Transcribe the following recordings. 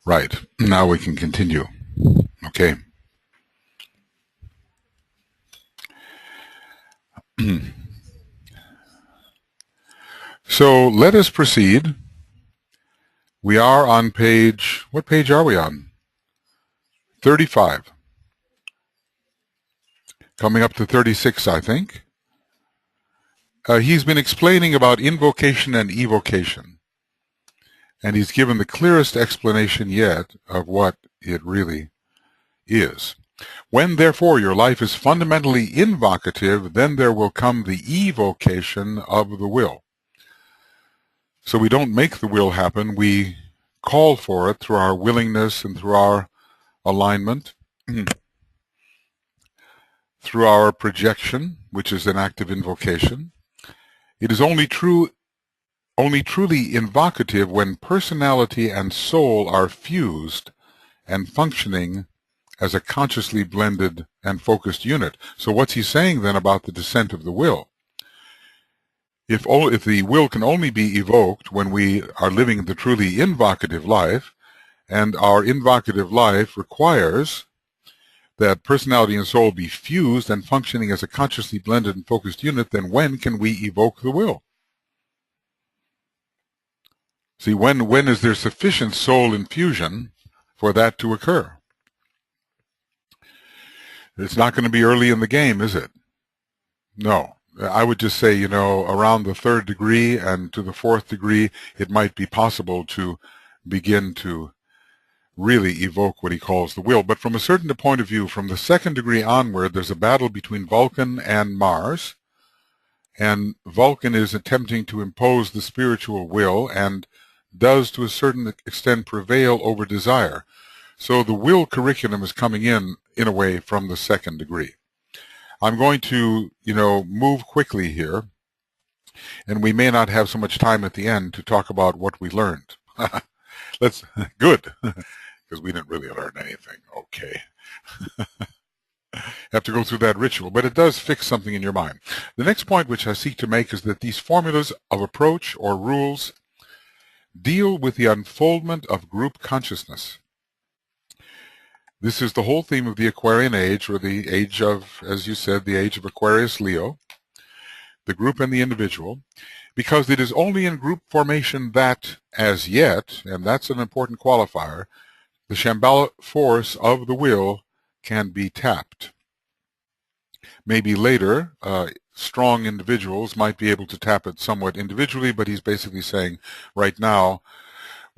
Right. Now we can continue. Okay. So let us proceed. We are on page, what page are we on? 35. Coming up to 36, I think. He's been explaining about invocation and evocation. And he's given the clearest explanation yet of what it really is. When, therefore, your life is fundamentally invocative, then there will come the evocation of the will. So we don't make the will happen, we call for it through our willingness and through our alignment, through our projection, which is an act of invocation. It is only truly invocative when personality and soul are fused and functioning as a consciously blended and focused unit. So what's he saying then about the descent of the will? If the will can only be evoked when we are living the truly invocative life, and our invocative life requires that personality and soul be fused and functioning as a consciously blended and focused unit, then when can we evoke the will? See, when is there sufficient soul infusion for that to occur? It's not going to be early in the game, is it? No. I would just say, around the 3rd degree and to the 4th degree, it might be possible to begin to really evoke what he calls the will. But from a certain point of view, from the 2nd degree onward, there's a battle between Vulcan and Mars. And Vulcan is attempting to impose the spiritual will and does, to a certain extent, prevail over desire. So the will curriculum is coming in a way, from the 2nd degree. I'm going to, move quickly here, and we may not have so much time at the end to talk about what we learned. Good, because we didn't really learn anything. Okay. Have to go through that ritual, but it does fix something in your mind. The next point which I seek to make is that these formulas of approach or rules deal with the unfoldment of group consciousness. This is the whole theme of the Aquarian age, or the age of, as you said, the age of Aquarius Leo, the group and the individual, because it is only in group formation that, as yet, and that's an important qualifier, the Shambhala force of the will can be tapped. Maybe later, strong individuals might be able to tap it somewhat individually, but he's basically saying right now,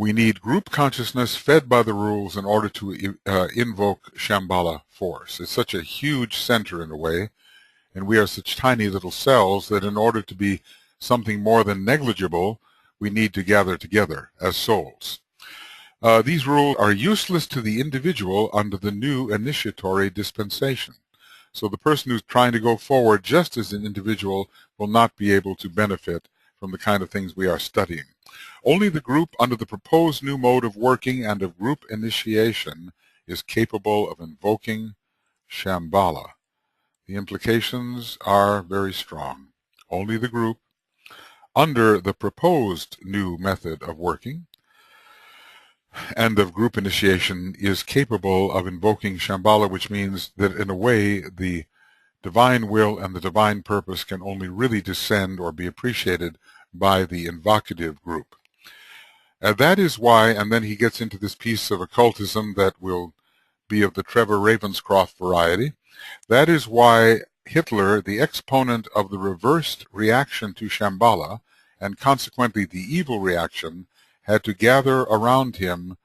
we need group consciousness fed by the rules in order to invoke Shambhala force. It's such a huge center in a way, and we are such tiny little cells that in order to be something more than negligible, we need to gather together as souls. These rules are useless to the individual under the new initiatory dispensation. So the person who's trying to go forward just as an individual will not be able to benefit from the kind of things we are studying. Only the group under the proposed new mode of working and of group initiation is capable of invoking Shambhala. The implications are very strong. Only the group under the proposed new method of working and of group initiation is capable of invoking Shambhala, which means that in a way the divine will and the divine purpose can only really descend or be appreciated by the invocative group. And that is why, and then he gets into this piece of occultism that will be of the Trevor Ravenscroft variety. That is why Hitler, the exponent of the reversed reaction to Shambhala, and consequently the evil reaction, had to gather around him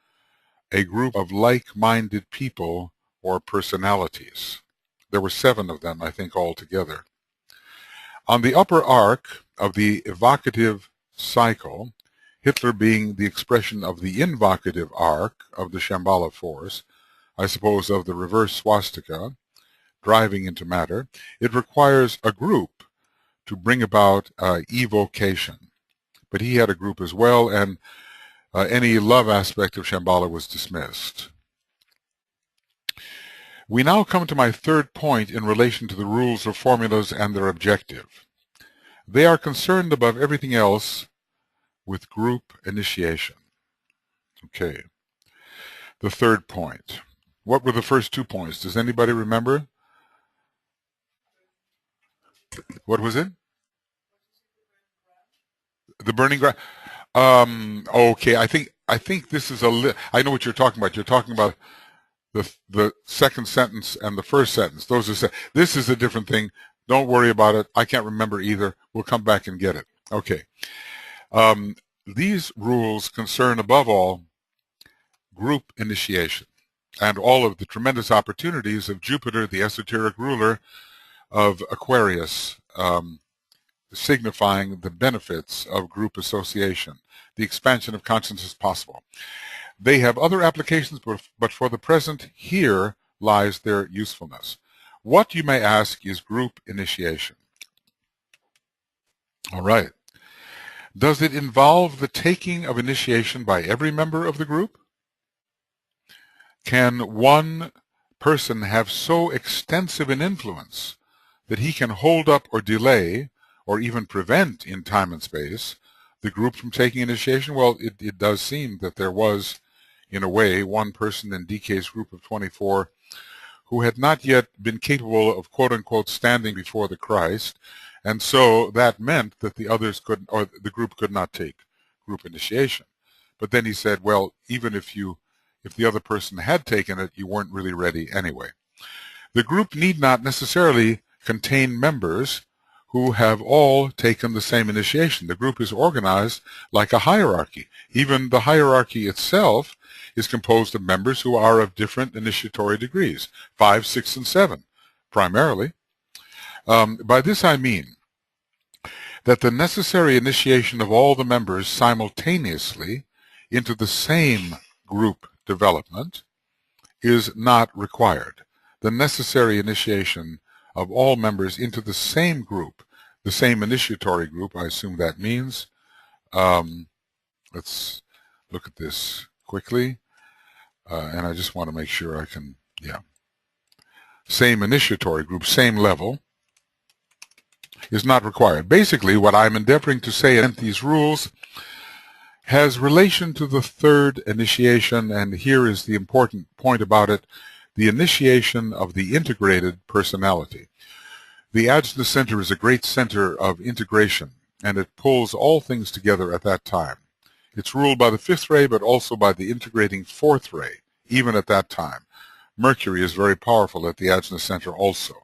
a group of like-minded people or personalities. There were 7 of them, I think, altogether. On the upper arc of the evocative cycle, Hitler being the expression of the invocative arc of the Shambhala force, I suppose of the reverse swastika, driving into matter, it requires a group to bring about evocation. But he had a group as well, and any love aspect of Shambhala was dismissed. We now come to my 3rd point in relation to the rules or formulas and their objective. They are concerned above everything else with group initiation. Okay. the third point. What were the first 2 points? Does anybody remember? What was it? The burning ground. Okay, I think this is I know what you're talking about. You're talking about the second sentence and the first sentence. This is a different thing. Don't worry about it. I can't remember either. We'll come back and get it. Okay. These rules concern above all group initiation and all of the tremendous opportunities of Jupiter, the esoteric ruler of Aquarius, signifying the benefits of group association, the expansion of consciousness possible. They have other applications, but for the present, here lies their usefulness. What, you may ask, is group initiation? All right. Does it involve the taking of initiation by every member of the group? Can one person have so extensive an influence that he can hold up or delay or even prevent in time and space the group from taking initiation? Well, it does seem that there was, in a way, one person in DK's group of 24 who had not yet been capable of quote-unquote standing before the Christ, and so that meant that the others could, or the group could not take group initiation. But then he said, well, even if the other person had taken it, you weren't really ready anyway. The group need not necessarily contain members who have all taken the same initiation. The group is organized like a hierarchy. Even the hierarchy itself is composed of members who are of different initiatory degrees, 5, 6, and 7, primarily. By this I mean that the necessary initiation of all the members simultaneously into the same group development is not required. The necessary initiation of all members into the same group, the same initiatory group, I assume that means. Let's look at this quickly. And I just want to make sure I can, same initiatory group, same level, is not required. Basically, what I'm endeavoring to say in these rules has relation to the third initiation, and here is the important point about it, the initiation of the integrated personality. The Ajna Center is a great center of integration, and it pulls all things together at that time. It's ruled by the fifth ray, but also by the integrating fourth ray, even at that time. Mercury is very powerful at the Ajna Center also.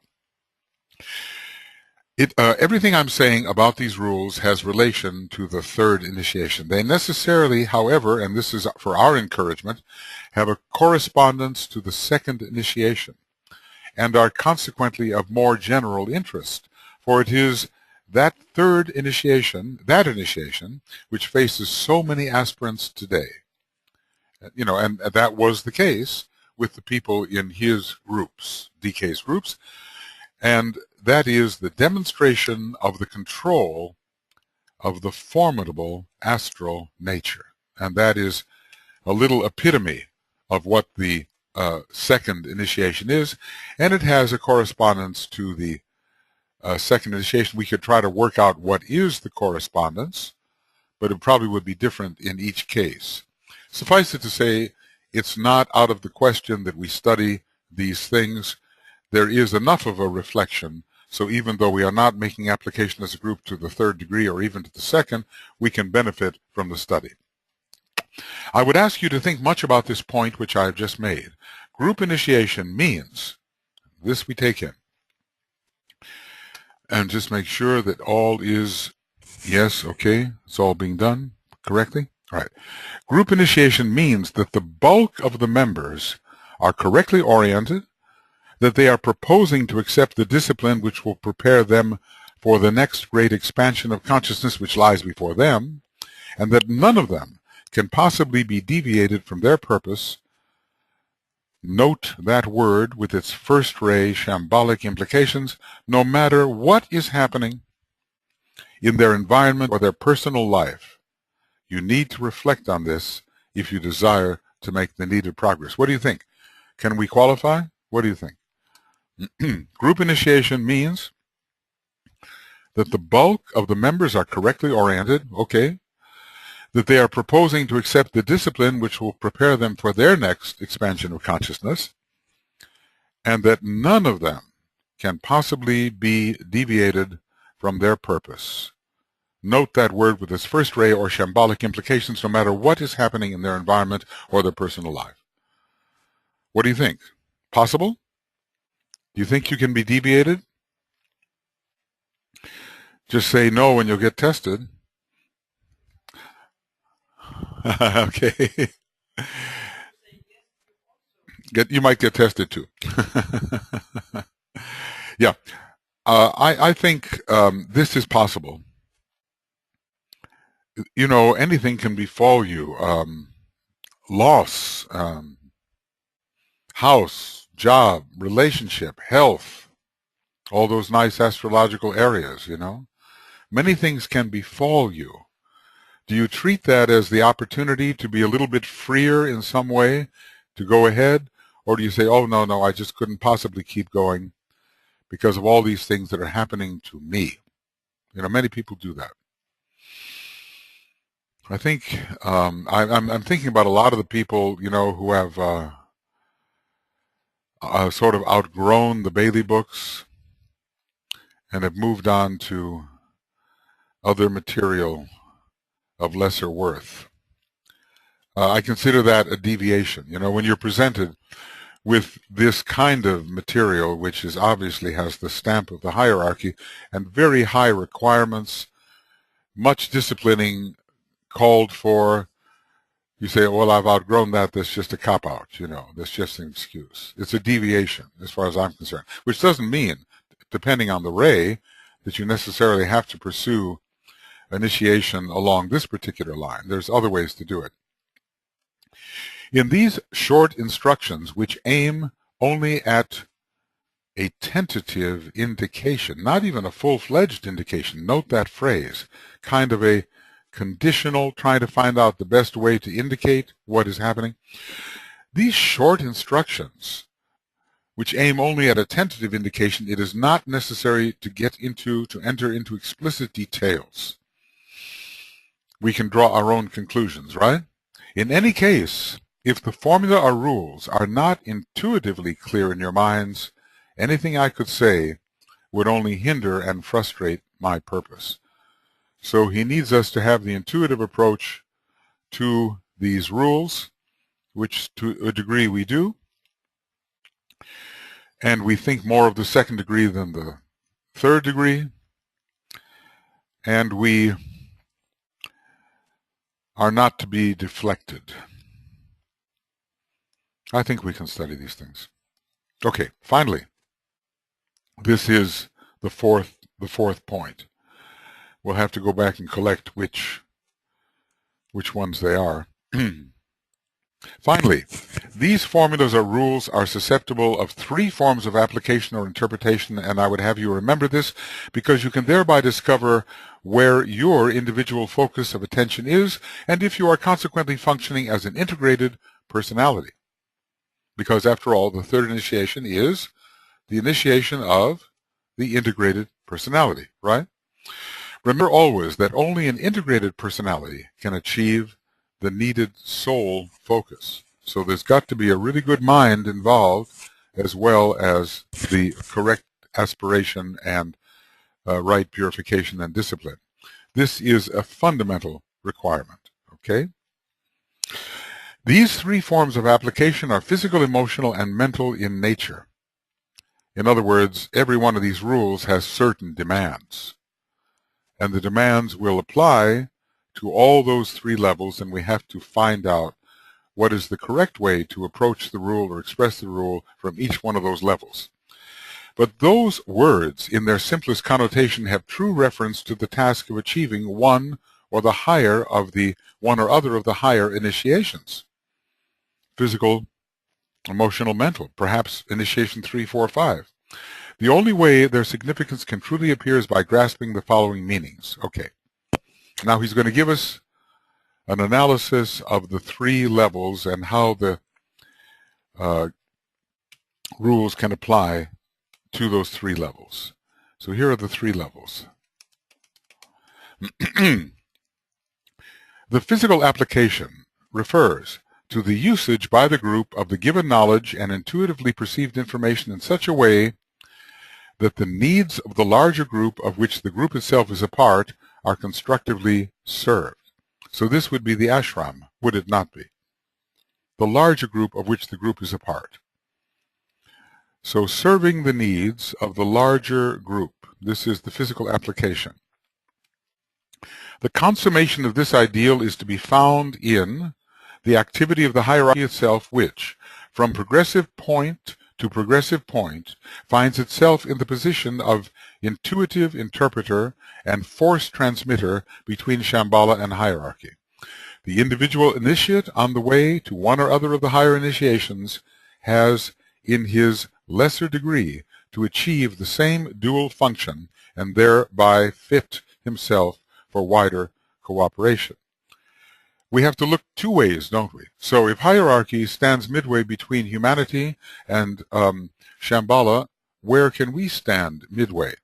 Everything I'm saying about these rules has relation to the third initiation. They necessarily, however, and this is for our encouragement, have a correspondence to the second initiation and are consequently of more general interest, for it is that third initiation, which faces so many aspirants today. And that was the case with the people in his groups, DK's groups, and that is the demonstration of the control of the formidable astral nature. And that is a little epitome of what the second initiation is, and it has a correspondence to the second initiation. We could try to work out what is the correspondence, but it probably would be different in each case. Suffice it to say, it's not out of the question that we study these things. There is enough of a reflection, so even though we are not making application as a group to the third degree or even to the second, we can benefit from the study. I would ask you to think much about this point which I have just made. Group initiation means, this we take in, and just make sure that all is, yes, okay, it's all being done correctly. All right. Group initiation means that the bulk of the members are correctly oriented, that they are proposing to accept the discipline which will prepare them for the next great expansion of consciousness which lies before them, and that none of them can possibly be deviated from their purpose. Note that word with its first ray shambolic implications, no matter what is happening in their environment or their personal life. You need to reflect on this if you desire to make the needed progress. What do you think? Can we qualify? What do you think? Group initiation means that the bulk of the members are correctly oriented, okay, that they are proposing to accept the discipline which will prepare them for their next expansion of consciousness, and that none of them can possibly be deviated from their purpose. Note that word with its first ray or shambolic implications, no matter what is happening in their environment or their personal life. What do you think? Possible? Do you think you can be deviated? Just say no and you'll get tested. Okay. You might get tested too. Yeah. I think this is possible. You know, anything can befall you. Loss, house, job, relationship, health, all those nice astrological areas, you know. Many things can befall you. Do you treat that as the opportunity to be a little bit freer in some way, to go ahead? Or do you say, oh, no, I just couldn't possibly keep going because of all these things that are happening to me? You know, many people do that. I think I'm thinking about a lot of the people, you know, who have sort of outgrown the Bailey books and have moved on to other material of lesser worth. I consider that a deviation. You know, when you're presented with this kind of material, which is obviously has the stamp of the hierarchy and very high requirements, much disciplining called for, you say, well, I've outgrown that. That's just a cop-out, you know. That's just an excuse. It's a deviation as far as I'm concerned, which doesn't mean, depending on the ray, that you necessarily have to pursue initiation along this particular line. There's other ways to do it. In these short instructions, which aim only at a tentative indication, not even a full-fledged indication, note that phrase, kind of a conditional, trying to find out the best way to indicate what is happening. These short instructions, which aim only at a tentative indication, it is not necessary to enter into explicit details. We can draw our own conclusions, right? In any case, if the formula or rules are not intuitively clear in your minds, anything I could say would only hinder and frustrate my purpose. So he needs us to have the intuitive approach to these rules, which to a degree we do. And we think more of the second degree than the third degree. And we are not to be deflected. I think we can study these things. Okay, finally, this is the fourth point. We'll have to go back and collect which ones they are. Finally, these formulas or rules are susceptible of three forms of application or interpretation, and I would have you remember this because you can thereby discover where your individual focus of attention is and if you are consequently functioning as an integrated personality. Because after all, the third initiation is the initiation of the integrated personality, right? Remember always that only an integrated personality can achieve the needed soul focus. So there's got to be a really good mind involved as well as the correct aspiration and right purification and discipline. This is a fundamental requirement, okay? These three forms of application are physical, emotional, and mental in nature. In other words, every one of these rules has certain demands. And the demands will apply to all those three levels, and we have to find out what is the correct way to approach the rule or express the rule from each one of those levels. But those words, in their simplest connotation, have true reference to the task of achieving one or other of the higher initiations. Physical, emotional, mental, perhaps initiation 3, 4, 5. The only way their significance can truly appear is by grasping the following meanings. Okay. Now he's going to give us an analysis of the three levels and how the rules can apply to those three levels. So here are the three levels. The physical application refers to the usage by the group of the given knowledge and intuitively perceived information in such a way that the needs of the larger group of which the group itself is a part are constructively served. So this would be the ashram, would it not be? The larger group of which the group is a part. So serving the needs of the larger group, this is the physical application. The consummation of this ideal is to be found in the activity of the hierarchy itself, which, from progressive point to progressive point, finds itself in the position of intuitive interpreter and force transmitter between Shambhala and hierarchy. The individual initiate on the way to one or other of the higher initiations has, in his lesser degree, to achieve the same dual function and thereby fit himself for wider cooperation. We have to look two ways, don't we? So if hierarchy stands midway between humanity and Shambhala, where can we stand midway?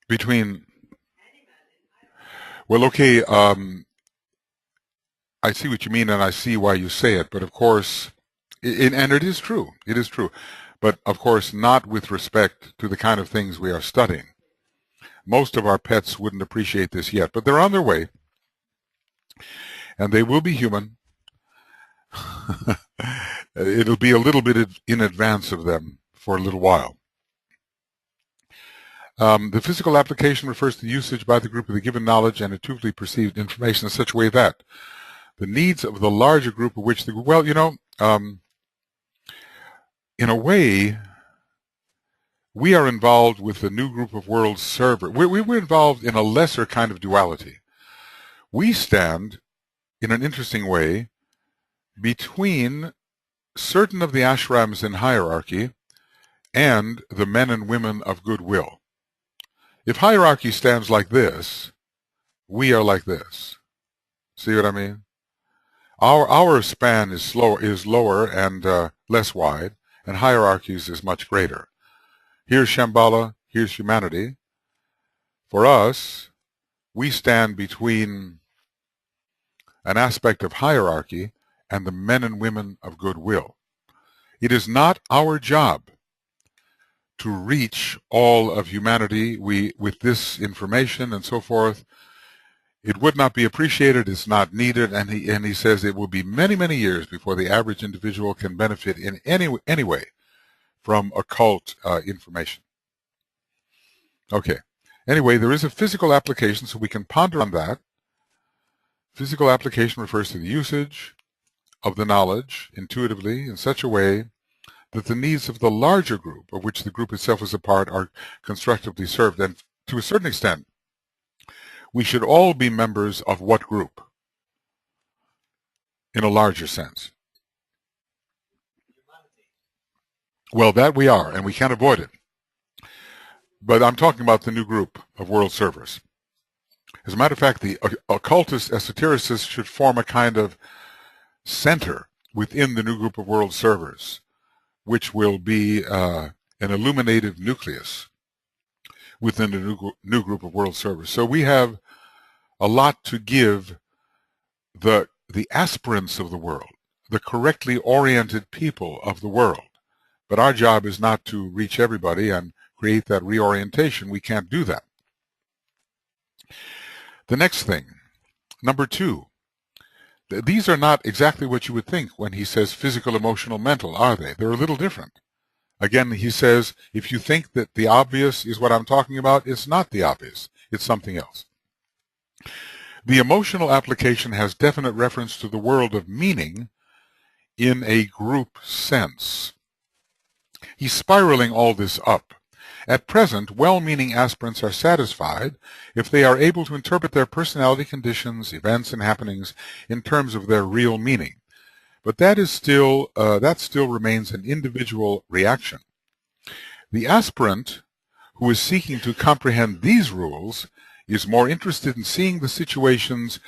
Between, well, okay, I see what you mean and I see why you say it, but of course, and it is true, but of course not with respect to the kind of things we are studying. Most of our pets wouldn't appreciate this yet, but they're on their way, and they will be human. It'll be a little bit in advance of them for a little while. The physical application refers to usage by the group of the given knowledge and intuitively perceived information in such a way that the needs of the larger group of which the, well, you know, in a way, we are involved with the new group of world server. We're involved in a lesser kind of duality. We stand, in an interesting way, between certain of the ashrams in hierarchy and the men and women of goodwill. If hierarchy stands like this, we are like this. See what I mean? Our span is lower and less wide, and hierarchies is much greater. Here's Shambhala, here's humanity. For us, we stand between an aspect of hierarchy and the men and women of goodwill. It is not our job to reach all of humanity with this information and so forth. It would not be appreciated, it's not needed, and he says it will be many, many years before the average individual can benefit in any way from occult information. Okay. Anyway, there is a physical application, so we can ponder on that. Physical application refers to the usage of the knowledge intuitively in such a way that the needs of the larger group, of which the group itself is a part, are constructively served. And to a certain extent, we should all be members of what group? In a larger sense. Well, that we are, and we can't avoid it. But I'm talking about the new group of world servers. As a matter of fact, the occultist esotericists should form a kind of center within the new group of world servers, which will be an illuminative nucleus within the new group of world servers. So we have a lot to give the aspirants of the world, the correctly oriented people of the world. But our job is not to reach everybody and create that reorientation. We can't do that. The next thing, number 2, these are not exactly what you would think when he says physical, emotional, mental, are they? They're a little different. Again, he says, if you think that the obvious is what I'm talking about, it's not the obvious. It's something else. The emotional application has definite reference to the world of meaning in a group sense. He's spiraling all this up. At present, well-meaning aspirants are satisfied if they are able to interpret their personality conditions, events, and happenings in terms of their real meaning. But that still remains an individual reaction. The aspirant who is seeking to comprehend these rules is more interested in seeing the situations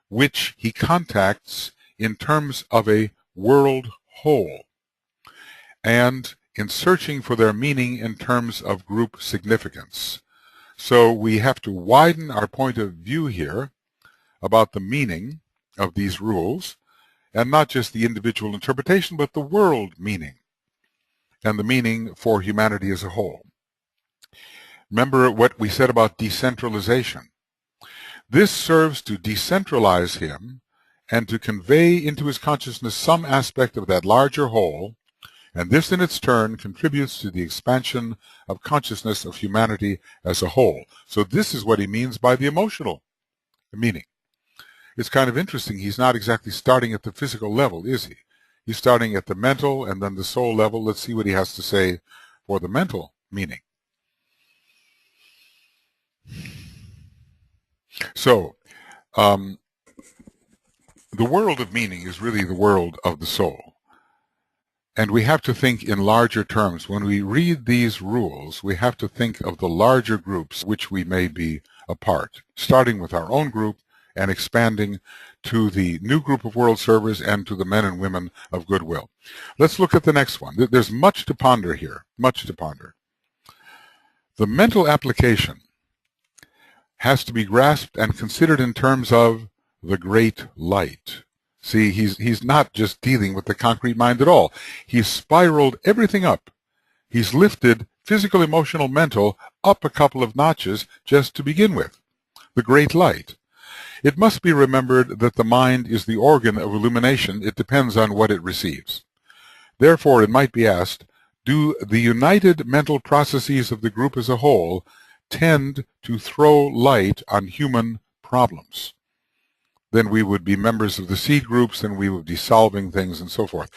which he contacts in terms of a world whole, and in searching for their meaning in terms of group significance. So we have to widen our point of view here about the meaning of these rules, and not just the individual interpretation, but the world meaning and the meaning for humanity as a whole. Remember what we said about decentralization. This serves to decentralize him and to convey into his consciousness some aspect of that larger whole, and this in its turn contributes to the expansion of consciousness of humanity as a whole. So this is what he means by the emotional meaning. It's kind of interesting. He's not exactly starting at the physical level, is he? He's starting at the mental and then the soul level. Let's see what he has to say for the mental meaning. So, the world of meaning is really the world of the soul. And we have to think in larger terms. When we read these rules, we have to think of the larger groups which we may be a part, starting with our own group and expanding to the new group of world servers and to the men and women of goodwill. Let's look at the next one. There's much to ponder here, much to ponder. The mental application has to be grasped and considered in terms of the great light. See, he's not just dealing with the concrete mind at all. He's spiraled everything up. He's lifted physical, emotional, mental up a couple of notches just to begin with. The great light. It must be remembered that the mind is the organ of illumination. It depends on what it receives. Therefore, it might be asked, do the united mental processes of the group as a whole tend to throw light on human problems? Then we would be members of the seed groups and we would be solving things and so forth.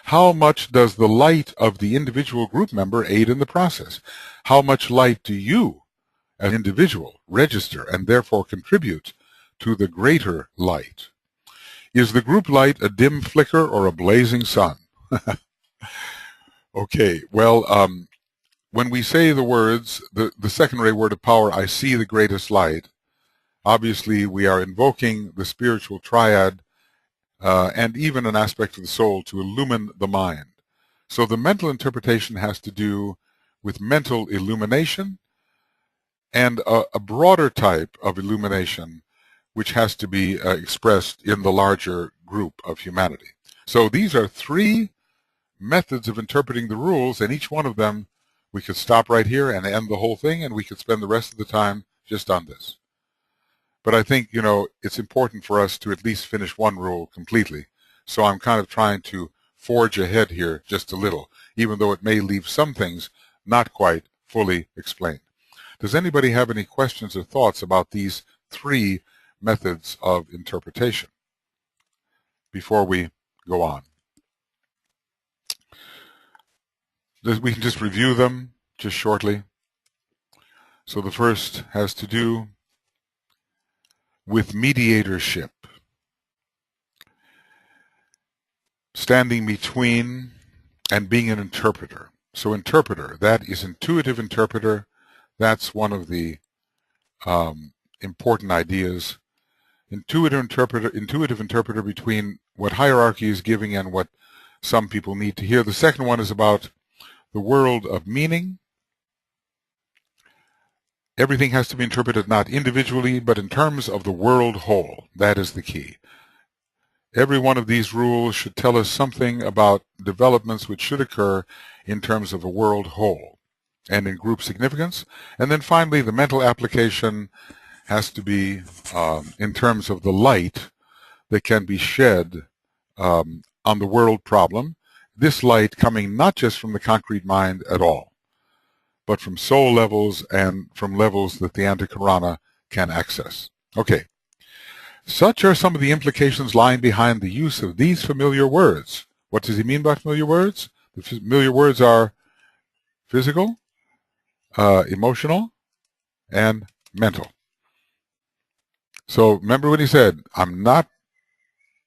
How much does the light of the individual group member aid in the process? How much light do you, as an individual, register and therefore contribute to the greater light? Is the group light a dim flicker or a blazing sun? Okay, well, when we say the words, the second-ray word of power, I see the greatest light, obviously we are invoking the spiritual triad and even an aspect of the soul to illumine the mind. So the mental interpretation has to do with mental illumination and a broader type of illumination which has to be expressed in the larger group of humanity. So these are three methods of interpreting the rules, and each one of them we could stop right here and end the whole thing, and we could spend the rest of the time just on this. But I think, it's important for us to at least finish one rule completely. So I'm kind of trying to forge ahead here just a little, even though it may leave some things not quite fully explained. Does anybody have any questions or thoughts about these three methods of interpretation before we go on? We can just review them just shortly. So the first has to do with mediatorship, standing between and being an interpreter. So interpreter, that is intuitive interpreter. That's one of the important ideas. Intuitive interpreter between what hierarchy is giving and what some people need to hear. The second one is about the world of meaning. Everything has to be interpreted not individually, but in terms of the world whole. That is the key. Every one of these rules should tell us something about developments which should occur in terms of the world whole and in group significance. And then finally, the mental application has to be in terms of the light that can be shed on the world problem. This light coming not just from the concrete mind at all, but from soul levels and from levels that the Antakarana can access. Okay. Such are some of the implications lying behind the use of these familiar words. What does he mean by familiar words? The familiar words are physical, emotional, and mental. So remember what he said,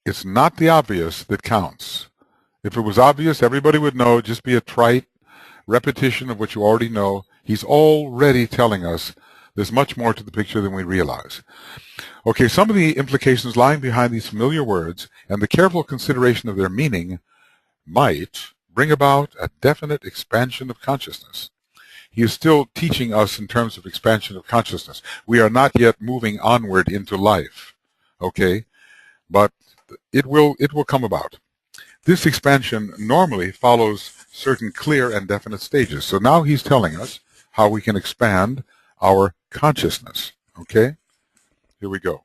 it's not the obvious that counts. If it was obvious, everybody would know, just be a trite repetition of what you already know. He's already telling us there's much more to the picture than we realize. Okay, some of the implications lying behind these familiar words and the careful consideration of their meaning might bring about a definite expansion of consciousness. He is still teaching us in terms of expansion of consciousness. We are not yet moving onward into life, okay? But it will come about. This expansion normally follows certain clear and definite stages. So now he's telling us how we can expand our consciousness, okay? Here we go.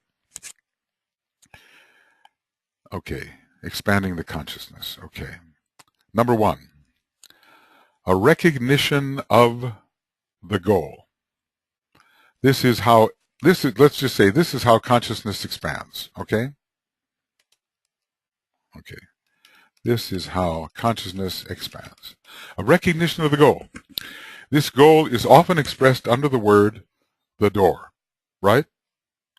Okay, expanding the consciousness, okay. Number one, a recognition of the goal. Let's just say this is how consciousness expands, okay? Okay. This is how consciousness expands. A recognition of the goal. This goal is often expressed under the word the door, right?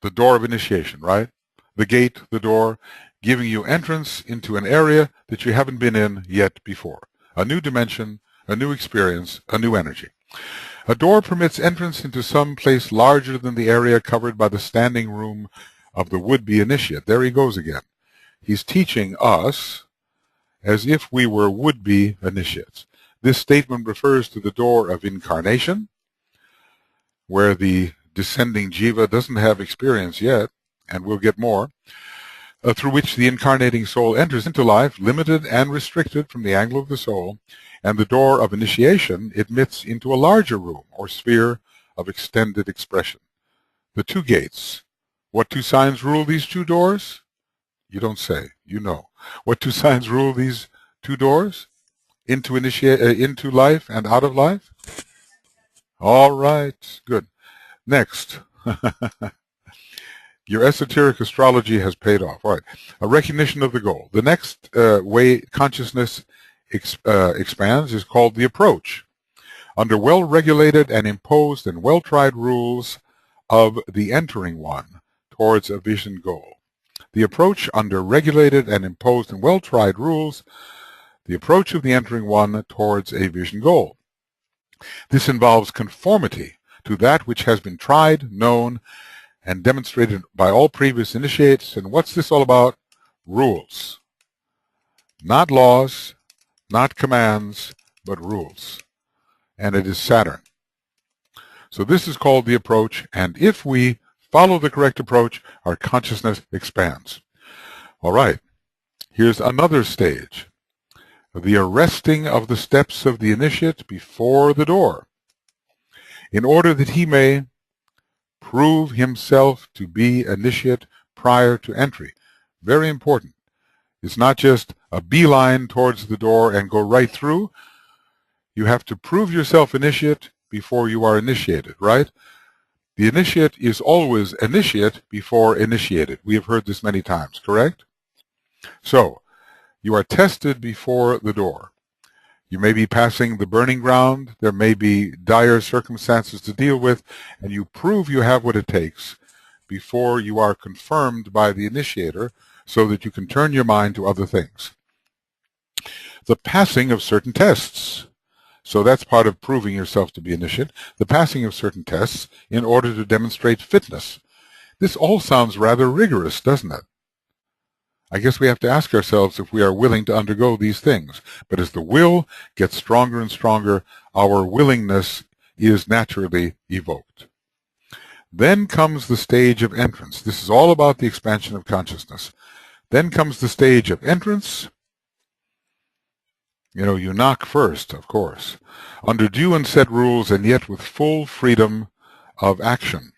The door of initiation, right? The gate, the door, giving you entrance into an area that you haven't been in yet before. A new dimension, a new experience, a new energy. A door permits entrance into some place larger than the area covered by the standing room of the would-be initiate. There he goes again. He's teaching us as if we were would-be initiates. This statement refers to the door of incarnation, where the descending jiva doesn't have experience yet, and we'll get more, through which the incarnating soul enters into life, limited and restricted from the angle of the soul, and the door of initiation admits into a larger room or sphere of extended expression. The two gates. What two signs rule these two doors? You don't say. You know. What two signs rule these two doors? Into life and out of life? All right. Good. Next. Your esoteric astrology has paid off. All right. A recognition of the goal. The next way consciousness expands is called the approach. Under well-regulated and imposed and well-tried rules of the entering one towards a vision goal. The approach under regulated and imposed and well-tried rules, the approach of the entering one towards a vision goal. This involves conformity to that which has been tried, known, and demonstrated by all previous initiates. And what's this all about? Rules. Not laws, not commands, but rules. And it is Saturn. So this is called the approach, and if we follow the correct approach, our consciousness expands. All right, here's another stage. The arresting of the steps of the initiate before the door, in order that he may prove himself to be initiate prior to entry. Very important. It's not just a beeline towards the door and go right through. You have to prove yourself initiate before you are initiated, right? The initiate is always initiate before initiated. We have heard this many times, correct? So, you are tested before the door. You may be passing the burning ground. There may be dire circumstances to deal with, and you prove you have what it takes before you are confirmed by the initiator so that you can turn your mind to other things. The passing of certain tests. So that's part of proving yourself to be initiate, the passing of certain tests in order to demonstrate fitness. This all sounds rather rigorous, doesn't it? I guess we have to ask ourselves if we are willing to undergo these things. But as the will gets stronger and stronger, our willingness is naturally evoked. Then comes the stage of entrance. This is all about the expansion of consciousness. Then comes the stage of entrance. You knock first, of course, under due and set rules and yet with full freedom of action,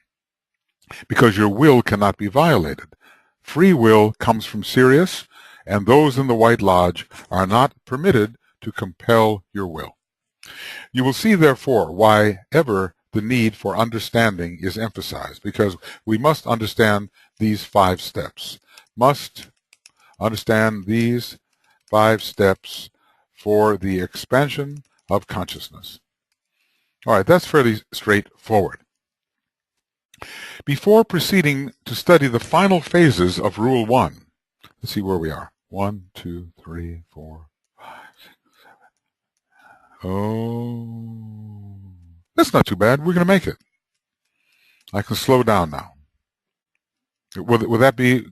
because your will cannot be violated. Free will comes from Sirius, and those in the White Lodge are not permitted to compel your will. You will see, therefore, why ever the need for understanding is emphasized, because we must understand these 5 steps. Must understand these 5 steps for the expansion of consciousness. All right, that's fairly straightforward. Before proceeding to study the final phases of Rule 1, let's see where we are. 1, 2, 3, 4, 5, 6, 7. Oh, that's not too bad. We're going to make it. I can slow down now. Will that be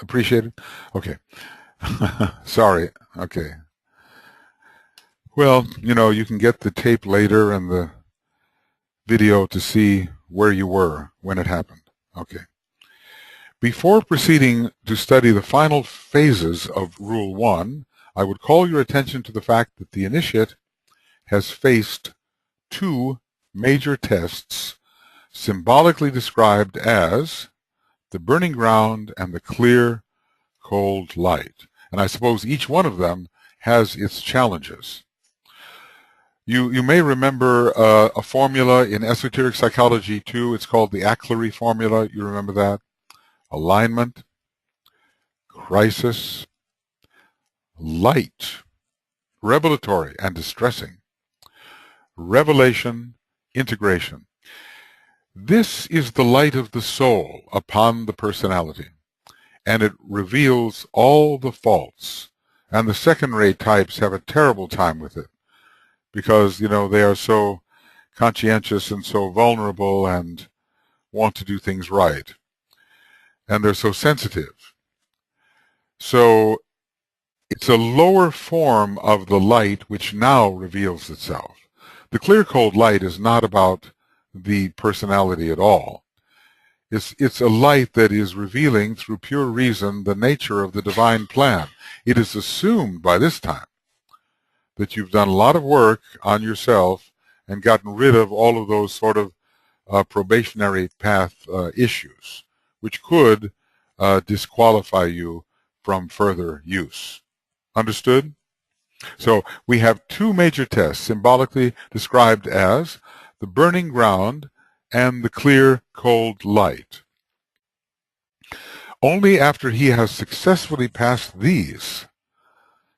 appreciated? Okay. Sorry. Okay. Well, you can get the tape later and the video to see where you were when it happened. Okay. Before proceeding to study the final phases of Rule 1, I would call your attention to the fact that the initiate has faced two major tests symbolically described as the burning ground and the clear, cold light. And I suppose each one of them has its challenges. You may remember a formula in esoteric psychology too. It's called the Ackley formula. You remember that? Alignment, crisis, light, revelatory and distressing, revelation, integration. This is the light of the soul upon the personality, and it reveals all the faults. And the second-rate types have a terrible time with it because, they are so conscientious and so vulnerable and want to do things right. And they're so sensitive. So it's a lower form of the light which now reveals itself. The clear, cold light is not about the personality at all. It's a light that is revealing through pure reason the nature of the divine plan. It is assumed by this time that you've done a lot of work on yourself and gotten rid of all of those sort of probationary path issues, which could disqualify you from further use. Understood? So we have two major tests symbolically described as the burning ground and the clear, cold light. Only after he has successfully passed these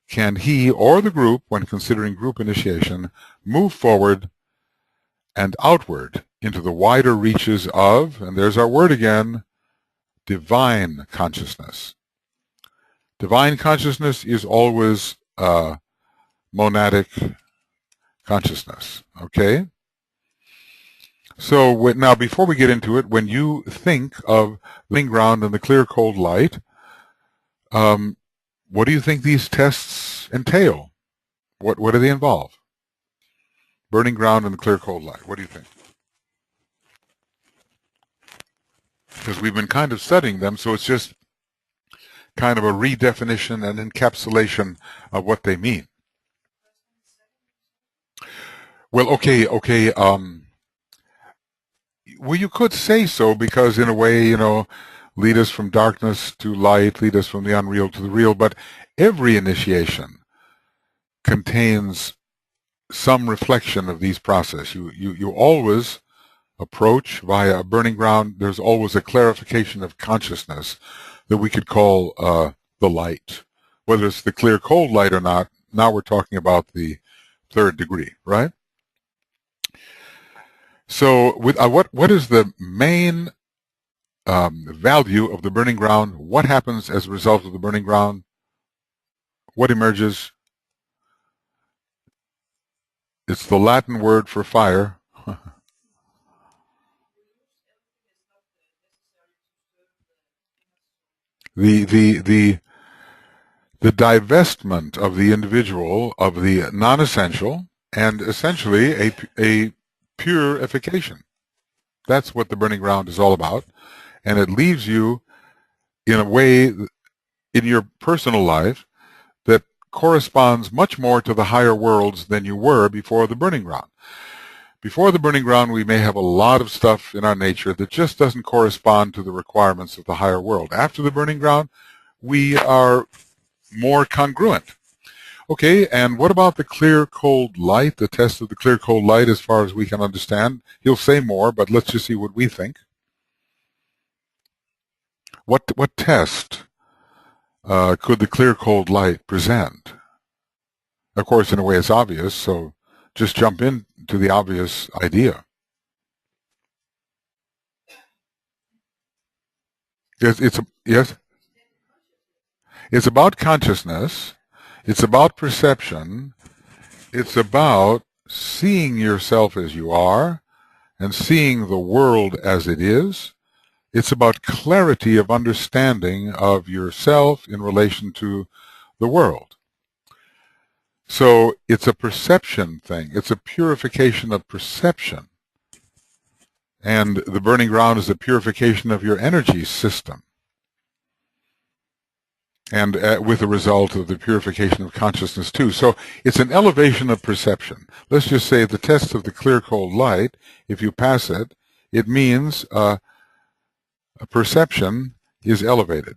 can he or the group, when considering group initiation, move forward and outward into the wider reaches of, and there's our word again, divine consciousness. Divine consciousness is always monadic consciousness, okay? So now, before we get into it, when you think of the burning ground and the clear, cold light, what do you think these tests entail? What do they involve? Burning ground and the clear, cold light. What do you think? Because we've been kind of studying them, so it's just kind of a redefinition and encapsulation of what they mean. Well, okay. Well, you could say so because, in a way, lead us from darkness to light, lead us from the unreal to the real. But every initiation contains some reflection of these processes. You always approach via a burning ground. There's always a clarification of consciousness that we could call the light. Whether it's the clear, cold light or not, now we're talking about the third degree, right? So what is the main value of the burning ground? What happens as a result of the burning ground? What emerges? It's the Latin word for fire. the divestment of the individual of the non-essential and essentially a purification. That's what the burning ground is all about. And it leaves you in a way in your personal life that corresponds much more to the higher worlds than you were before the burning ground. Before the burning ground, we may have a lot of stuff in our nature that just doesn't correspond to the requirements of the higher world. After the burning ground, we are more congruent. Okay, and what about the clear, cold light, the test of the clear, cold light as far as we can understand? He'll say more, but let's just see what we think. What test could the clear, cold light present? Of course, in a way, it's obvious, so just jump into the obvious idea. Yes? It's about consciousness. It's about perception. It's about seeing yourself as you are and seeing the world as it is. It's about clarity of understanding of yourself in relation to the world. So it's a perception thing. It's a purification of perception. And the burning ground is a purification of your energy system. And with the result of the purification of consciousness too. So it's an elevation of perception. Let's just say the test of the clear cold light, if you pass it, it means a perception is elevated.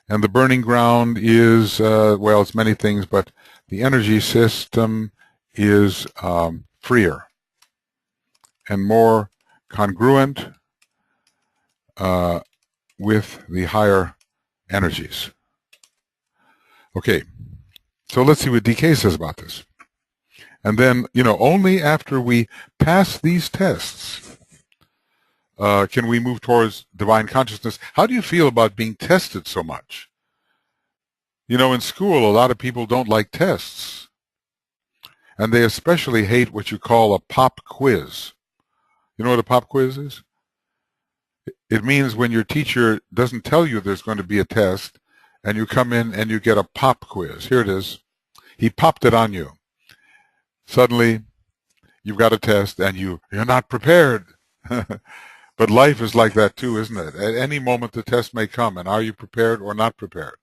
And the burning ground is, well, it's many things, but the energy system is freer and more congruent with the higher energies. Okay, so let's see what DK says about this. And then, only after we pass these tests can we move towards divine consciousness. How do you feel about being tested so much? In school, a lot of people don't like tests. And they especially hate what you call a pop quiz. You know what a pop quiz is? It means when your teacher doesn't tell you there's going to be a test, and you come in and you get a pop quiz. Here it is. He popped it on you. Suddenly, you've got a test, and you're not prepared. But life is like that too, isn't it? At any moment, the test may come, and are you prepared or not prepared?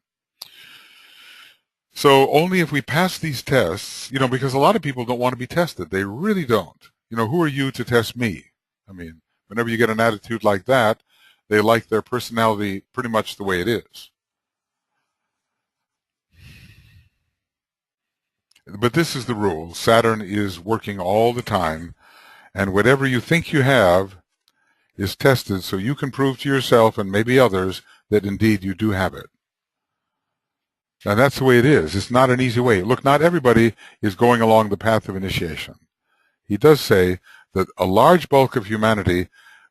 So only if we pass these tests, because a lot of people don't want to be tested. They really don't. Who are you to test me? I mean, whenever you get an attitude like that, they like their personality pretty much the way it is. But this is the rule. Saturn is working all the time, and whatever you think you have is tested so you can prove to yourself and maybe others that indeed you do have it. And that's the way it is. It's not an easy way. Look, not everybody is going along the path of initiation. He does say that a large bulk of humanity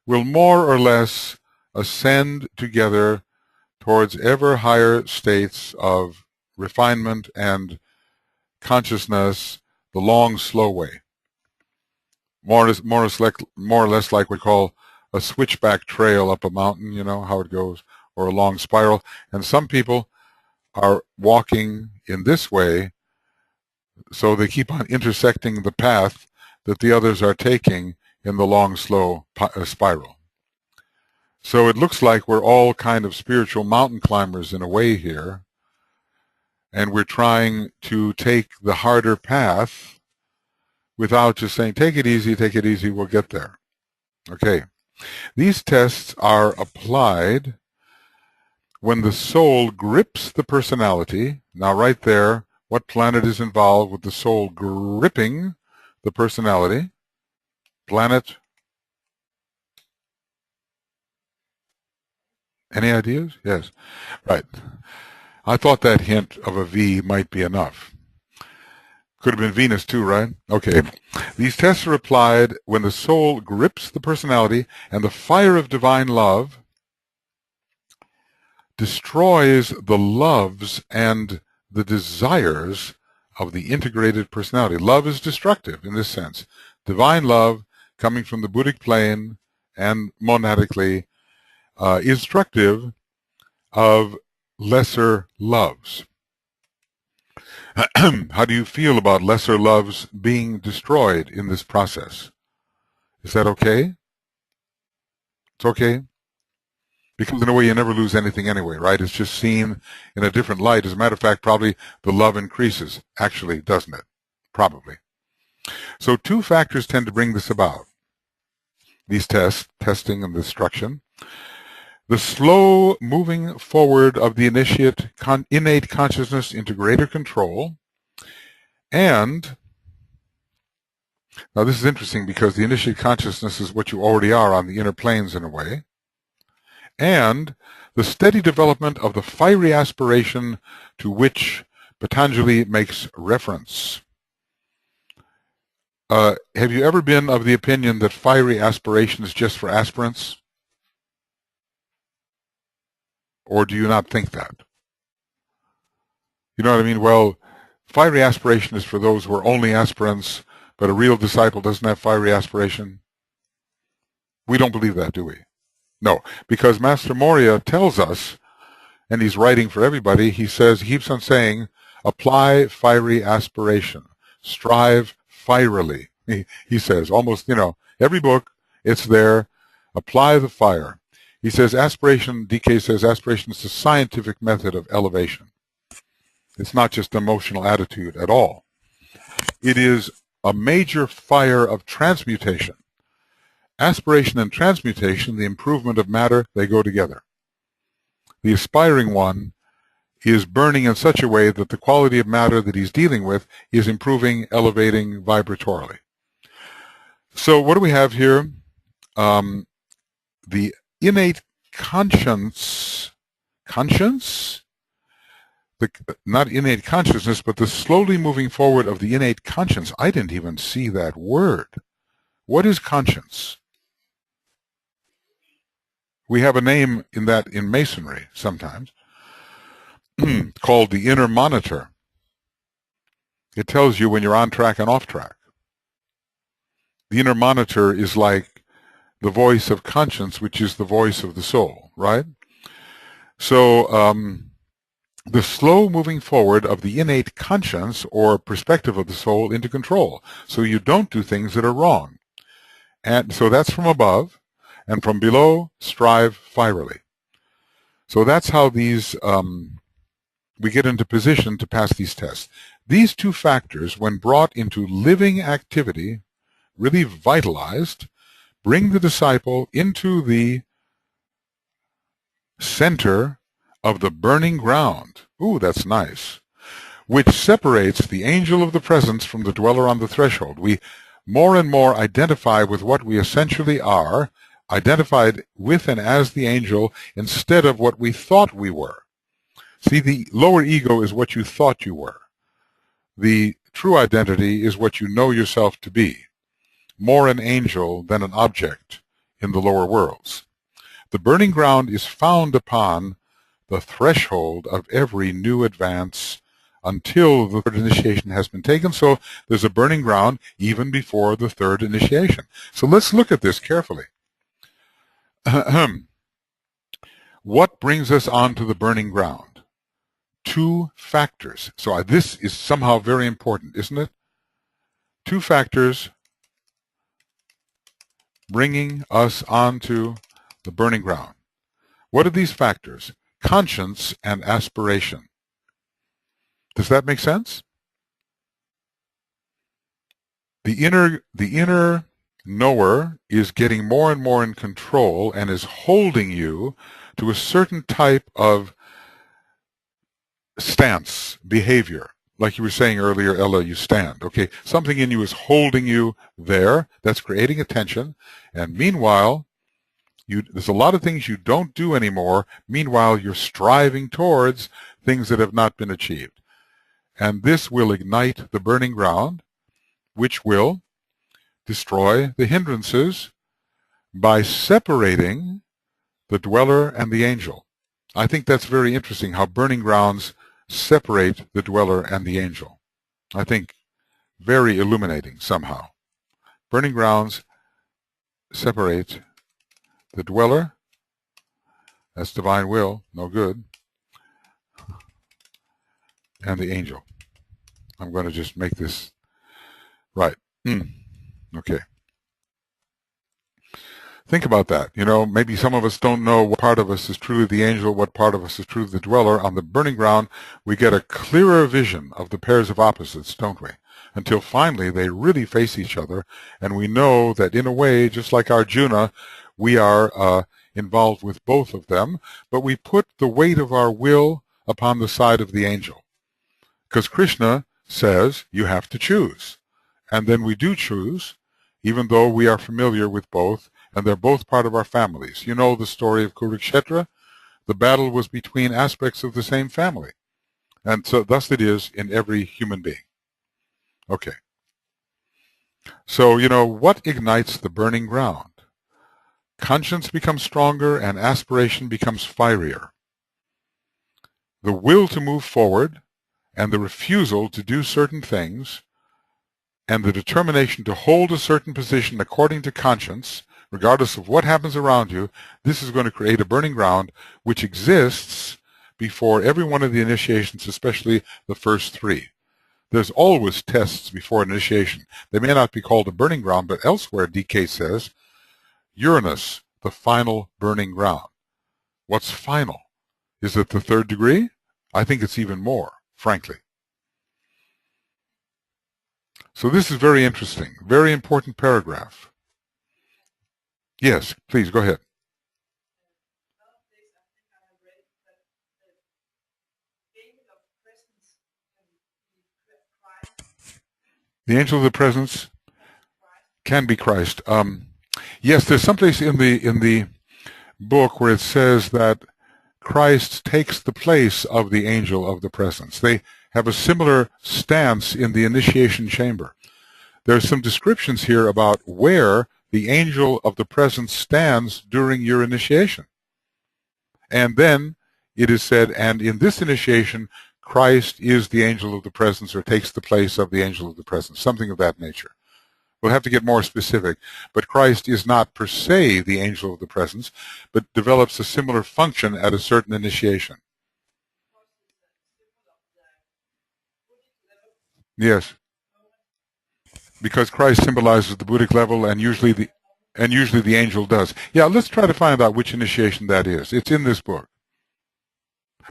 will more or less ascend together towards ever higher states of refinement and consciousness the long, slow way. More or less like we call a switchback trail up a mountain, how it goes, or a long spiral. And some people are walking in this way, so they keep on intersecting the path that the others are taking in the long, slow spiral. So it looks like we're all kind of spiritual mountain climbers in a way here, and we're trying to take the harder path without just saying, take it easy, we'll get there. Okay. These tests are applied when the soul grips the personality. Now right there, what planet is involved with the soul gripping the personality? Planet? Any ideas? Yes. Right. I thought that hint of a V might be enough. Could have been Venus too, right? Okay. These tests are applied when the soul grips the personality and the fire of divine love destroys the loves and the desires of the integrated personality. Love is destructive in this sense. Divine love, coming from the Buddhic plane and monadically, is destructive of lesser loves. How do you feel about lesser loves being destroyed in this process? Is that okay? It's okay? Because in a way you never lose anything anyway, right? It's just seen in a different light. As a matter of fact, probably the love increases, actually, doesn't it? Probably. So two factors tend to bring this about. These testing and destruction. The slow moving forward of the innate consciousness into greater control. And, now this is interesting because the initiate consciousness is what you already are on the inner planes in a way. And the steady development of the fiery aspiration to which Patanjali makes reference. Have you ever been of the opinion that fiery aspiration is just for aspirants? Or do you not think that? You know what I mean? Well, fiery aspiration is for those who are only aspirants, but a real disciple doesn't have fiery aspiration. We don't believe that, do we? No, because Master Moria tells us, and he's writing for everybody, he says, he keeps on saying, Apply fiery aspiration. Strive fierily. He says, almost, every book, it's there. Apply the fire. He says aspiration, DK says aspiration is the scientific method of elevation. It's not just emotional attitude at all. It is a major fire of transmutation. Aspiration and transmutation, the improvement of matter, they go together. The aspiring one is burning in such a way that the quality of matter that he's dealing with is improving, elevating vibratorily. So what do we have here? The innate conscience, not innate consciousness, but the slowly moving forward of the innate conscience. I didn't even see that word. What is conscience? We have a name in that in Masonry sometimes called the inner monitor. It tells you when you're on track and off track. The inner monitor is like the voice of conscience, which is the voice of the soul, right? So the slow moving forward of the innate conscience or perspective of the soul into control, so you don't do things that are wrong. And so that's from above, and from below, strive fierily. So that's how these we get into position to pass these tests. These two factors, when brought into living activity, really vitalized, bring the disciple into the center of the burning ground. Ooh, that's nice. Which separates the angel of the presence from the dweller on the threshold. We more and more identify with what we essentially are, identified with and as the angel instead of what we thought we were. See, the lower ego is what you thought you were. The true identity is what you know yourself to be. More an angel than an object in the lower worlds. The burning ground is found upon the threshold of every new advance until the third initiation has been taken. So there's a burning ground even before the third initiation. So let's look at this carefully. What brings us onto the burning ground? Two factors. So this is somehow very important, isn't it? Two factors bringing us onto the burning ground. What are these factors? Conscience and aspiration. Does that make sense? The inner knower is getting more and more in control and is holding you to a certain type of stance, behavior. Like you were saying earlier, Ella, you stand. Okay, something in you is holding you there. That's creating attention. And meanwhile, there's a lot of things you don't do anymore. Meanwhile, you're striving towards things that have not been achieved. And this will ignite the burning ground, which will destroy the hindrances by separating the dweller and the angel. I think that's very interesting, how burning grounds separate the dweller and the angel. I think very illuminating somehow. Burning grounds separate the dweller, that's divine will, no good, and the angel. I'm going to just make this right. Okay. Think about that. Maybe some of us don't know what part of us is truly the angel, what part of us is truly the dweller. On the burning ground, we get a clearer vision of the pairs of opposites, don't we? Until finally they really face each other, and we know that in a way, just like Arjuna, we are involved with both of them, but we put the weight of our will upon the side of the angel. Because Krishna says you have to choose. And then we do choose, even though we are familiar with both, and they're both part of our families. You know the story of Kurukshetra? The battle was between aspects of the same family. And so thus it is in every human being. Okay. So, what ignites the burning ground? Conscience becomes stronger and aspiration becomes fierier. The will to move forward and the refusal to do certain things and the determination to hold a certain position according to conscience, regardless of what happens around you, this is going to create a burning ground which exists before every one of the initiations, especially the first three. There's always tests before initiation. They may not be called a burning ground, but elsewhere DK says, Uranus, the final burning ground. What's final? Is it the third degree? I think it's even more, frankly. So this is very interesting, very important paragraph. Yes, please, go ahead. The angel of the presence can be Christ. Yes, there's someplace in the book where it says that Christ takes the place of the angel of the presence. They have a similar stance in the initiation chamber. There's some descriptions here about where the angel of the presence stands during your initiation. And then it is said, and in this initiation, Christ is the angel of the presence, or takes the place of the angel of the presence, something of that nature. We'll have to get more specific, but Christ is not per se the angel of the presence, but develops a similar function at a certain initiation. Yes, because Christ symbolizes the Buddhic level, and usually the angel does. Yeah, let's try to find out which initiation that is. It's in this book.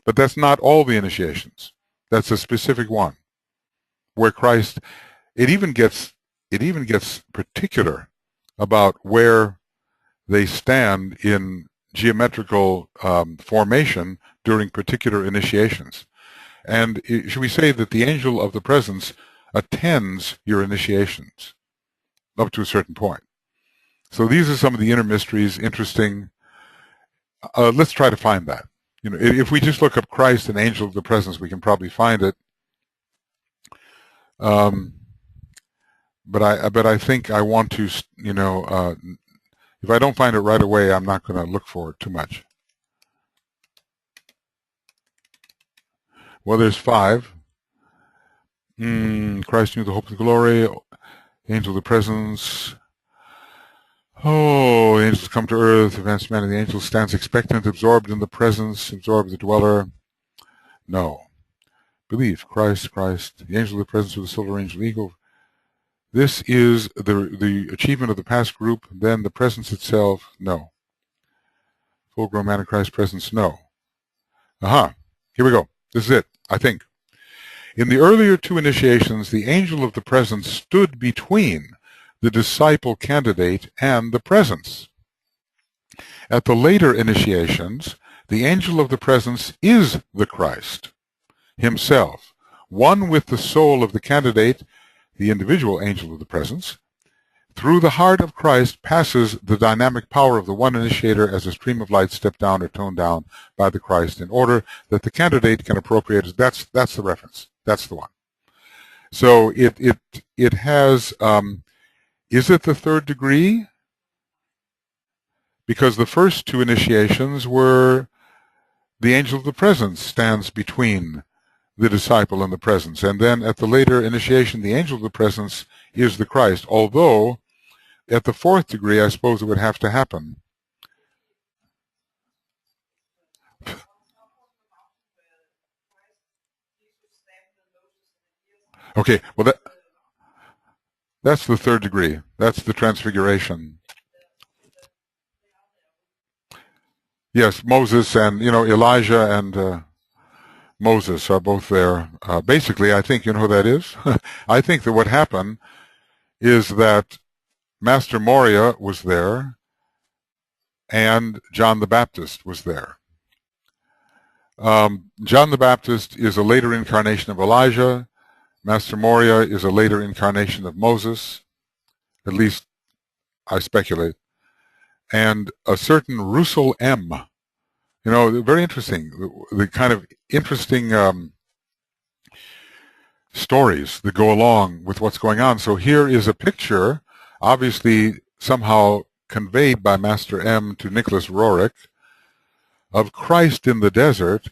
But that's not all the initiations. That's a specific one where Christ, it even gets particular about where they stand in geometrical formation during particular initiations. And should we say that the angel of the presence attends your initiations up to a certain point. So these are some of the inner mysteries, interesting. Let's try to find that. You know, if we just look up Christ and angel of the presence, we can probably find it. But I think I want to, you know, if I don't find it right away, I'm not going to look for it too much. Well, there's 5. Christ knew the hope of the glory, angel of the presence. Oh, the angels come to earth, advanced man, and the angel stands expectant, absorbed in the presence, absorbed the dweller. No. Believe, Christ, the angel of the presence with the silver angel eagle. This is the achievement of the past group, then the presence itself, no. Full-grown man in Christ's presence, no. Here we go. This is it, I think. In the earlier 2 initiations, the angel of the presence stood between the disciple candidate and the presence. At the later initiations, the angel of the presence is the Christ himself, one with the soul of the candidate, the individual angel of the presence. Through the heart of Christ passes the dynamic power of the one initiator as a stream of light stepped down or toned down by the Christ in order that the candidate can appropriate it. That's the reference. That's the one. So it has, is it the 3rd degree? Because the first 2 initiations were the angel of the presence stands between the disciple and the presence. And then at the later initiation, the angel of the presence is the Christ. Although at the 4th degree, I suppose it would have to happen. Okay, well that's the 3rd degree. That's the transfiguration. Yes, Moses and, you know, Elijah and Moses are both there. Basically, I think, you know who that is? I think that what happened is that Master Moria was there and John the Baptist was there. John the Baptist is a later incarnation of Elijah. Master Moria is a later incarnation of Moses. At least I speculate. And a certain Russell M. You know, very interesting. The kind of interesting stories that go along with what's going on. So here is a picture, obviously somehow conveyed by Master M to Nicholas Roerich, of Christ in the desert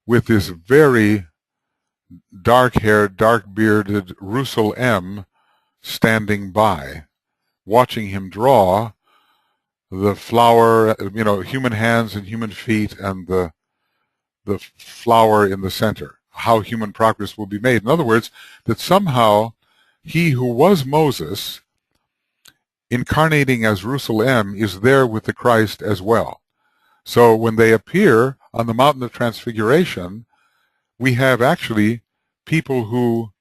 with this very dark-haired, dark-bearded Russell M standing by, watching him draw the flower, you know, human hands and human feet and the the flower in the center, how human progress will be made. In other words, that somehow he who was Moses, incarnating as Russell M, is there with the Christ as well. So when they appear on the Mountain of Transfiguration, we have actually people who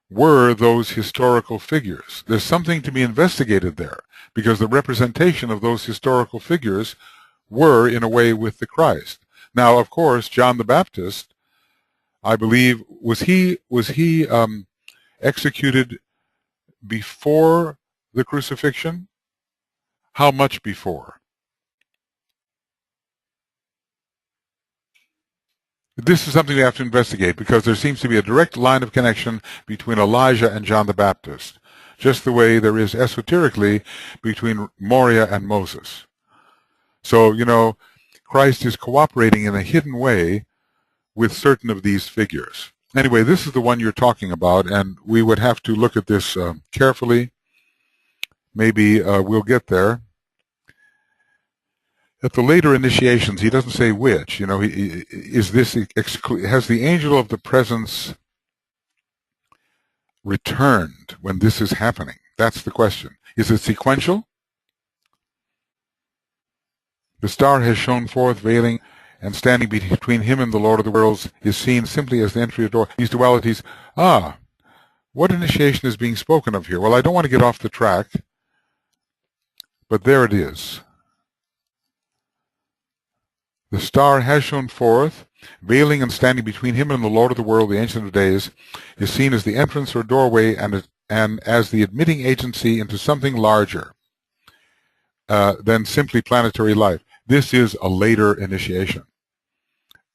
were those historical figures. There's something to be investigated there, because the representation of those historical figures were, in a way, with the Christ. Now, of course, John the Baptist, I believe, was he executed before the crucifixion? How much before? This is something we have to investigate, because there seems to be a direct line of connection between Elijah and John the Baptist, just the way there is esoterically between Moria and Moses. So, you know, Christ is cooperating in a hidden way with certain of these figures. Anyway, this is the one you're talking about, and we would have to look at this carefully. Maybe we'll get there. At the later initiations, he doesn't say which. You know, has the angel of the presence returned when this is happening? That's the question. Is it sequential? The star has shone forth, veiling and standing between him and the Lord of the worlds, is seen simply as the entry of door. These dualities. What initiation is being spoken of here? Well, I don't want to get off the track, but there it is. The star has shone forth, veiling and standing between him and the Lord of the world, the Ancient of Days, is seen as the entrance or doorway and as the admitting agency into something larger than simply planetary life. This is a later initiation.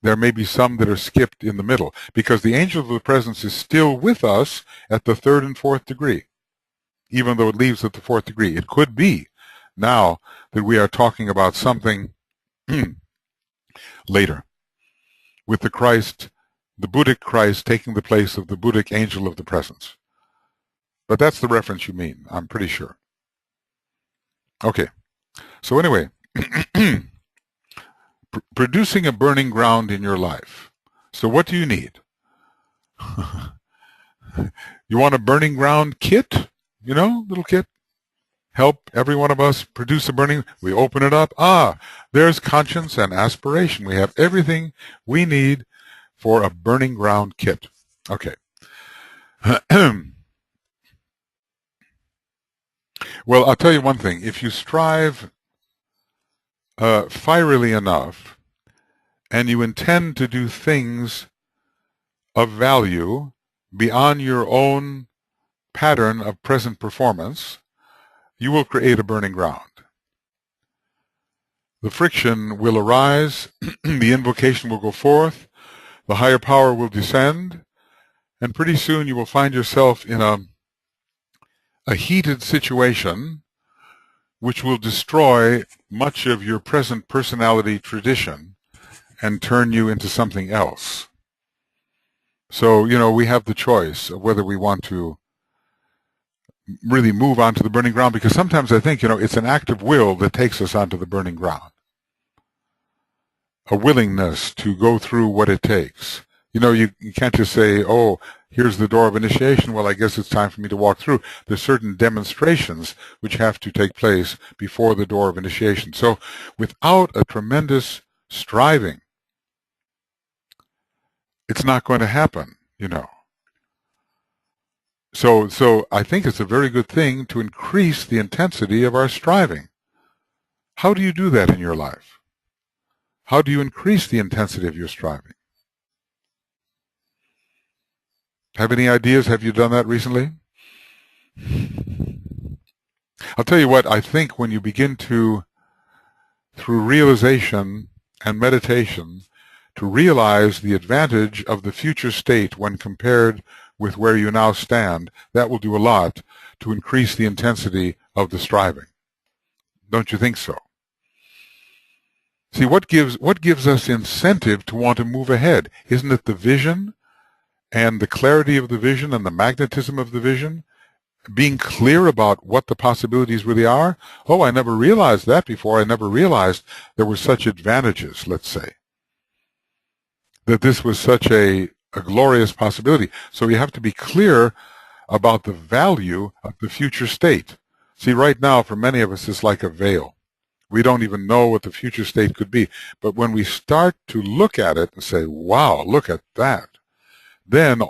There may be some that are skipped in the middle, because the angel of the presence is still with us at the 3rd and 4th degree, even though it leaves at the 4th degree. It could be now that we are talking about something later, with the Christ, the Buddhic Christ, taking the place of the Buddhic angel of the presence. But that's the reference you mean, I'm pretty sure. Okay, so anyway, producing a burning ground in your life. So what do you need? You want a burning ground kit? You know, little kit? Help every one of us produce a burning. We open it up. There's conscience and aspiration. We have everything we need for a burning ground kit. Okay. Well, I'll tell you one thing. If you strive fierily enough, and you intend to do things of value beyond your own pattern of present performance, you will create a burning ground. The friction will arise, the invocation will go forth, the higher power will descend, and pretty soon you will find yourself in a heated situation which will destroy much of your present personality tradition and turn you into something else. So, you know, we have the choice of whether we want to really move onto the burning ground, because sometimes I think, you know, it's an act of will that takes us onto the burning ground. A willingness to go through what it takes. You know, you can't just say, oh, here's the door of initiation, well, I guess it's time for me to walk through. There's certain demonstrations which have to take place before the door of initiation. So without a tremendous striving, it's not going to happen, you know. So I think it's a very good thing to increase the intensity of our striving. How do you do that in your life? How do you increase the intensity of your striving? Have any ideas? Have you done that recently? I'll tell you what, I think when you begin to, through realization and meditation, to realize the advantage of the future state when compared with where you now stand, that will do a lot to increase the intensity of the striving. Don't you think so? See, what gives us incentive to want to move ahead? Isn't it the vision and the clarity of the vision and the magnetism of the vision? Being clear about what the possibilities really are? Oh, I never realized that before. I never realized there were such advantages, let's say. that this was such a glorious possibility. So we have to be clear about the value of the future state. See, right now, for many of us, it's like a veil. We don't even know what the future state could be. But when we start to look at it and say, wow, look at that, then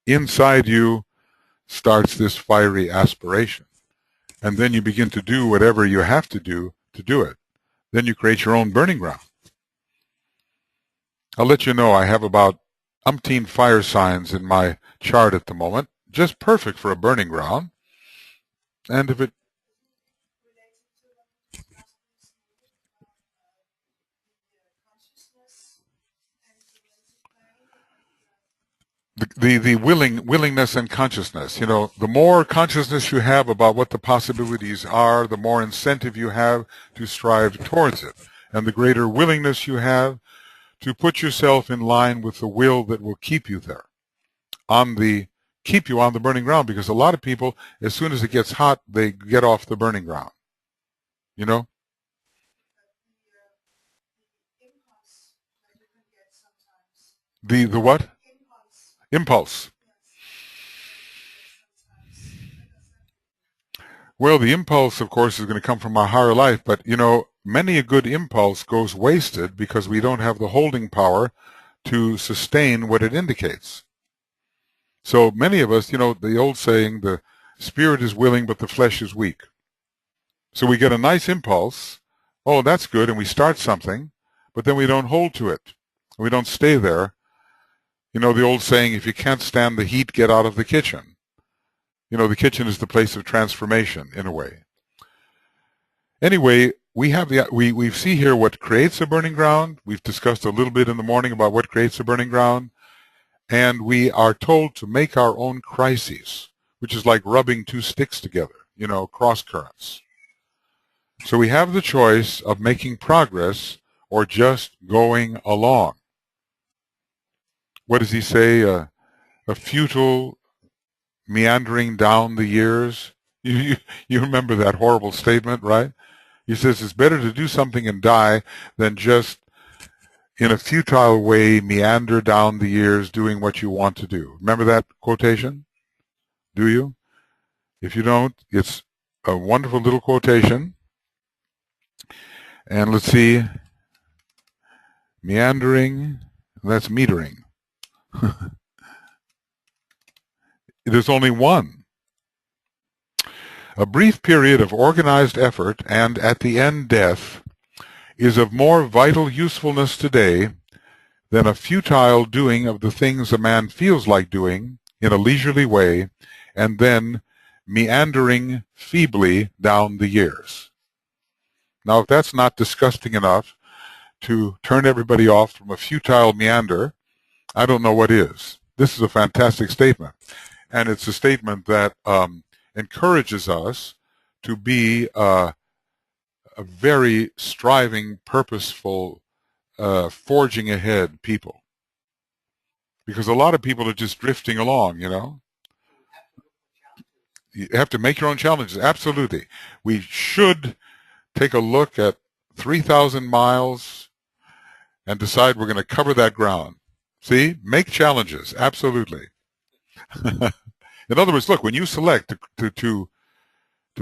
inside you starts this fiery aspiration. And then you begin to do whatever you have to do it. Then you create your own burning ground. I'll let you know I have about umpteen fire signs in my chart at the moment, just perfect for a burning ground. And if it the willingness and consciousness, the more consciousness you have about what the possibilities are, the more incentive you have to strive towards it, and the greater willingness you have to put yourself in line with the will that will keep you there, keep you on the burning ground. Because a lot of people, as soon as it gets hot, they get off the burning ground. The what? Impulse. Well, the impulse, of course, is going to come from our higher life, but, many a good impulse goes wasted because we don't have the holding power to sustain what it indicates. So many of us, the old saying, the spirit is willing, but the flesh is weak. So we get a nice impulse, oh, that's good, and we start something, but then we don't hold to it. We don't stay there. The old saying, if you can't stand the heat, get out of the kitchen. The kitchen is the place of transformation, in a way. Anyway, we see here what creates a burning ground. We've discussed a little bit in the morning about what creates a burning ground. And we are told to make our own crises, which is like rubbing two sticks together, cross currents. So we have the choice of making progress or just going along. What does he say? A futile meandering down the years. You remember that horrible statement, right? He says it's better to do something and die than just in a futile way meander down the years doing what you want to do. Remember that quotation? Do you? If you don't, it's a wonderful little quotation. And let's see. Meandering, that's metering. There's only one. A brief period of organized effort and at the end death is of more vital usefulness today than a futile doing of the things a man feels like doing in a leisurely way and then meandering feebly down the years. Now, if that's not disgusting enough to turn everybody off from a futile meander, I don't know what is. This is a fantastic statement. And it's a statement that encourages us to be a very striving, purposeful, forging ahead people. Because a lot of people are just drifting along, You have to make your own challenges. Absolutely. We should take a look at 3,000 miles and decide we're going to cover that ground. See? Make challenges. Absolutely. In other words, look, when you select to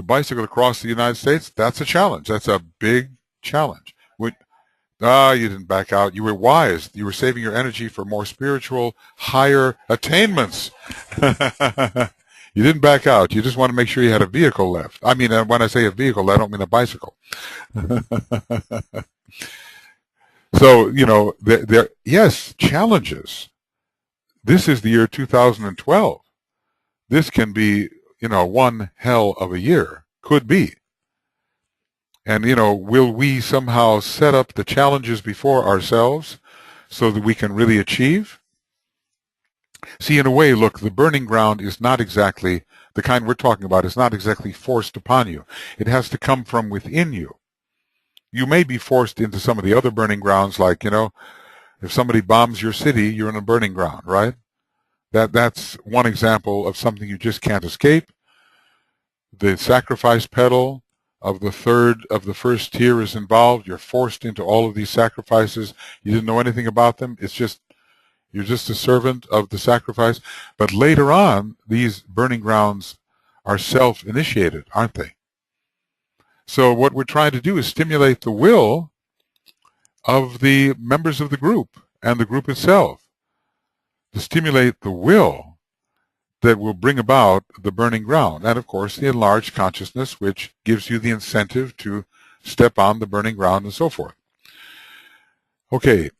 bicycle across the United States, that's a challenge. That's a big challenge. You didn't back out. You were wise. You were saving your energy for more spiritual, higher attainments. You didn't back out. You just want to make sure you had a vehicle left. I mean, when I say a vehicle, I don't mean a bicycle. So, yes, challenges. This is the year 2012. This can be, one hell of a year. Could be. And, will we somehow set up the challenges before ourselves so that we can really achieve? See, in a way, look, the burning ground is not exactly, the kind we're talking about is not exactly forced upon you. It has to come from within you. You may be forced into some of the other burning grounds, like, if somebody bombs your city, you're in a burning ground, right? That's one example of something you just can't escape. The sacrifice pedal of the first tier is involved. You're forced into all of these sacrifices. You didn't know anything about them. It's just You're just a servant of the sacrifice. But later on, these burning grounds are self-initiated, aren't they? So what we're trying to do is stimulate the will of the members of the group and the group itself, to stimulate the will that will bring about the burning ground. And of course, the enlarged consciousness, which gives you the incentive to step on the burning ground and so forth. Okay.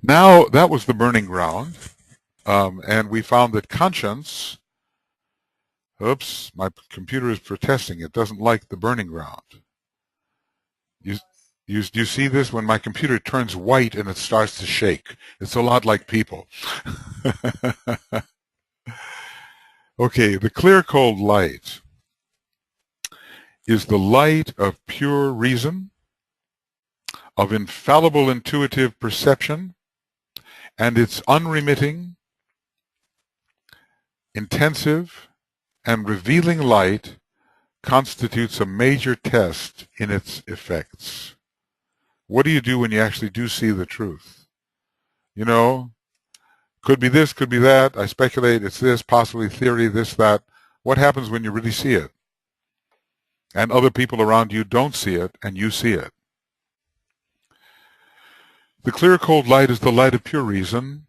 Now, that was the burning ground. And we found that conscience, oops, my computer is protesting. It doesn't like the burning ground. You see this? When my computer turns white and it starts to shake. It's a lot like people. Okay, the clear, cold light is the light of pure reason, of infallible intuitive perception, and its unremitting, intensive, and revealing light constitutes a major test in its effects. What do you do when you actually do see the truth? You know, could be this, could be that. I speculate it's this, possibly theory, this, that. What happens when you really see it? And other people around you don't see it, and you see it. The clear, cold light is the light of pure reason.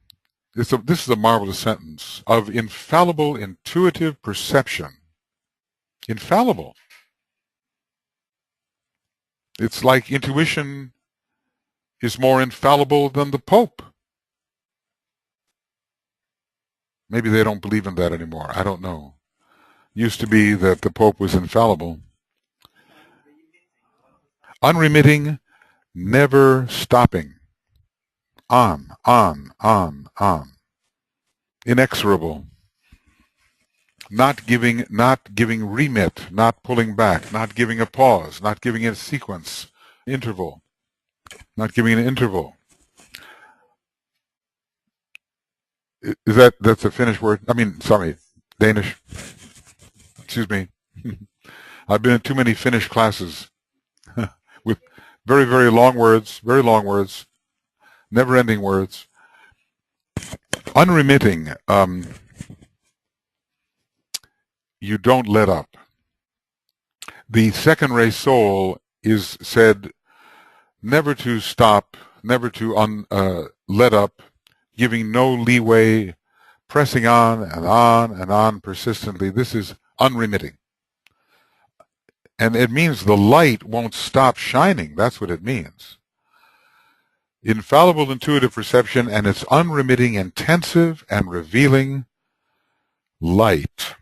This is a marvelous sentence. Of infallible intuitive perception. Infallible. It's like intuition is more infallible than the Pope. Maybe they don't believe in that anymore. I don't know. Used to be that the Pope was infallible. Unremitting, never stopping. On. Inexorable. Not giving remit, not pulling back, not giving a pause, not giving a sequence, interval. Not giving an interval. That's a Finnish word? Sorry, Danish. Excuse me. I've been in too many Finnish classes with very, very long words, never-ending words. Unremitting. You don't let up. The second-ray soul is said never to stop, never to let up, giving no leeway, pressing on and on and on persistently. This is unremitting. And it means the light won't stop shining. That's what it means. Infallible intuitive perception and its unremitting, intensive, and revealing light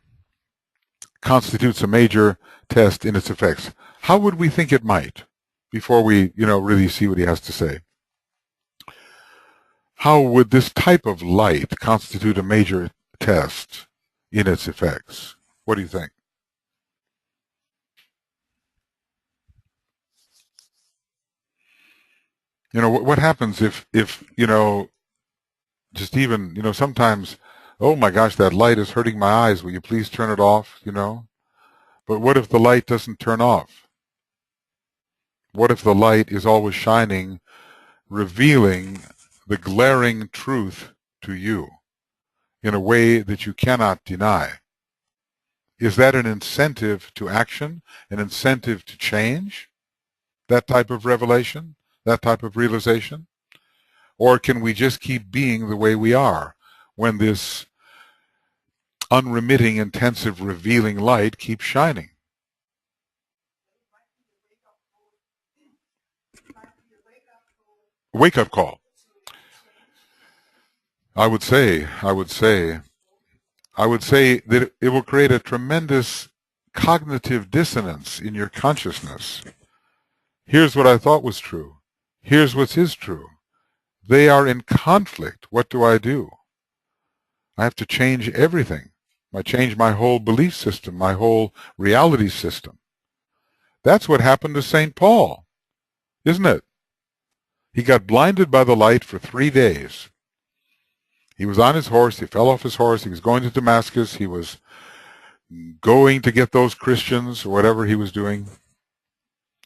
constitutes a major test in its effects. How would we think it might? Before we, really see what he has to say. How would this type of light constitute a major test in its effects? What do you think? What happens if just even, sometimes, oh my gosh, that light is hurting my eyes. Will you please turn it off, But what if the light doesn't turn off? What if the light is always shining, revealing the glaring truth to you in a way that you cannot deny? Is that an incentive to action, an incentive to change? That type of revelation, that type of realization? Or can we just keep being the way we are when this unremitting, intensive, revealing light keeps shining? Wake-up call. I would say that it will create a tremendous cognitive dissonance in your consciousness. Here's what I thought was true. Here's what is true. They are in conflict. What do? I have to change everything. I change my whole belief system, my whole reality system. That's what happened to St. Paul, isn't it? He got blinded by the light for 3 days. He was on his horse. He fell off his horse. He was going to Damascus. He was going to get those Christians or whatever he was doing.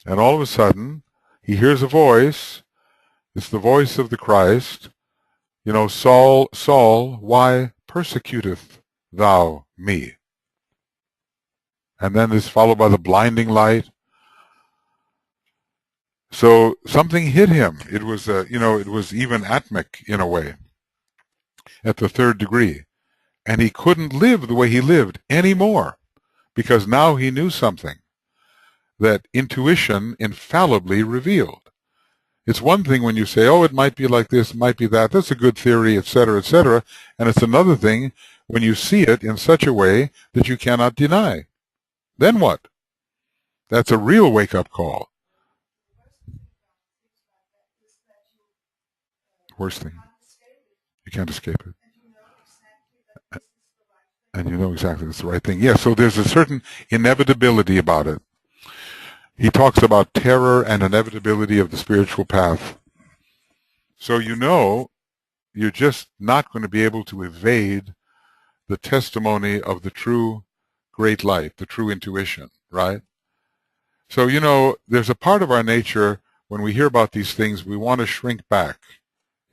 And all of a sudden, he hears a voice. It's the voice of the Christ. Saul, Saul, why persecuteth thou me? And then it's followed by the blinding light. So something hit him. It was, it was even atmic in a way at the third degree. And he couldn't live the way he lived anymore because now he knew something that intuition infallibly revealed. It's one thing when you say, oh, it might be like this, it might be that. That's a good theory, etc., etc. And it's another thing when you see it in such a way that you cannot deny. Then what? That's a real wake-up call. Worst thing. You can't escape it. And you know exactly that's the right thing. Yeah, so there's a certain inevitability about it. He talks about terror and inevitability of the spiritual path. So you're just not going to be able to evade the testimony of the true great light, the true intuition, right? So, there's a part of our nature, when we hear about these things, we want to shrink back.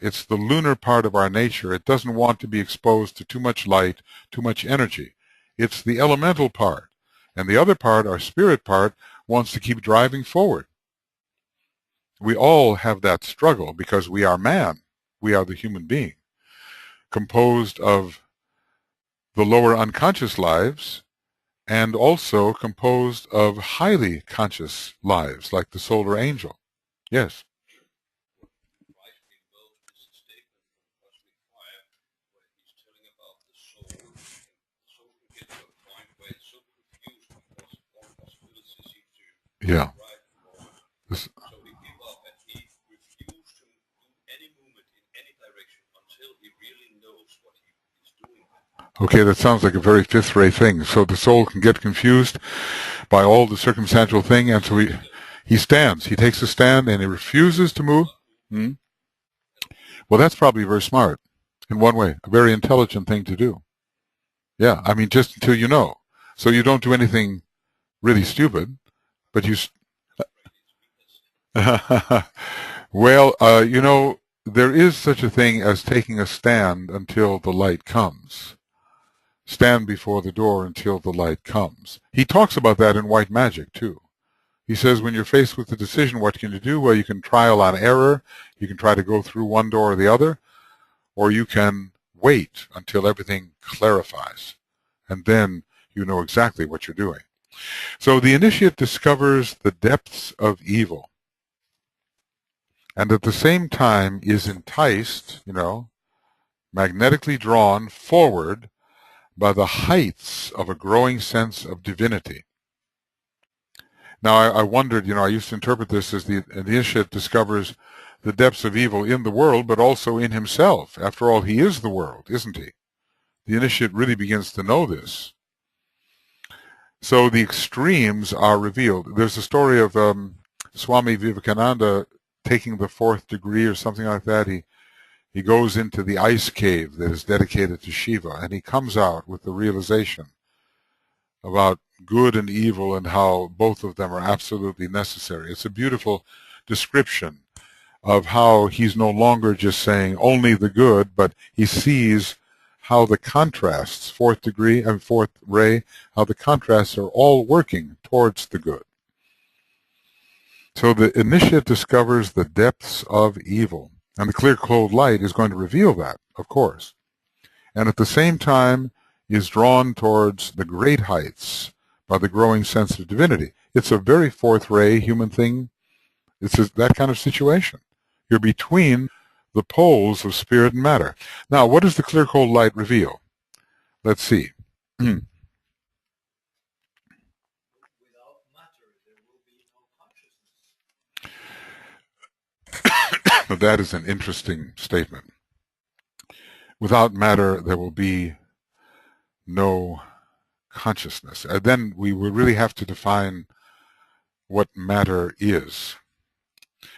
It's the lunar part of our nature. It doesn't want to be exposed to too much light, too much energy. It's the elemental part. And the other part, our spirit part, wants to keep driving forward. We all have that struggle because we are man. We are the human being, composed of the lower unconscious lives and also composed of highly conscious lives, like the solar angel. Yes. Yeah. This, okay, that sounds like a very fifth ray thing. So the soul can get confused by all the circumstantial thing, and so he stands. He takes a stand and he refuses to move. Hmm? Well, that's probably very smart in one way, a very intelligent thing to do. Yeah, I mean, just until you know. So you don't do anything really stupid, but you. Well, there is such a thing as taking a stand until the light comes. Stand before the door until the light comes. He talks about that in White Magic, too. He says when you're faced with the decision, what can you do? Well, you can trial on error. You can try to go through one door or the other, or you can wait until everything clarifies. And then you know exactly what you're doing. So the initiate discovers the depths of evil, and at the same time is enticed, magnetically drawn forward by the heights of a growing sense of divinity. Now, I wondered, I used to interpret this as the initiate discovers the depths of evil in the world, but also in himself. After all, he is the world, isn't he? The initiate really begins to know this. So the extremes are revealed. There's a story of Swami Vivekananda taking the fourth degree or something like that. He goes into the ice cave that is dedicated to Shiva, and he comes out with the realization about good and evil and how both of them are absolutely necessary. It's a beautiful description of how he's no longer just saying only the good, but he sees how the contrasts, fourth degree and fourth ray, how the contrasts are all working towards the good. So the initiate discovers the depths of evil, and the clear cold light is going to reveal that, of course. And at the same time is drawn towards the great heights by the growing sense of divinity. It's a very fourth ray human thing. It's that kind of situation. You're between the poles of spirit and matter. Now, what does the clear cold light reveal? Let's see. That is an interesting statement. Without matter, there will be no consciousness. And then we will really have to define what matter is.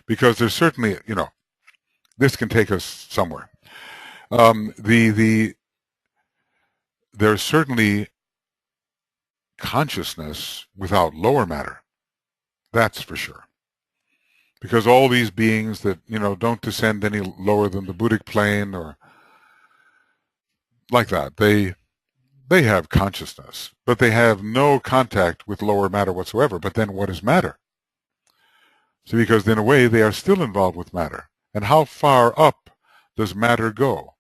Because there's certainly, this can take us somewhere. There's certainly consciousness without lower matter. That's for sure. Because all these beings that, don't descend any lower than the Buddhic plane or like that, they have consciousness, but they have no contact with lower matter whatsoever. But then what is matter? So because in a way they are still involved with matter. And how far up does matter go?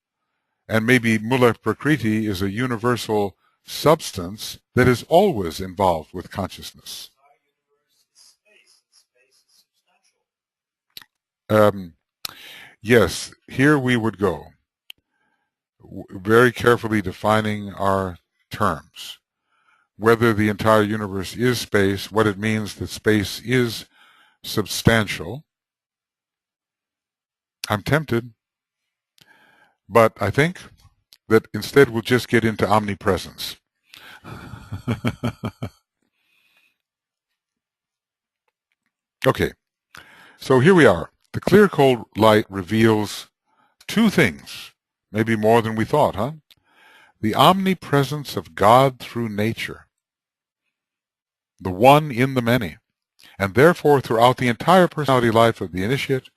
And maybe Mula Prakriti is a universal substance that is always involved with consciousness. Yes, here we would go, very carefully defining our terms. Whether the entire universe is space, what it means that space is substantial. I'm tempted, but I think that instead we'll just get into omnipresence. Okay, so here we are. The clear cold light reveals two things, maybe more than we thought, huh? The omnipresence of God through nature, the one in the many, and therefore throughout the entire personality life of the initiate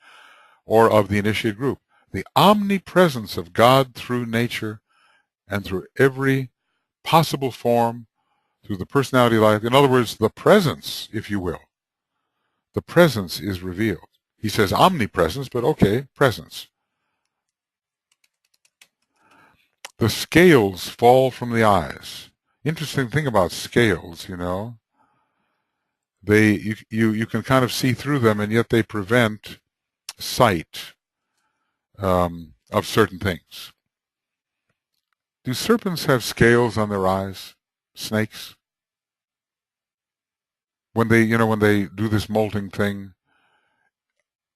or of the initiate group. The omnipresence of God through nature and through every possible form through the personality life. In other words, the presence, if you will. The presence is revealed. He says omnipresence, but okay, presence. The scales fall from the eyes. Interesting thing about scales, you can kind of see through them, and yet they prevent sight of certain things. Do serpents have scales on their eyes? Snakes? When they do this molting thing,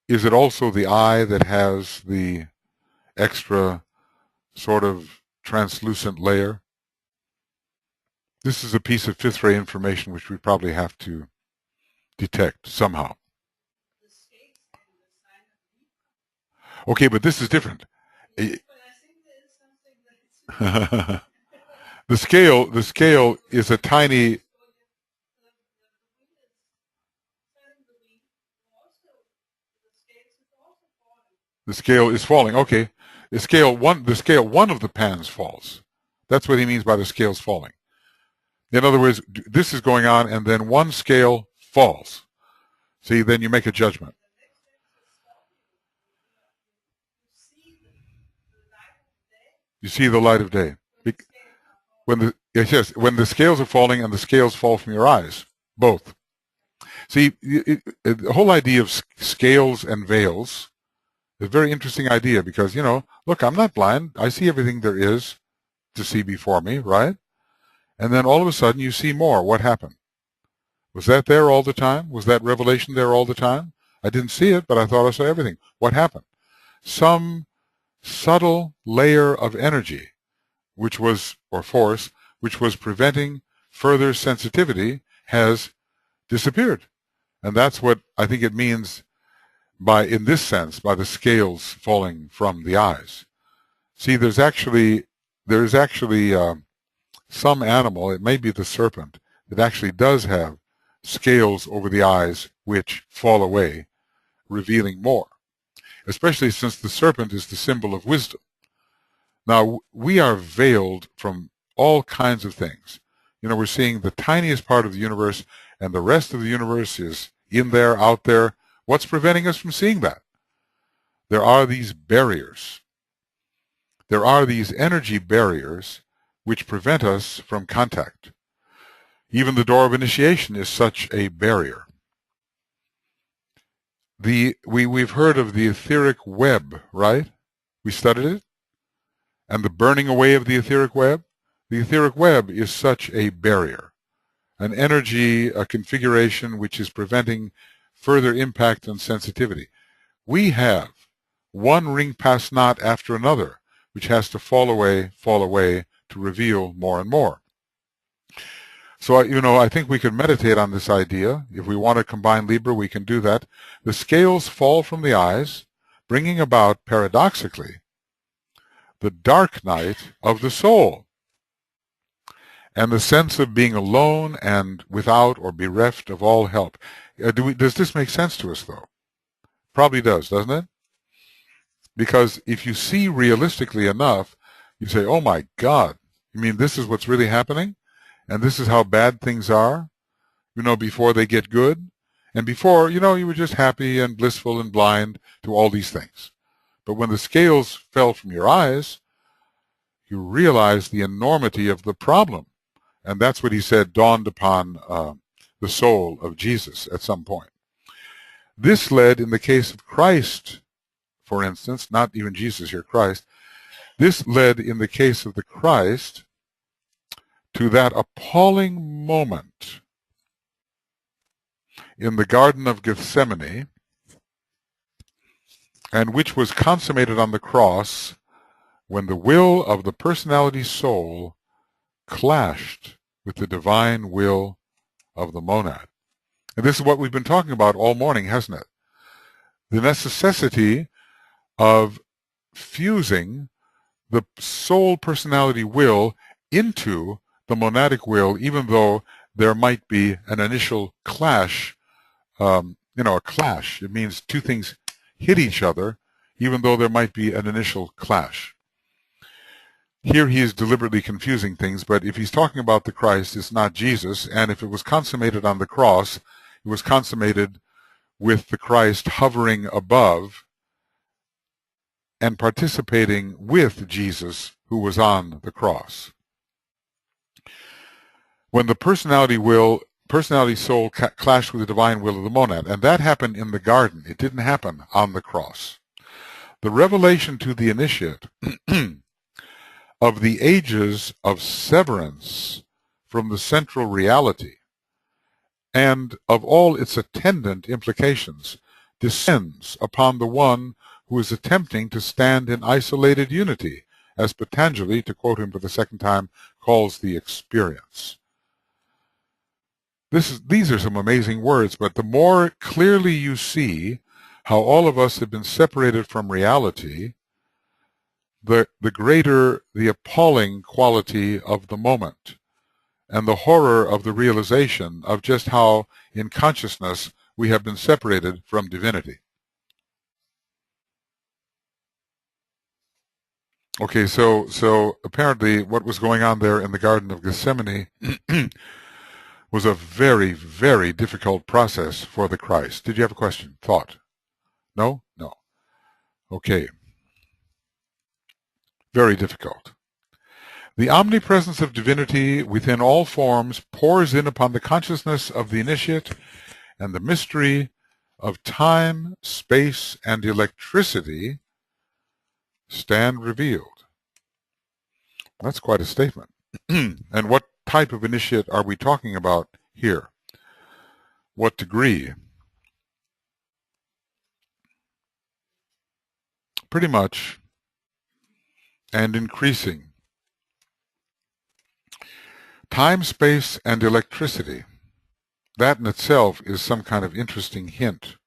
is it also the eye that has the extra sort of translucent layer? This is a piece of fifth ray information which we probably have to detect somehow. Okay, but this is different. The scale is a tiny. The scale is falling. Okay, the scale one of the pans falls. That's what he means by the scales falling. In other words, this is going on, and then one scale falls. See, then you make a judgment. You see the light of day. When the scales are falling and the scales fall from your eyes, both. See, the whole idea of scales and veils is a very interesting idea because, look, I'm not blind. I see everything there is to see before me, right? And then all of a sudden you see more. What happened? Was that there all the time? Was that revelation there all the time? I didn't see it, but I thought I saw everything. What happened? Some subtle layer of energy, or force, which was preventing further sensitivity, has disappeared. And that's what I think it means in this sense, by the scales falling from the eyes. See, there's actually some animal, it may be the serpent, that actually does have scales over the eyes which fall away, revealing more, especially since the serpent is the symbol of wisdom. Now, we are veiled from all kinds of things. We're seeing the tiniest part of the universe, and the rest of the universe is in there, out there. What's preventing us from seeing that? There are these barriers. There are these energy barriers which prevent us from contact. Even the door of initiation is such a barrier. We've heard of the etheric web, right? We studied it. And the burning away of the etheric web. The etheric web is such a barrier, an energy, a configuration which is preventing further impact and sensitivity. We have one ring pass knot after another, which has to fall away to reveal more and more. So, I think we can meditate on this idea. If we want to combine Libra, we can do that. The scales fall from the eyes, bringing about, paradoxically, the dark night of the soul, and the sense of being alone and without or bereft of all help. Does this make sense to us, though? Probably does, doesn't it? Because if you see realistically enough, you say, oh my God, you mean this is what's really happening? And this is how bad things are, before they get good? And before, you were just happy and blissful and blind to all these things. But when the scales fell from your eyes, you realized the enormity of the problem. And that's what he said dawned upon the soul of Jesus at some point. This led, in the case of Christ, for instance, not even Jesus here, Christ, this led, in the case of the Christ, to that appalling moment in the Garden of Gethsemane, and which was consummated on the cross when the will of the personality soul clashed with the divine will of the monad. And this is what we've been talking about all morning, hasn't it? The necessity of fusing the soul personality will into the monadic will, even though there might be an initial clash, a clash. It means two things hit each other, even though there might be an initial clash. Here he is deliberately confusing things, but if he's talking about the Christ, it's not Jesus, and if it was consummated on the cross, it was consummated with the Christ hovering above and participating with Jesus, who was on the cross. When the personality soul clashed with the divine will of the monad, and that happened in the garden. It didn't happen on the cross. The revelation to the initiate of the ages of severance from the central reality and of all its attendant implications descends upon the one who is attempting to stand in isolated unity, as Patanjali, to quote him for the second time, calls the experience. These are some amazing words, but the more clearly you see how all of us have been separated from reality, the greater the appalling quality of the moment and the horror of the realization of just how in consciousness we have been separated from divinity. Okay, so apparently what was going on there in the Garden of Gethsemane was a very, very difficult process for the Christ. Did you have a question? Thought? No? No. Okay. Very difficult. The omnipresence of divinity within all forms pours in upon the consciousness of the initiate, and the mystery of time, space, and electricity stand revealed. That's quite a statement. And what type of initiate are we talking about here? What degree? Pretty much, and increasing. Time, space, and electricity. That in itself is some kind of interesting hint,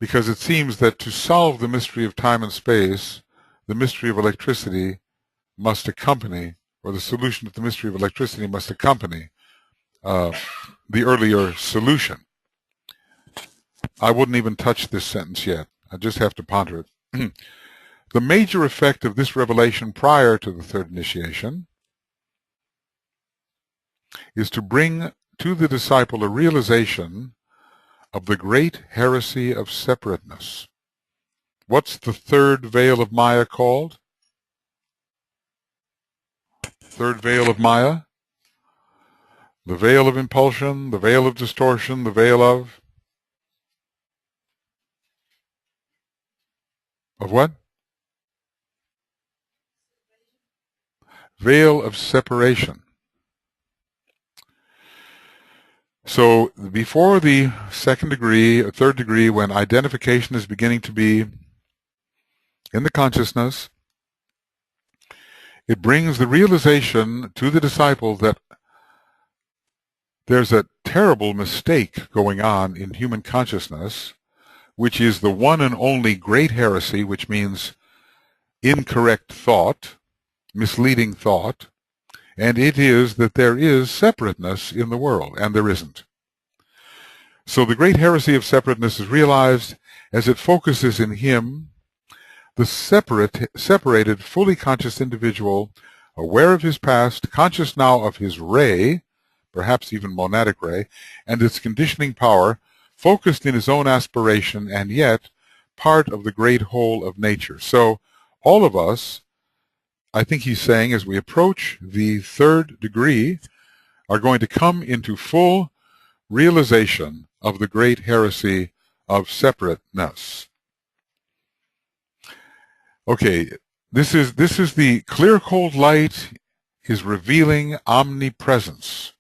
because it seems that to solve the mystery of time and space, the mystery of electricity must accompany, or the solution to the mystery of electricity must accompany the earlier solution. I wouldn't even touch this sentence yet. I just have to ponder it. The major effect of this revelation prior to the third initiation is to bring to the disciple a realization of the great heresy of separateness. What's the third veil of Maya called? Third veil of Maya? The veil of impulsion, the veil of distortion, the veil of what? Veil of separation. So before the second degree, or third degree, when identification is beginning to be in the consciousness, it brings the realization to the disciple that there's a terrible mistake going on in human consciousness, which is the one and only great heresy, which means incorrect thought, misleading thought, and it is that there is separateness in the world, and there isn't. So the great heresy of separateness is realized, as it focuses in him, the separated, fully conscious individual, aware of his past, conscious now of his ray, perhaps even monadic ray, and its conditioning power, focused in his own aspiration, and yet part of the great whole of nature. So all of us, I think he's saying, as we approach the third degree, are going to come into full realization of the great heresy of separateness. Okay, this is the clear cold light is revealing omnipresence.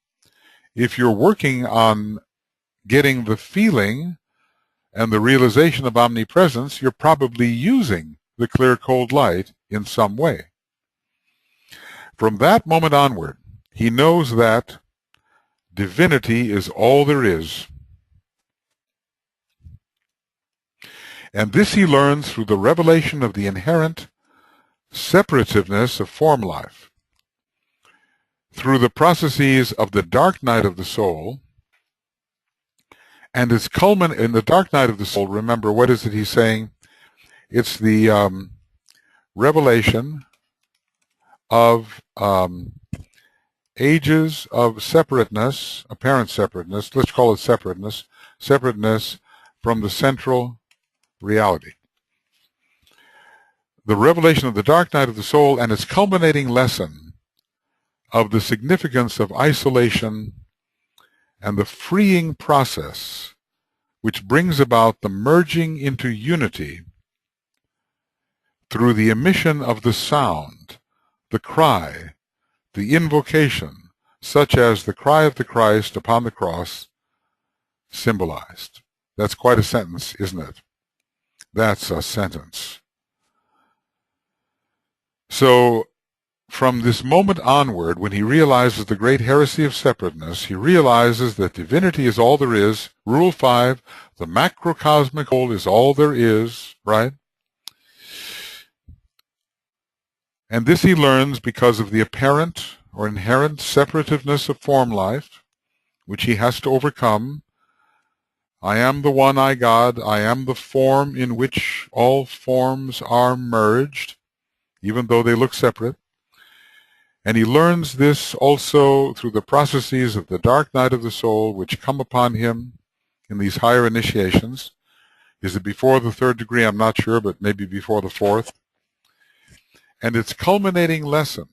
If you're working on getting the feeling and the realization of omnipresence, you're probably using the clear cold light in some way. From that moment onward, he knows that divinity is all there is. And this he learns through the revelation of the inherent separativeness of form life. Through the processes of the dark night of the soul, and its culminate in the dark night of the soul, remember, what is it he's saying? It's the revelation of ages of separateness, apparent separateness, let's call it separateness, separateness from the central reality. The revelation of the dark night of the soul and its culminating lesson of the significance of isolation and the freeing process which brings about the merging into unity through the emission of the sound, the cry, the invocation, such as the cry of the Christ upon the cross symbolized. That's quite a sentence, isn't it? That's a sentence. So, from this moment onward, when he realizes the great heresy of separateness, he realizes that divinity is all there is. Rule 5, the macrocosmic whole is all there is, right? And this he learns because of the apparent or inherent separativeness of form life, which he has to overcome. I am the one I God, I am the form in which all forms are merged, even though they look separate. And he learns this also through the processes of the dark night of the soul which come upon him in these higher initiations. Is it before the third degree? I'm not sure, but maybe before the fourth. And its culminating lesson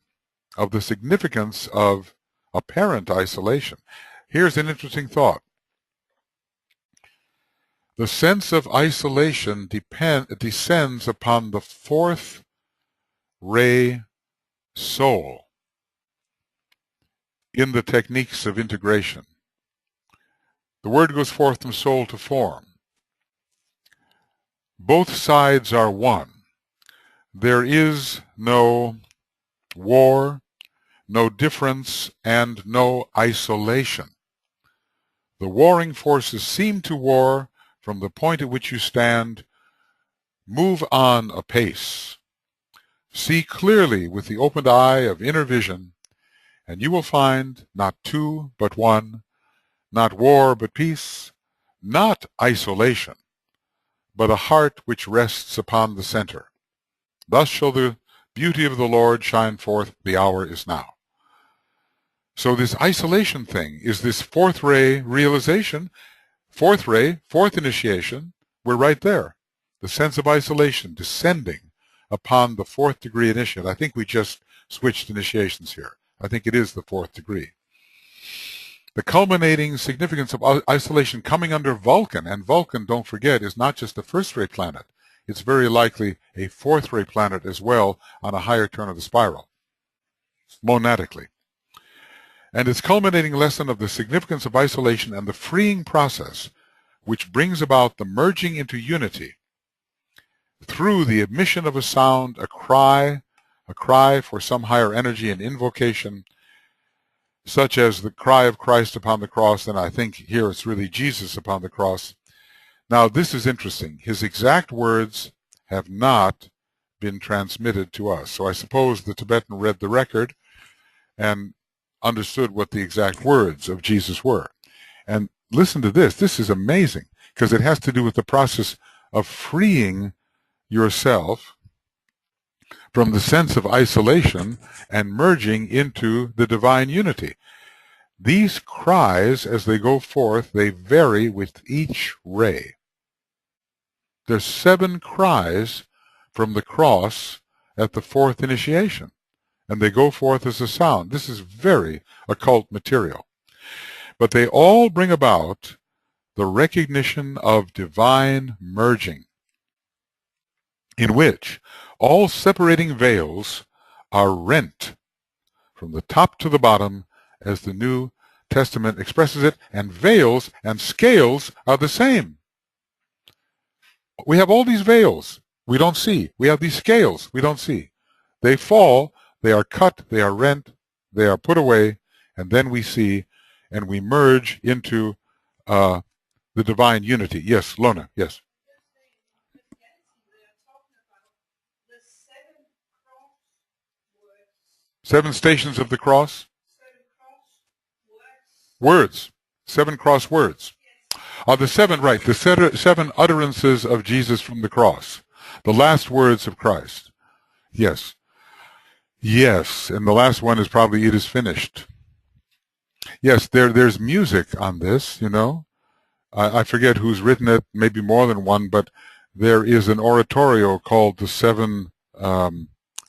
of the significance of apparent isolation. Here's an interesting thought. The sense of isolation descends upon the fourth ray soul in the techniques of integration. The word goes forth from soul to form. Both sides are one. There is no war, no difference, and no isolation. The warring forces seem to war from the point at which you stand. Move on apace. See clearly with the opened eye of inner vision, and you will find not two but one, not war but peace, not isolation, but a heart which rests upon the center. Thus shall the beauty of the Lord shine forth. The hour is now. So this isolation thing is this fourth ray realization, fourth ray, fourth initiation. We're right there. The sense of isolation descending upon the fourth degree initiate. I think we just switched initiations here. I think it is the fourth degree. The culminating significance of isolation coming under Vulcan, and Vulcan, don't forget, is not just a first-ray planet. It's very likely a fourth-ray planet as well on a higher turn of the spiral, monadically. And its culminating lesson of the significance of isolation and the freeing process which brings about the merging into unity through the emission of a sound, a cry for some higher energy, an invocation, such as the cry of Christ upon the cross, and I think here it's really Jesus upon the cross. Now, this is interesting. His exact words have not been transmitted to us. So I suppose the Tibetan read the record and understood what the exact words of Jesus were. And listen to this. This is amazing because it has to do with the process of freeing yourself from the sense of isolation and merging into the divine unity. These cries, as they go forth, they vary with each ray. There's 7 cries from the cross at the 4th initiation, and they go forth as a sound. This is very occult material. But they all bring about the recognition of divine merging, in which all separating veils are rent from the top to the bottom, as the New Testament expresses it, and veils and scales are the same. We have all these veils we don't see. We have these scales we don't see. They fall, they are cut, they are rent, they are put away, and then we see and we merge into the divine unity. Yes, Lona, yes. Seven stations of the cross? Words. 7 cross words. The 7, right, the 7 utterances of Jesus from the cross. The last words of Christ. Yes. Yes, and the last one is probably "it is finished." Yes, there's music on this, you know. I forget who's written it, maybe more than one, but there is an oratorio called the 7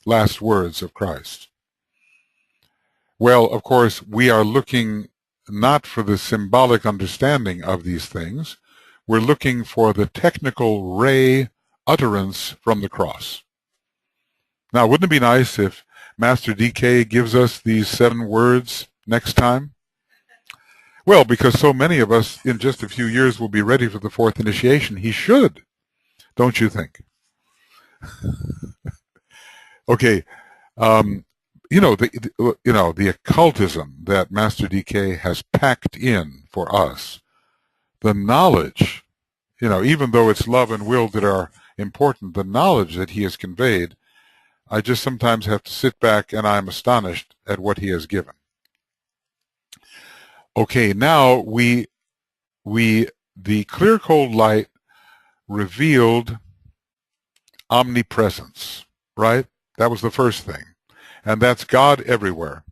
last words of Christ. Well, of course, we are looking not for the symbolic understanding of these things. We're looking for the technical ray utterance from the cross. Now, wouldn't it be nice if Master DK gives us these 7 words next time? Well, because so many of us in just a few years will be ready for the 4th initiation. He should, don't you think? Okay. The occultism that Master DK has packed in for us, the knowledge, even though it's love and will that are important, the knowledge that he has conveyed, I just sometimes have to sit back and I'm astonished at what he has given. Okay, now the clear cold light revealed omnipresence, right? That was the first thing. And that's God everywhere.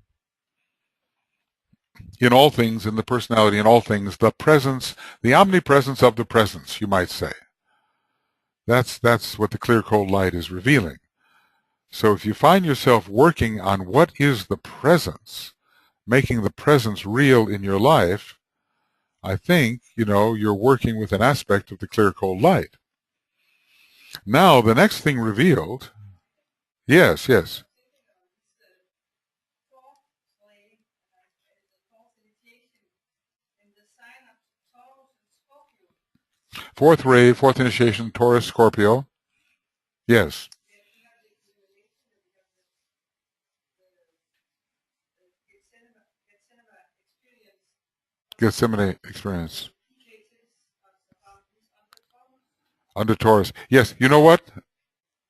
In all things, in the personality, in all things, the presence, the omnipresence of the presence, you might say. That's what the clear cold light is revealing. So if you find yourself working on what is the presence, making the presence real in your life, I think, you're working with an aspect of the clear cold light. Now, the next thing revealed, yes. 4th ray, 4th initiation, Taurus, Scorpio. Yes. Gethsemane experience. Under Taurus. Yes, you know what?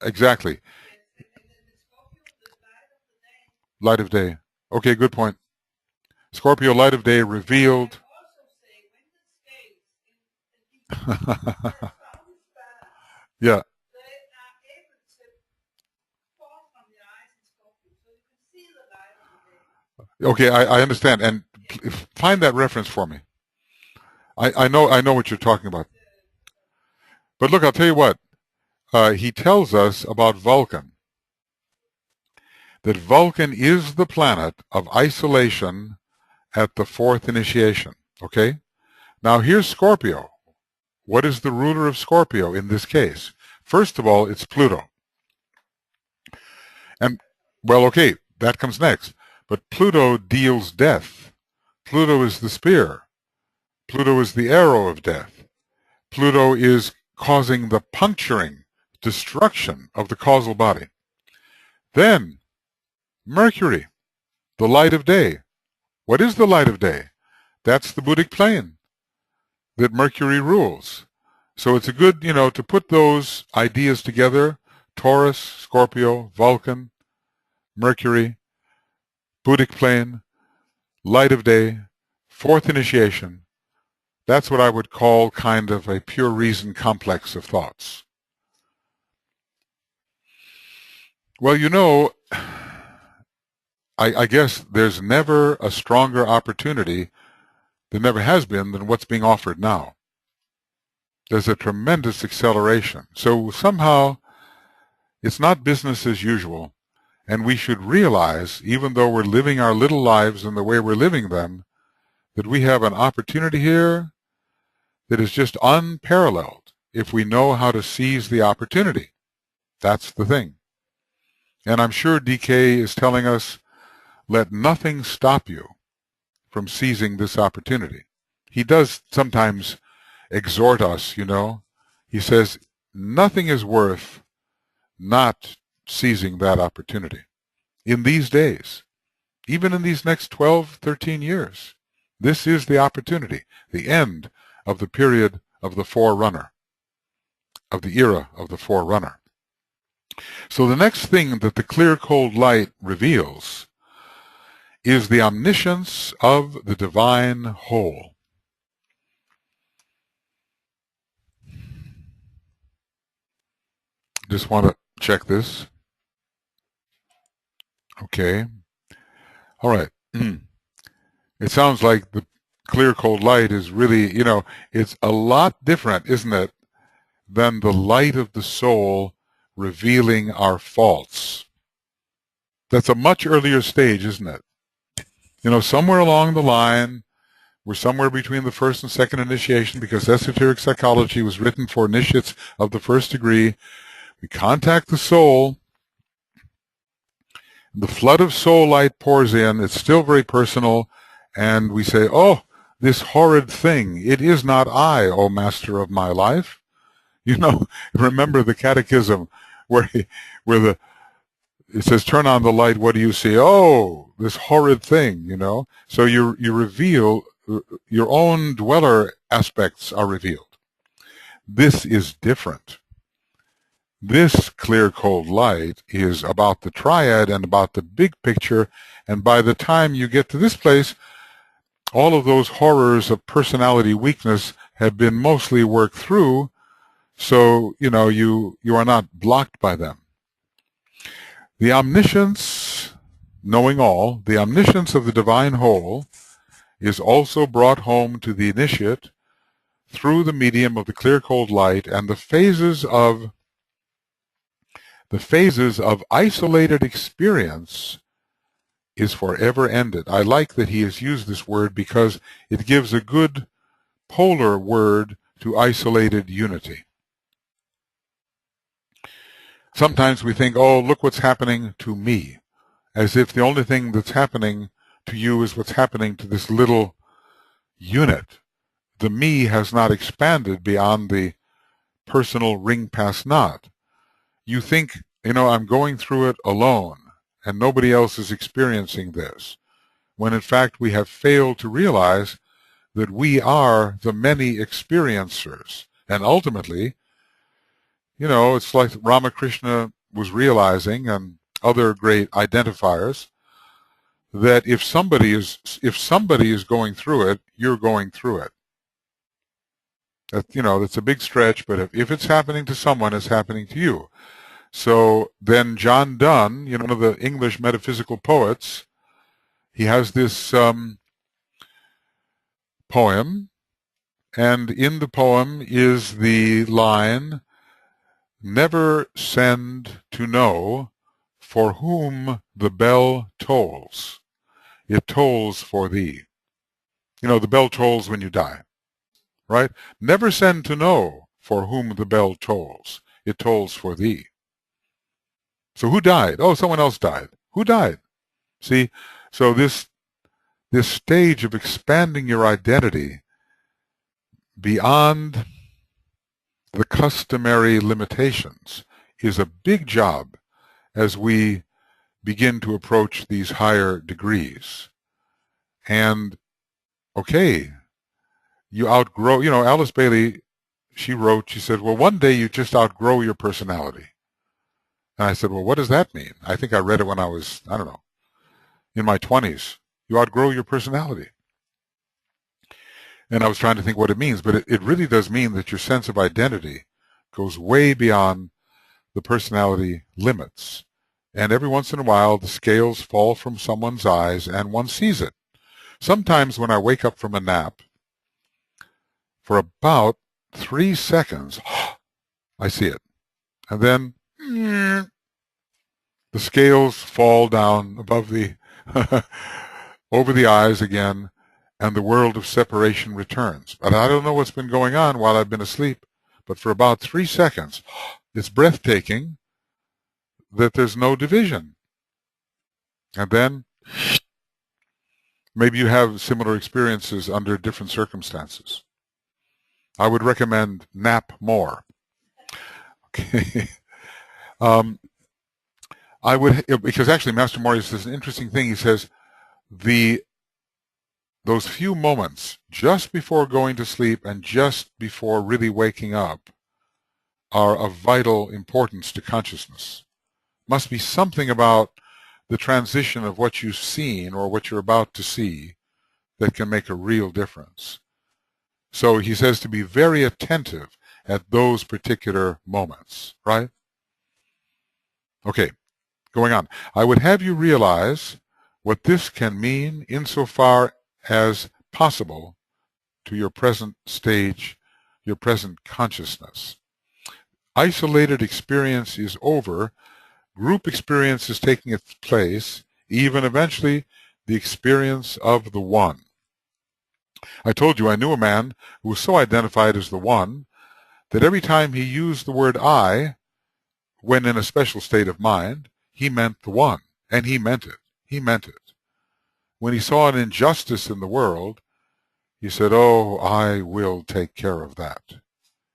Exactly. Light of day. Okay, good point. Scorpio, light of day, revealed. Yeah. Okay, I understand. And find that reference for me. I know what you're talking about. But look, I'll tell you what. He tells us about Vulcan. That Vulcan is the planet of isolation at the 4th initiation. Okay? Now here's Scorpio. What is the ruler of Scorpio in this case? First of all, it's Pluto. And, well, okay, that comes next. But Pluto deals death. Pluto is the spear. Pluto is the arrow of death. Pluto is causing the puncturing, destruction of the causal body. Then, Mercury, the light of day. What is the light of day? That's the Buddhic plane that Mercury rules. So it's a good, to put those ideas together, Taurus, Scorpio, Vulcan, Mercury, Buddhic plane, light of day, 4th initiation, That's what I would call kind of a pure reason complex of thoughts. Well, I guess there's never a stronger opportunity, there never has been, than what's being offered now. There's a tremendous acceleration. So somehow it's not business as usual, and we should realize, even though we're living our little lives in the way we're living them, that we have an opportunity here that is just unparalleled if we know how to seize the opportunity. That's the thing. And I'm sure DK is telling us, let nothing stop you from seizing this opportunity. He does sometimes exhort us, He says, nothing is worth not seizing that opportunity. In these days, even in these next 12, 13 years, this is the opportunity, the end of the period of the forerunner, of the era of the forerunner. So the next thing that the clear, cold light reveals is the omniscience of the divine whole. Just want to check this. Okay. All right. It sounds like the clear, cold light is really, it's a lot different, isn't it, than the light of the soul revealing our faults. That's a much earlier stage, isn't it? Somewhere along the line, we're somewhere between the first and second initiation, because esoteric psychology was written for initiates of the first degree. We contact the soul. The flood of soul light pours in. It's still very personal. And we say, oh, this horrid thing, it is not I, O master of my life. Remember the catechism where it says, turn on the light, what do you see? Oh, this horrid thing, So you reveal, your own dweller aspects are revealed. This is different. This clear, cold light is about the triad and about the big picture, and by the time you get to this place, all of those horrors of personality weakness have been mostly worked through, so, you are not blocked by them. The omniscience, knowing all, the omniscience of the divine whole is also brought home to the initiate through the medium of the clear, cold light, and the phases of isolated experience is forever ended. I like that he has used this word because it gives a good polar word to isolated unity. Sometimes we think, oh, look what's happening to me, as if the only thing that's happening to you is what's happening to this little unit. The me has not expanded beyond the personal ring pass knot. You think, I'm going through it alone, and nobody else is experiencing this, when in fact we have failed to realize that we are the many experiencers. And ultimately, it's like Ramakrishna was realizing, and other great identifiers, that if somebody is going through it, you're going through it. That's a big stretch, but if it's happening to someone, it's happening to you. So then John Donne, one of the English metaphysical poets, he has this poem, and in the poem is the line, never send to know for whom the bell tolls. It tolls for thee. The bell tolls when you die, right? Never send to know for whom the bell tolls. It tolls for thee. So who died? Oh, someone else died. Who died? See, so this stage of expanding your identity beyond the customary limitations is a big job as we begin to approach these higher degrees. And, okay, you outgrow, Alice Bailey, she said, well, one day you just outgrow your personality. And I said, well, what does that mean? I think I read it when I was, I don't know, in my 20s. You outgrow your personality. And I was trying to think what it means, but it really does mean that your sense of identity goes way beyond the personality limits. And every once in a while, the scales fall from someone's eyes and one sees it. Sometimes when I wake up from a nap, for about 3 seconds, I see it. And then the scales fall down above the over the eyes again, and the world of separation returns. But I don't know what's been going on while I've been asleep, but for about 3 seconds, it's breathtaking that there's no division. And then maybe you have similar experiences under different circumstances. I would recommend nap more. Okay. I would, because actually Master Mori says an interesting thing. He says those few moments just before going to sleep and just before really waking up are of vital importance to consciousness. Must be something about the transition of what you've seen or what you're about to see that can make a real difference. So he says to be very attentive at those particular moments, right? Okay, going on. I would have you realize what this can mean insofar as possible to your present stage, your present consciousness. Isolated experience is over. Group experience is taking its place, even eventually the experience of the One. I told you I knew a man who was so identified as the One that every time he used the word I, when in a special state of mind, he meant the One, and he meant it. He meant it. When he saw an injustice in the world, he said, "Oh, I will take care of that."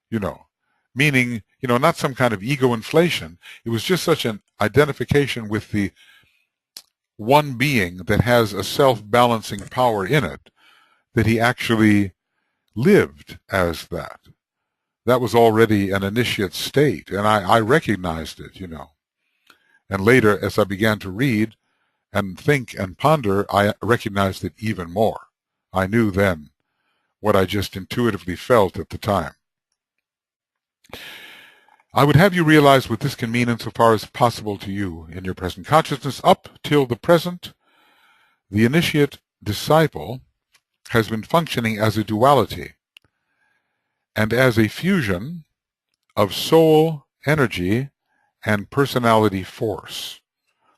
You know, meaning, not some kind of ego inflation. It was just such an identification with the one being that has a self-balancing power in it that he actually lived as that. That was already an initiate state, and I recognized it, And later, as I began to read and think and ponder, I recognized it even more. I knew then what I just intuitively felt at the time. I would have you realize what this can mean insofar as possible to you in your present consciousness. Up till the present, the initiate disciple has been functioning as a duality and as a fusion of soul energy and personality force,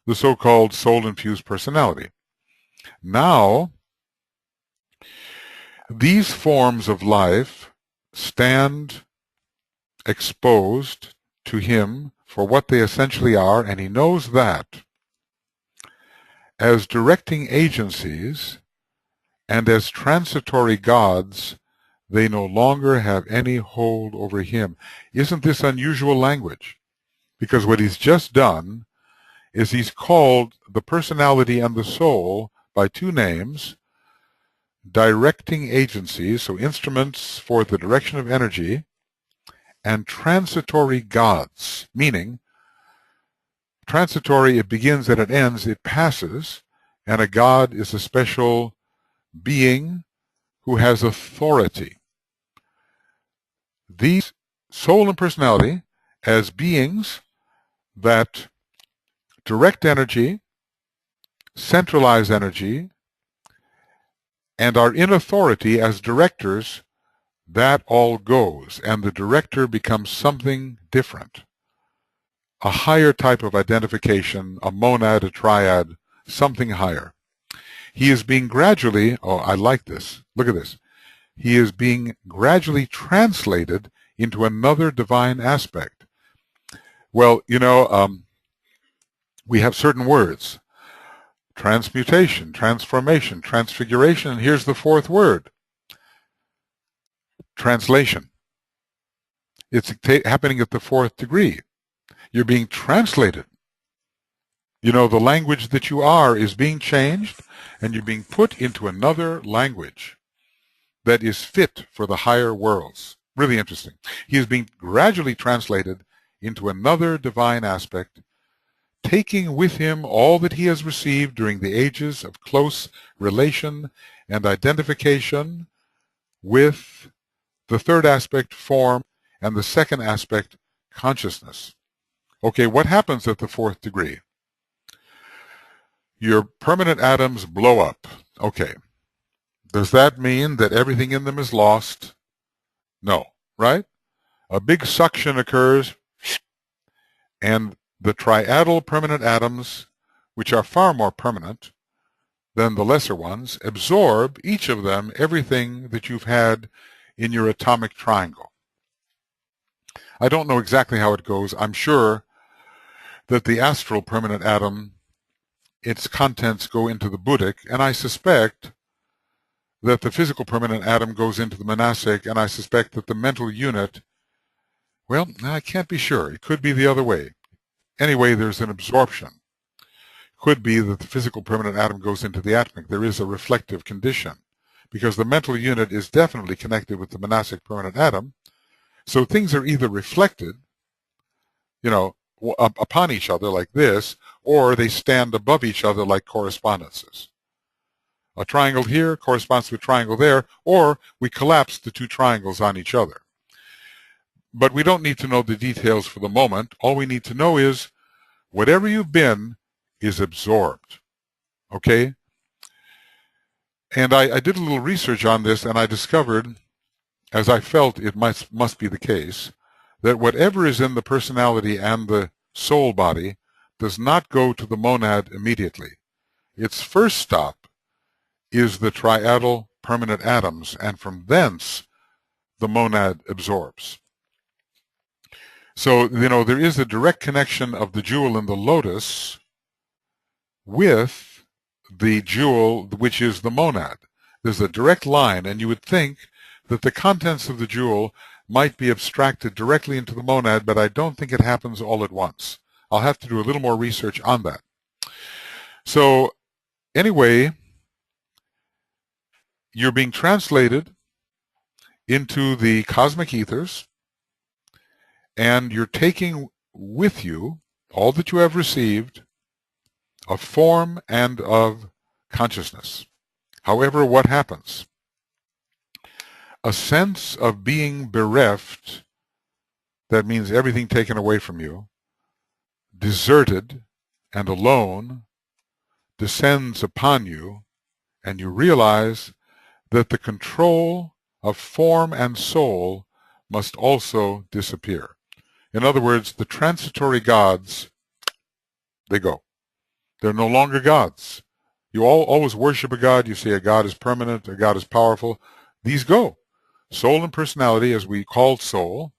the so-called soul-infused personality. Now, these forms of life stand exposed to him for what they essentially are, and he knows that as directing agencies and as transitory gods, they no longer have any hold over him. Isn't this unusual language? Because what he's just done is he's called the personality and the soul by two names, directing agencies, so instruments for the direction of energy, and transitory gods, meaning transitory, it begins and it ends, it passes, and a god is a special being who has authority. These soul and personality as beings that direct energy, centralize energy, and are in authority as directors, that all goes, and the director becomes something different. A higher type of identification, a monad, a triad, something higher. He is being gradually, oh, I like this, look at this. He is being gradually translated into another divine aspect. Well, we have certain words. Transmutation, transformation, transfiguration, and here's the fourth word. Translation. It's happening at the fourth degree. You're being translated. The language that you are is being changed, and you're being put into another language that is fit for the higher worlds. Really interesting. He is being gradually translated into another divine aspect, taking with him all that he has received during the ages of close relation and identification with the third aspect, form, and the second aspect, consciousness. Okay, what happens at the fourth degree? Your permanent atoms blow up. Okay. Does that mean that everything in them is lost? No, right? A big suction occurs, and the triadal permanent atoms, which are far more permanent than the lesser ones, absorb, each of them, everything that you've had in your atomic triangle. I don't know exactly how it goes. I'm sure that the astral permanent atom, its contents go into the Buddhic, and I suspect that the physical permanent atom goes into the monastic, and I suspect that the mental unit, well, I can't be sure. It could be the other way. Anyway, there's an absorption. Could be that the physical permanent atom goes into the atomic. There is a reflective condition, because the mental unit is definitely connected with the monastic permanent atom. So things are either reflected, upon each other like this, or they stand above each other like correspondences. A triangle here corresponds to a triangle there, or we collapse the two triangles on each other. But we don't need to know the details for the moment. All we need to know is whatever you've been is absorbed. Okay? And I did a little research on this, and I discovered, as I felt it must be the case, that whatever is in the personality and the soul body does not go to the monad immediately. Its first stop is the triadal permanent atoms, and from thence the monad absorbs. So, there is a direct connection of the jewel in the lotus with the jewel which is the monad. There's a direct line, and you would think that the contents of the jewel might be abstracted directly into the monad, but I don't think it happens all at once. I'll have to do a little more research on that. So, anyway, you're being translated into the cosmic ethers, and you're taking with you all that you have received of form and of consciousness. However, what happens? A sense of being bereft, that means everything taken away from you, deserted and alone, descends upon you, and you realize that the control of form and soul must also disappear. In other words, the transitory gods, they go. They're no longer gods. You always worship a god. You say a god is permanent, a god is powerful. These go. Soul and personality, as we called soul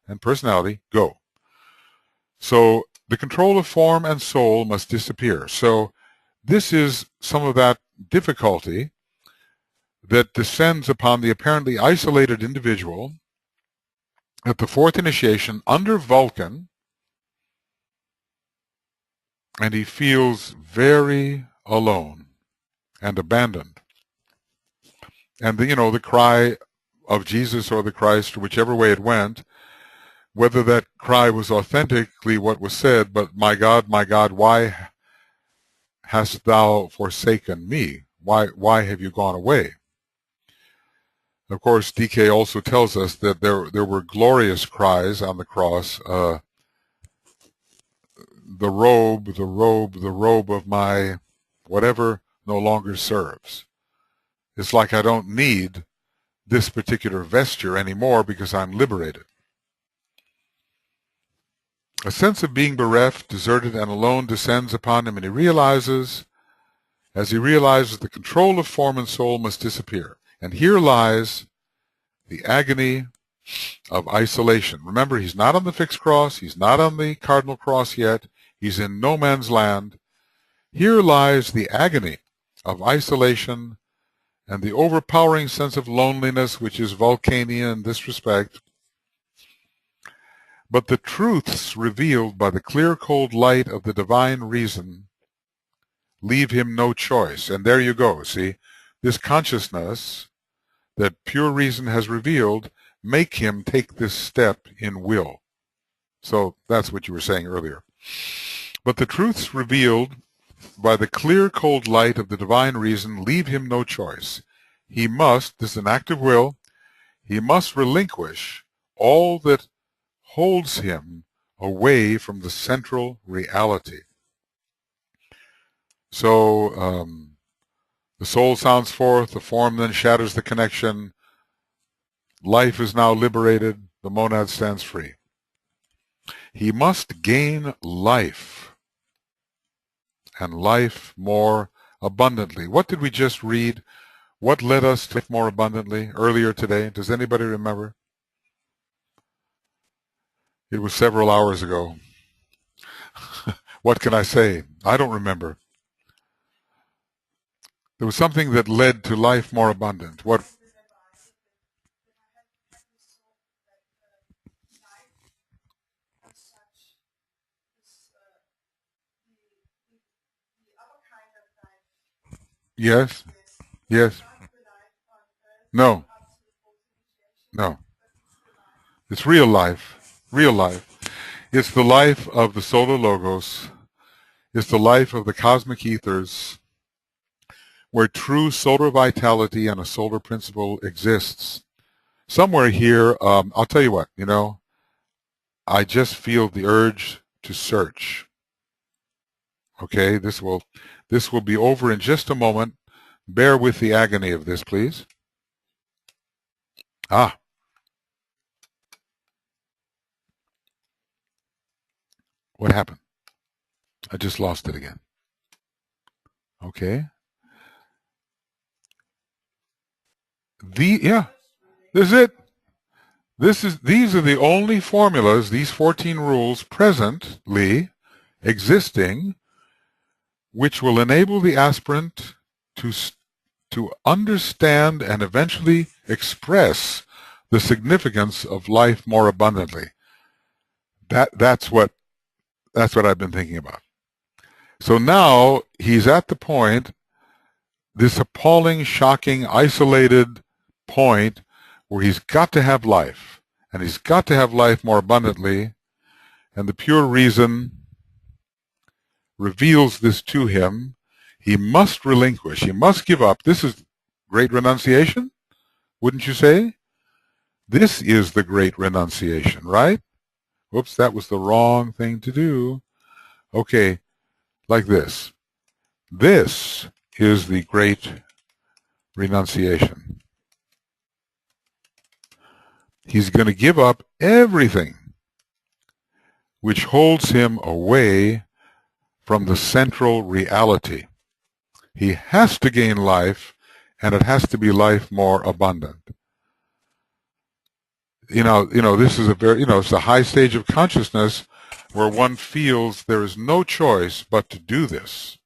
and personality, go. So the control of form and soul must disappear. So this is some of that difficulty that descends upon the apparently isolated individual at the fourth initiation under Vulcan, and he feels very alone and abandoned. And the cry of Jesus or the Christ, or whichever way it went, whether that cry was authentically what was said, but my God, why hast thou forsaken me? Why have you gone away? Of course, DK also tells us that there were glorious cries on the cross. The robe of my whatever no longer serves. It's like I don't need this particular vesture anymore because I'm liberated. A sense of being bereft, deserted, and alone descends upon him, and he realizes, the control of form and soul must disappear. And here lies the agony of isolation. Remember, he's not on the fixed cross. He's not on the cardinal cross yet. He's in no man's land. Here lies the agony of isolation and the overpowering sense of loneliness, which is Vulcanian in this respect. But the truths revealed by the clear, cold light of the divine reason leave him no choice. And there you go, see? This consciousness that pure reason has revealed make him take this step in will. So that's what you were saying earlier. But the truths revealed by the clear, cold light of the divine reason leave him no choice. He must, this is an act of will, he must relinquish all that holds him away from the central reality. So the soul sounds forth, the form then shatters the connection. Life is now liberated, the monad stands free. He must gain life, and life more abundantly. What did we just read? What led us to life more abundantly earlier today? Does anybody remember? It was several hours ago. What can I say? I don't remember. There was something that led to life more abundant. What? Yes. Yes. No. No. It's real life. Real life. It's the life of the solar logos. It's the life of the cosmic ethers, where true solar vitality and a solar principle exists. Somewhere here, I'll tell you what, I just feel the urge to search. Okay, this will be over in just a moment. Bear with the agony of this, please. What happened? I just lost it again. Okay. Yeah, this is it. These are the only formulas, these 14 rules presently existing, which will enable the aspirant to understand and eventually express the significance of life more abundantly. That's what I've been thinking about. So now he's at the point, this appalling, shocking, isolated point where he's got to have life, and he's got to have life more abundantly, and the pure reason reveals this to him. He must relinquish, he must give up. This is great renunciation, wouldn't you say? This is the great renunciation, right? Whoops, that was the wrong thing to do. Okay, like this. This is the great renunciation. He's going to give up everything which holds him away from the central reality. He has to gain life, and it has to be life more abundant. This is it's a high stage of consciousness where one feels there is no choice but to do this.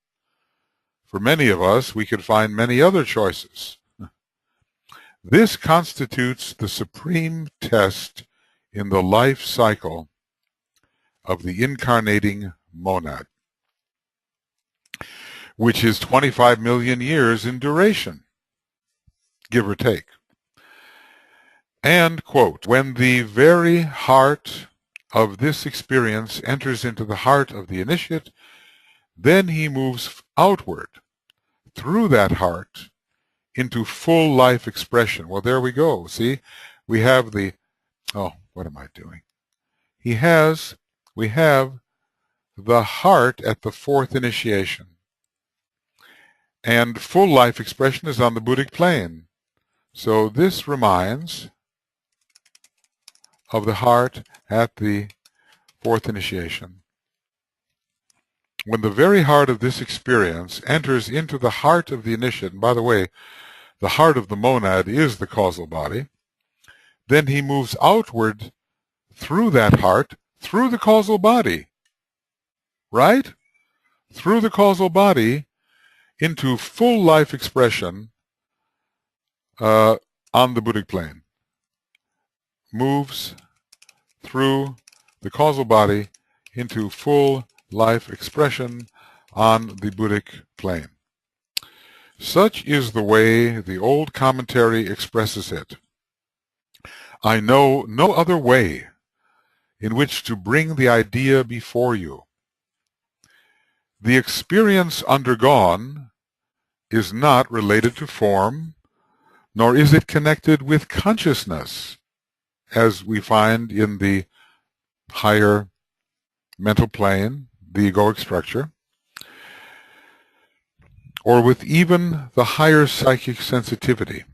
For many of us, we could find many other choices. This constitutes the supreme test in the life cycle of the incarnating monad, which is 25 million years in duration, give or take. And, quote, when the very heart of this experience enters into the heart of the initiate, then he moves outward through that heart into full life expression. Well, there we go. See, we have what am I doing? We have the heart at the fourth initiation. And full life expression is on the Buddhic plane. So this reminds of the heart at the fourth initiation. When the very heart of this experience enters into the heart of the initiate, and by the way, the heart of the monad is the causal body, then he moves outward through that heart, through the causal body, right? Through the causal body into full life expression on the Buddhic plane. Moves through the causal body into full life expression on the Buddhic plane. Such is the way the old commentary expresses it. I know no other way in which to bring the idea before you. The experience undergone is not related to form, nor is it connected with consciousness, as we find in the higher mental plane, the egoic structure, or with even the higher psychic sensitivity.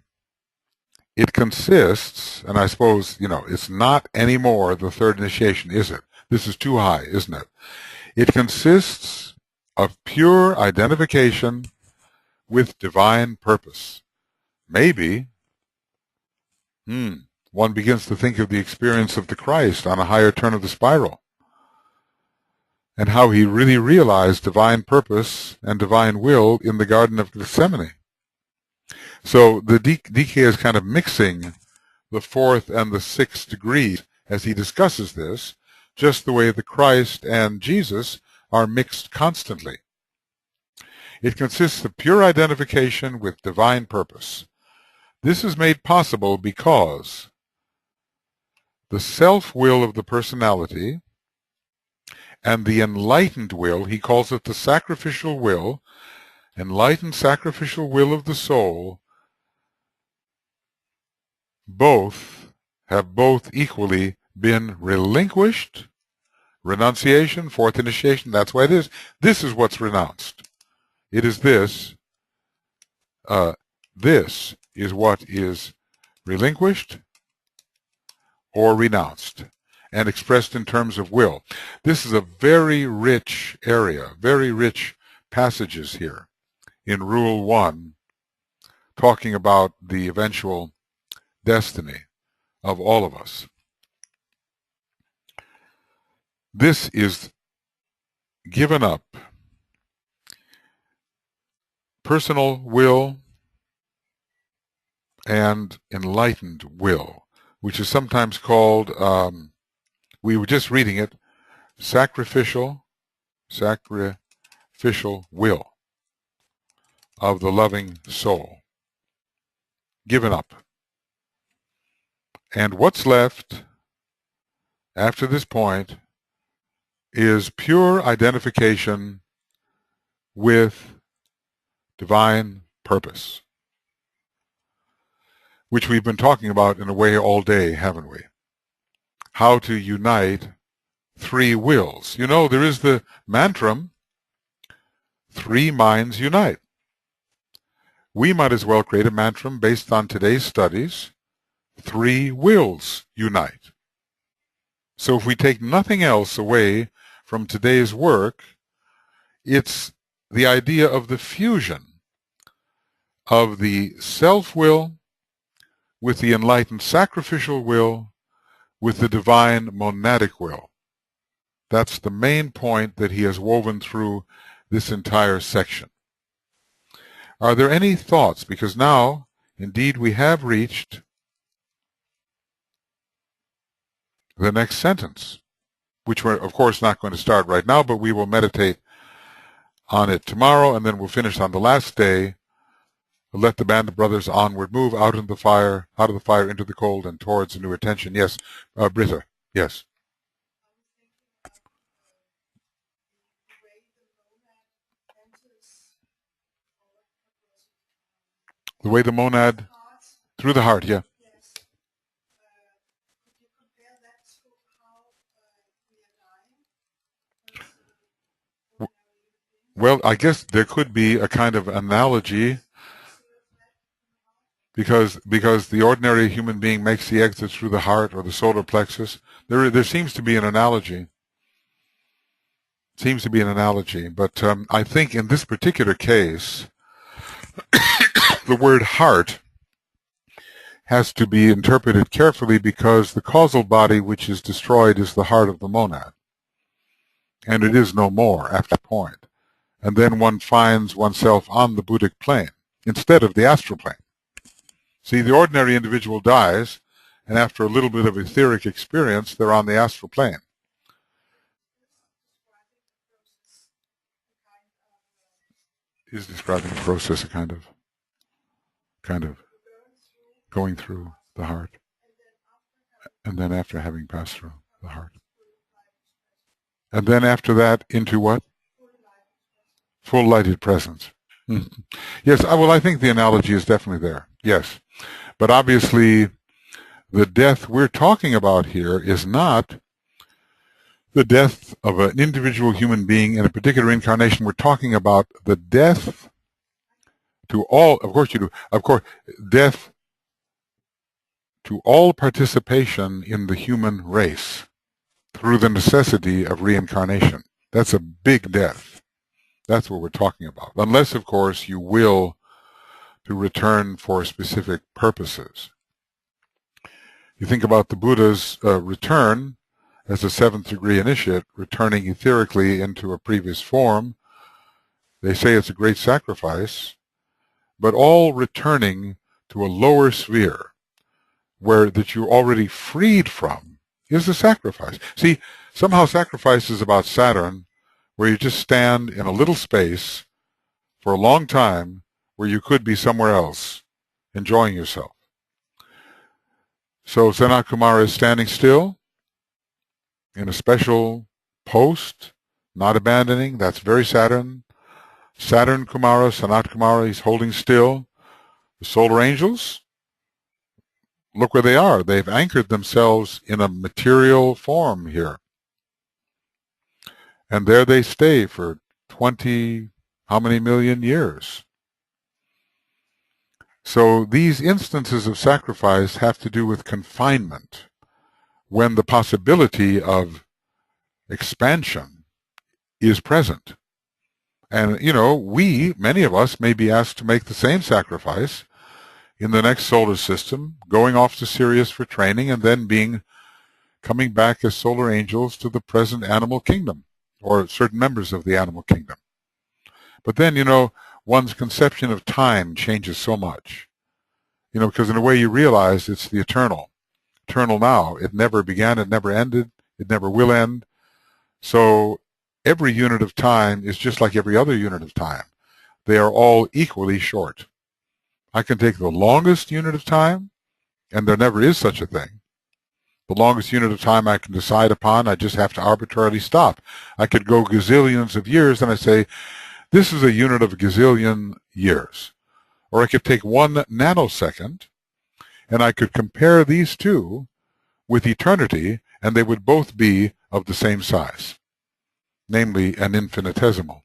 It consists, and I suppose, it's not anymore the third initiation, is it? This is too high, isn't it? It consists of pure identification with divine purpose. Maybe, one begins to think of the experience of the Christ on a higher turn of the spiral, and how he really realized divine purpose and divine will in the Garden of Gethsemane. So the DK is kind of mixing the fourth and the sixth degrees as he discusses this, just the way the Christ and Jesus are mixed constantly. It consists of pure identification with divine purpose. This is made possible because the self-will of the personality and the enlightened will, he calls it the sacrificial will, enlightened sacrificial will of the soul, have both equally been relinquished. Renunciation, fourth initiation, that's why it is. This is what's renounced. It is this. This is what is relinquished or renounced and expressed in terms of will. This is a very rich area, very rich passages here in Rule 1, talking about the eventual destiny of all of us. This is given up personal will and enlightened will, which is sometimes called, we were just reading it, sacrificial will of the loving soul, given up. And what's left after this point is pure identification with divine purpose, which we've been talking about in a way all day, haven't we? How to unite three wills. There is the mantra, three minds unite. We might as well create a mantra based on today's studies, three wills unite. So if we take nothing else away from today's work, it's the idea of the fusion of the self-will with the enlightened sacrificial will with the divine monadic will. That's the main point that he has woven through this entire section. Are there any thoughts? Because now, indeed, we have reached the next sentence, which we're, of course, not going to start right now, but we will meditate on it tomorrow, and then we'll finish on the last day. Let the band of brothers onward move out of the fire into the cold and towards a new attention. Yes, Britta, yes. The way the monad, through the heart, yeah. Well, I guess there could be a kind of analogy, because the ordinary human being makes the exit through the heart or the solar plexus. There seems to be an analogy. But I think in this particular case, the word heart has to be interpreted carefully, because the causal body which is destroyed is the heart of the monad, and it is no more after that point. And then one finds oneself on the Buddhic plane instead of the astral plane. See, the ordinary individual dies, and after a little bit of etheric experience, they're on the astral plane. Is describing the process, a kind of going through the heart, and then after having passed through the heart, and then after that into what? Full lighted presence. Yes, well, I think the analogy is definitely there. Yes. But obviously, the death we're talking about here is not the death of an individual human being in a particular incarnation. We're talking about the death to all, of course you do, of course, death to all participation in the human race through the necessity of reincarnation. That's a big death. That's what we're talking about. Unless, of course, you will to return for specific purposes. You think about the Buddha's return as a seventh degree initiate, returning etherically into a previous form. They say it's a great sacrifice, but all returning to a lower sphere where that you're already freed from is a sacrifice. See, somehow sacrifice is about Saturn, where you just stand in a little space for a long time where you could be somewhere else, enjoying yourself. So Sanat Kumara is standing still in a special post, not abandoning. That's very Saturn. Saturn Kumara, Sanat Kumara, he's holding still. The solar angels, look where they are. They've anchored themselves in a material form here. And there they stay for 20, how many million years? So these instances of sacrifice have to do with confinement, when the possibility of expansion is present. And, you know, many of us may be asked to make the same sacrifice in the next solar system, going off to Sirius for training and then coming back as solar angels to the present animal kingdom, or certain members of the animal kingdom. But then, you know, one's conception of time changes so much. You know, because in a way you realize it's the eternal now. It never began, it never ended, it never will end. So every unit of time is just like every other unit of time. They are all equally short. I can take the longest unit of time, and there never is such a thing. The longest unit of time I can decide upon, I just have to arbitrarily stop. I could go gazillions of years, and I say, this is a unit of a gazillion years. Or I could take 1 nanosecond, and I could compare these two with eternity, and they would both be of the same size, namely an infinitesimal.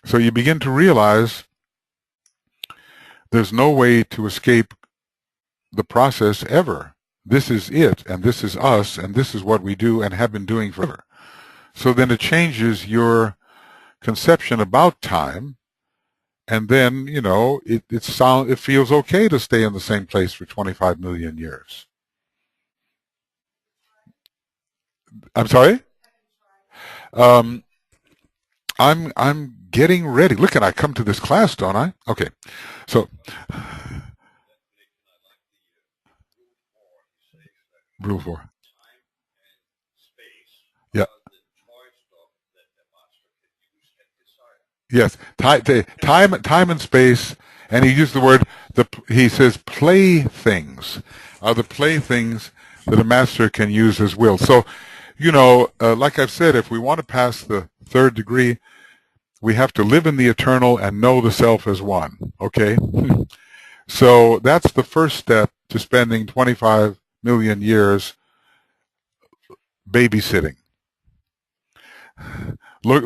So you begin to realize there's no way to escape the process ever. This is it, and this is us, and this is what we do and have been doing forever. So then it changes your conception about time, and then, you know, it feels okay to stay in the same place for 25 million years. I'm sorry? I'm getting ready. Look, and I come to this class, don't I? Okay. So Rule 4. Yeah. Yes. Time and space, and he used the word, he says playthings are the playthings that a master can use as will. So, you know, like I've said, if we want to pass the third degree, we have to live in the eternal and know the self as one. Okay? So that's the first step to spending 25 million years babysitting. Look,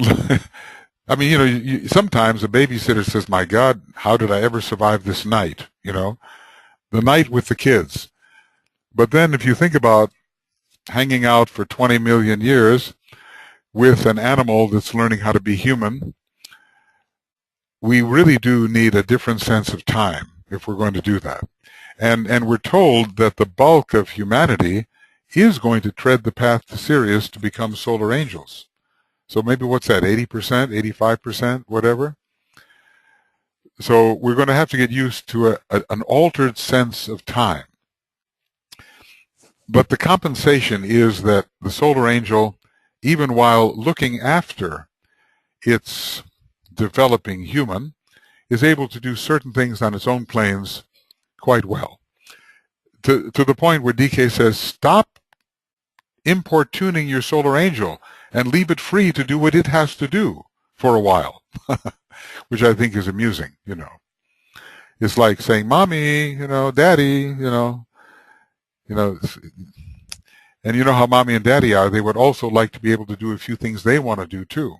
I mean, you know, sometimes a babysitter says, my God, how did I ever survive this night? You know, the night with the kids. But then if you think about hanging out for 20 million years with an animal that's learning how to be human, we really do need a different sense of time if we're going to do that. And we're told that the bulk of humanity is going to tread the path to Sirius to become solar angels. So maybe what's that, 80%, 85%, whatever? So we're going to have to get used to an altered sense of time. But the compensation is that the solar angel, even while looking after its developing human, is able to do certain things on its own planes quite well. To the point where DK says, stop importuning your solar angel and leave it free to do what it has to do for a while, which I think is amusing, you know. It's like saying, "Mommy, Daddy, you know." And you know how mommy and daddy are. They would also like to be able to do a few things they want to do too,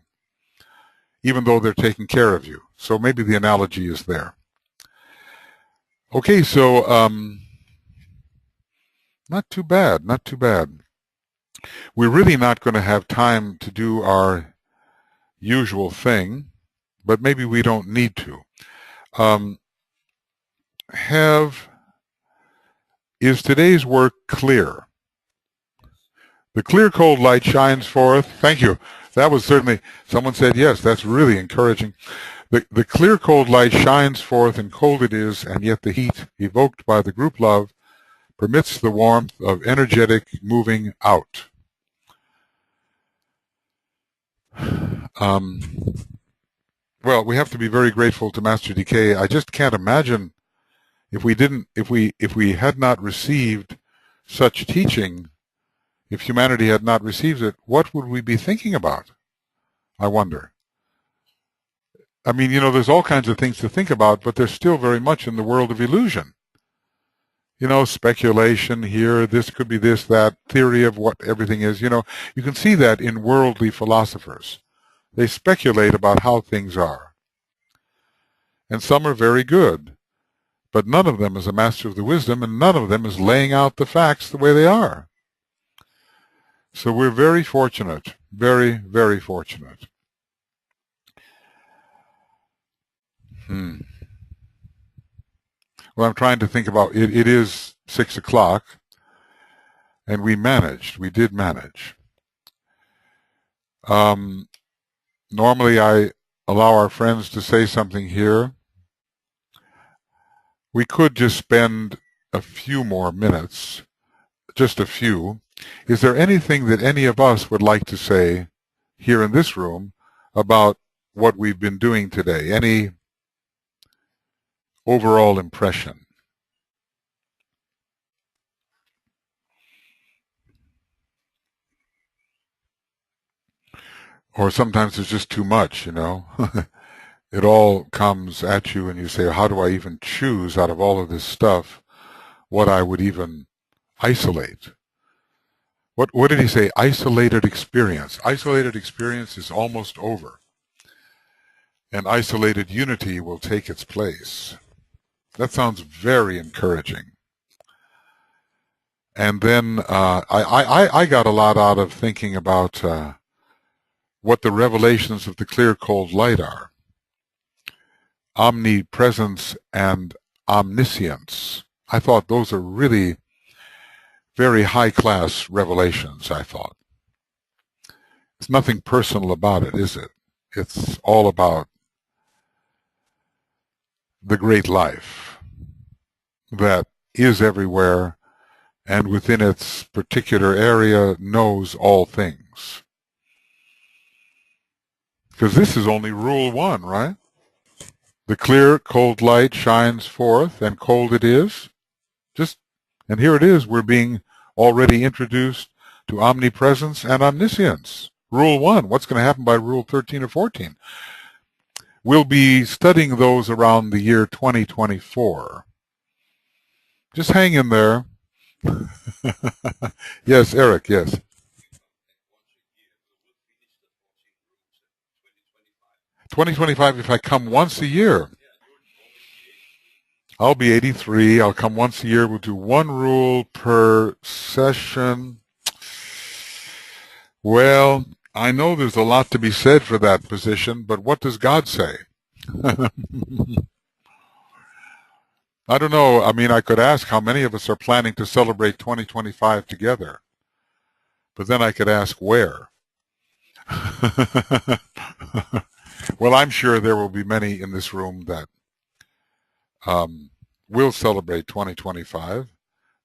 even though they're taking care of you. So maybe the analogy is there. Okay, so not too bad, not too bad. We're really not going to have time to do our usual thing, but maybe we don't need to. Is today's work clear? The clear, cold light shines forth. Thank you. That was certainly, someone said yes, that's really encouraging. The clear, cold light shines forth, and cold it is, and yet the heat evoked by the group love permits the warmth of energetic moving out. Well, we have to be very grateful to Master DK. I just can't imagine if we had not received such teaching, if humanity had not received it, what would we be thinking about? I wonder. I mean, there's all kinds of things to think about, but they're still very much in the world of illusion. Speculation here, this could be this, that, theory of what everything is. You can see that in worldly philosophers. They speculate about how things are. And some are very good, but none of them is a master of the wisdom, and none of them is laying out the facts the way they are. So we're very fortunate, very, very fortunate. Well, I'm trying to think about it. It is 6 o'clock, and we did manage. Normally I allow our friends to say something here. We could just spend a few more minutes, just a few. Is there anything that any of us would like to say here in this room about what we've been doing today? Any overall impression? Or sometimes it's just too much, It all comes at you and you say, how do I even choose out of all of this stuff what I would even isolate? What did he say? Isolated experience. Isolated experience is almost over. And isolated unity will take its place. That sounds very encouraging. And then I got a lot out of thinking about what the revelations of the clear, cold light are. Omnipresence and omniscience. I thought those are really very high-class revelations, I thought. It's nothing personal about it, is it? It's all about the great life that is everywhere and within its particular area knows all things. Because this is only rule 1, right? The clear, cold light shines forth, and cold it is. And here it is, we're being already introduced to omnipresence and omniscience. Rule 1, what's going to happen by rule 13 or 14? We'll be studying those around the year 2024. Just hang in there. Yes, Eric, yes. 2025, if I come once a year. I'll be 83. I'll come once a year. We'll do 1 rule per session. Well, I know there's a lot to be said for that position, but what does God say? I don't know. I mean, I could ask how many of us are planning to celebrate 2025 together. But then I could ask where. Well, I'm sure there will be many in this room that will celebrate 2025,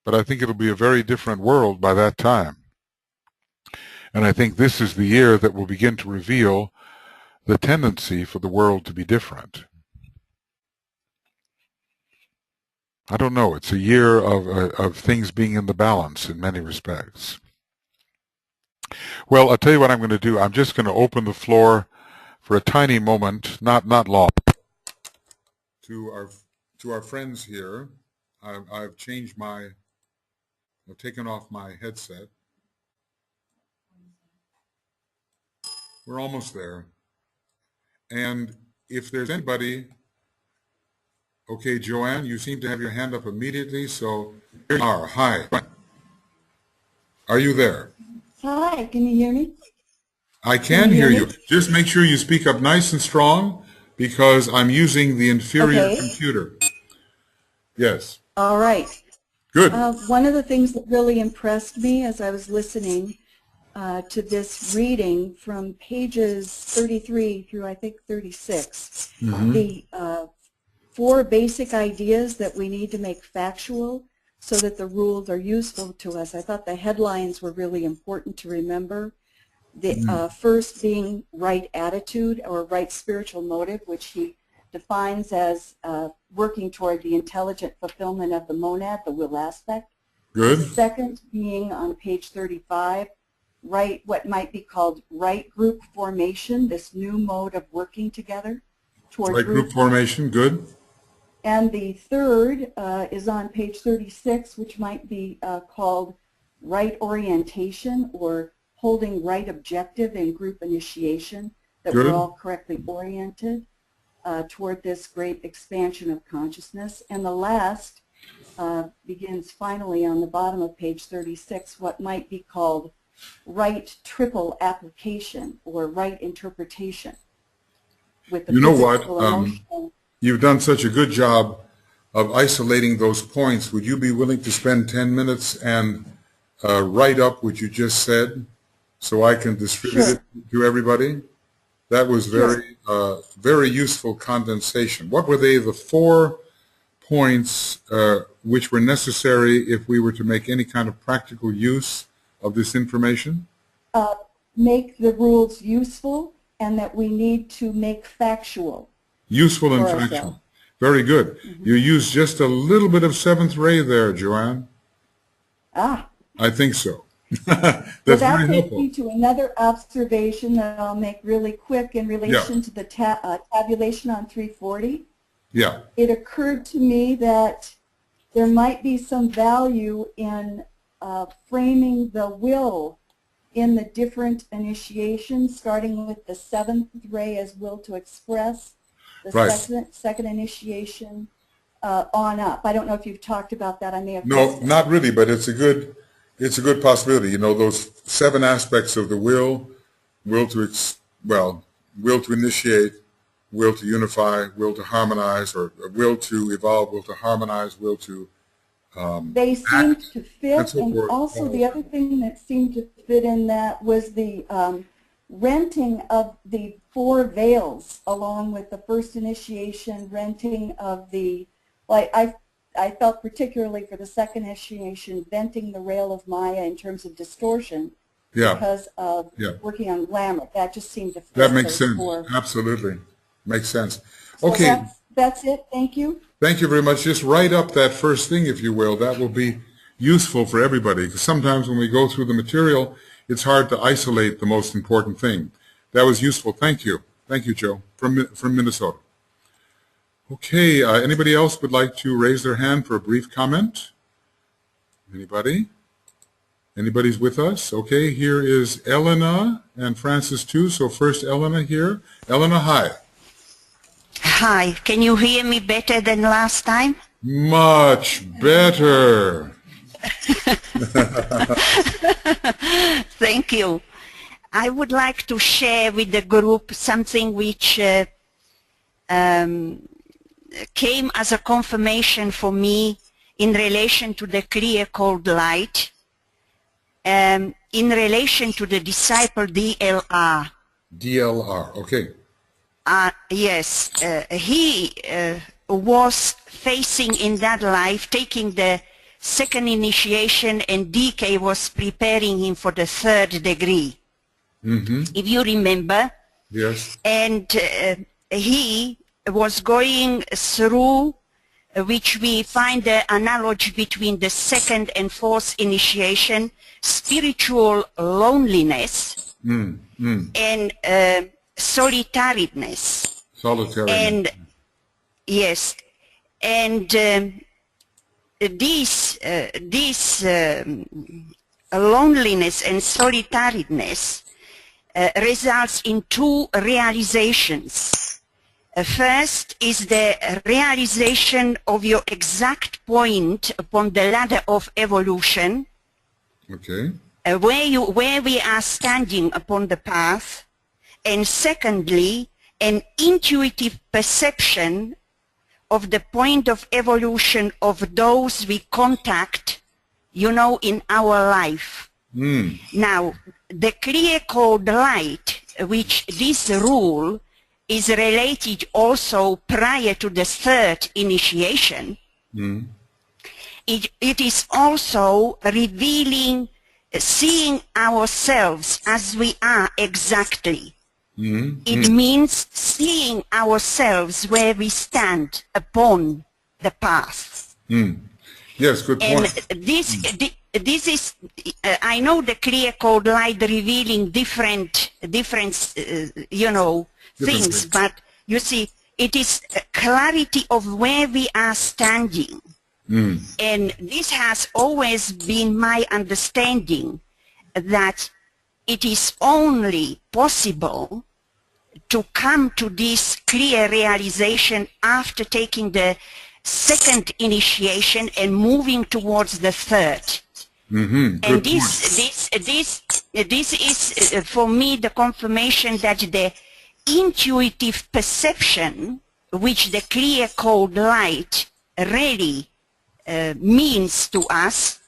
but I think it'll be a very different world by that time. And I think this is the year that will begin to reveal the tendency for the world to be different. I don't know. It's a year of things being in the balance in many respects. Well, I'll tell you what I'm going to do. I'm just going to open the floor for a tiny moment, not long, to to our friends here. I've changed I've taken off my headset. We're almost there. And if there's anybody, okay, Joanne, you seem to have your hand up immediately, so here you are. Hi. Are you there? Hi, can you hear me? I can hear you. Just make sure you speak up nice and strong because I'm using the inferior computer. Yes. All right. Good. One of the things that really impressed me as I was listening to this reading from pages 33 through I think 36, the 4 basic ideas that we need to make factual so that the rules are useful to us. I thought the headlines were really important to remember. The first being right attitude or right spiritual motive, which he defines as working toward the intelligent fulfillment of the monad, the will aspect. Good. The second being on page 35, right, what might be called right group formation, this new mode of working together toward right group formation. Good. And the third is on page 36, which might be called right orientation or holding right objective in group initiation, that Good. we're all correctly oriented toward this great expansion of consciousness. And the last begins finally on the bottom of page 36, what might be called right triple application or right interpretation. With the physical, emotional. You've done such a good job of isolating those points. Would you be willing to spend 10 minutes and write up what you just said so I can distribute it to everybody? That was very useful condensation. What were the 4 points which were necessary if we were to make any kind of practical use of this information? Make the rules useful and that we need to make factual. Useful and factual. Very good. You used just a little bit of 7th ray there, Joanne. I think so. That's that very takes me to another observation that I'll make really quick in relation to the tabulation on 340. Yeah. It occurred to me that there might be some value in framing the will in the different initiations, starting with the 7th ray as will to express, the second initiation on up. I don't know if you've talked about that. I may have No, not really, but it's a good possibility. You know, those 7 aspects of the will to initiate, will to unify, will to harmonize, or will to evolve, will to harmonize, will to they seemed to fit, and also the other thing that seemed to fit in that was the renting of the 4 veils, along with the first initiation, renting of the, like I felt particularly for the second initiation, venting the rail of Maya in terms of distortion because of working on glamour. That just seemed to fit. That makes sense. 4. Absolutely. Makes sense. Okay. So that's it. Thank you. Thank you very much. Just write up that first thing, if you will. That will be useful for everybody, because sometimes when we go through the material, it's hard to isolate the most important thing. That was useful. Thank you. Thank you, Joe, from Minnesota. Okay, anybody else would like to raise their hand for a brief comment? Anybody? Anybody's with us? Okay, here is Elena and Francis too. So first Elena here. Elena, hi. Hi, can you hear me better than last time? Much better. Thank you. I would like to share with the group something which came as a confirmation for me in relation to the clear cold light, in relation to the disciple DLR. DLR, okay. Yes, he was facing in that life, taking the second initiation, and DK was preparing him for the 3rd degree. If you remember. Yes. And he was going through, which we find the analogy between the 2nd and 4th initiation, spiritual loneliness and solitariness. Solitary. And yes, And this loneliness and solitariness results in two realizations. First is the realization of your exact point upon the ladder of evolution, Okay. where we are standing upon the path, and secondly, an intuitive perception of the point of evolution of those we contact, you know, in our life. Now, the clear code light, which this rule is related also prior to the third initiation, it is also revealing, seeing ourselves as we are exactly. It means seeing ourselves where we stand upon the path. Yes, good point. And this is, I know the clear code light revealing different you know, things, but you see, it is clarity of where we are standing. And this has always been my understanding, that it is only possible to come to this clear realization after taking the second initiation and moving towards the third. And this is for me the confirmation that the intuitive perception, which the clear code light really means to us,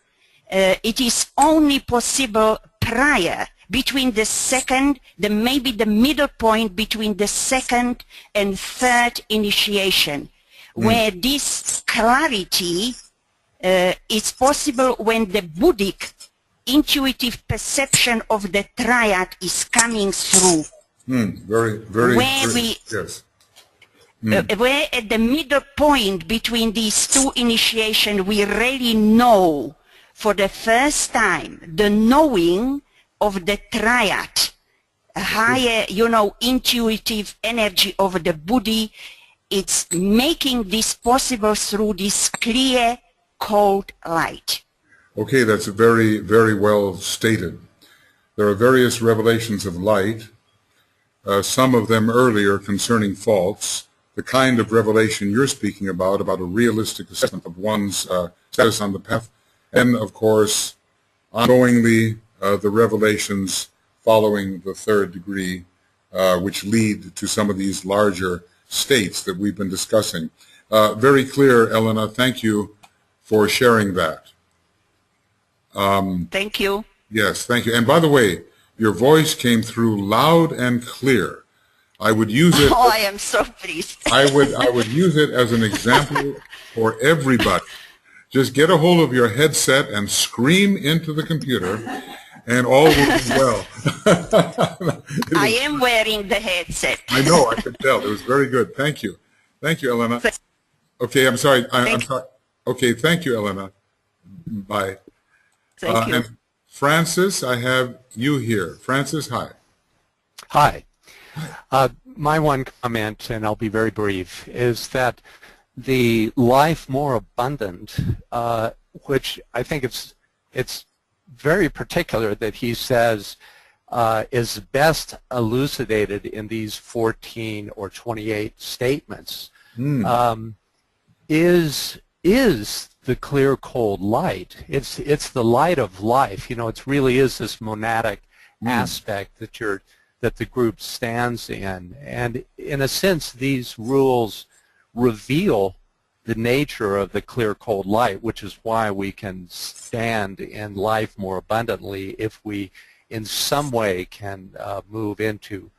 it is only possible prior, between the second, maybe the middle point between the second and third initiation, where this clarity is possible when the Buddhic intuitive perception of the triad is coming through. Yes. Where at the middle point between these two initiations, we really know for the first time the knowing of the triad, a higher, you know, intuitive energy of the Buddha. It's making this possible through this clear, cold light. Okay, that's very, very well stated. There are various revelations of light, some of them earlier concerning faults, the kind of revelation you're speaking about a realistic assessment of one's status on the path, and of course, ongoingly, the revelations following the third degree, which lead to some of these larger states that we've been discussing. Very clear, Elena. Thank you for sharing that. Thank you. Yes, thank you. And by the way, your voice came through loud and clear. I would use it. Oh, I am so pleased. I would use it as an example for everybody. Just get a hold of your headset and scream into the computer, and all will be well. I am wearing the headset. I know, I could tell. It was very good. Thank you. Thank you, Elena. Okay, I'm sorry. I'm sorry. Okay, thank you, Elena. Bye. Thank you. And Francis, I have you here. Francis, hi. Hi. My one comment, and I'll be very brief, is that the life more abundant, which I think it's very particular that he says is best elucidated in these 14 or 28 statements, is the clear, cold light. It's the light of life. You know, it really is this monadic aspect that the group stands in, and in a sense, these rules reveal the nature of the clear, cold light, which is why we can stand in life more abundantly if we in some way can move into,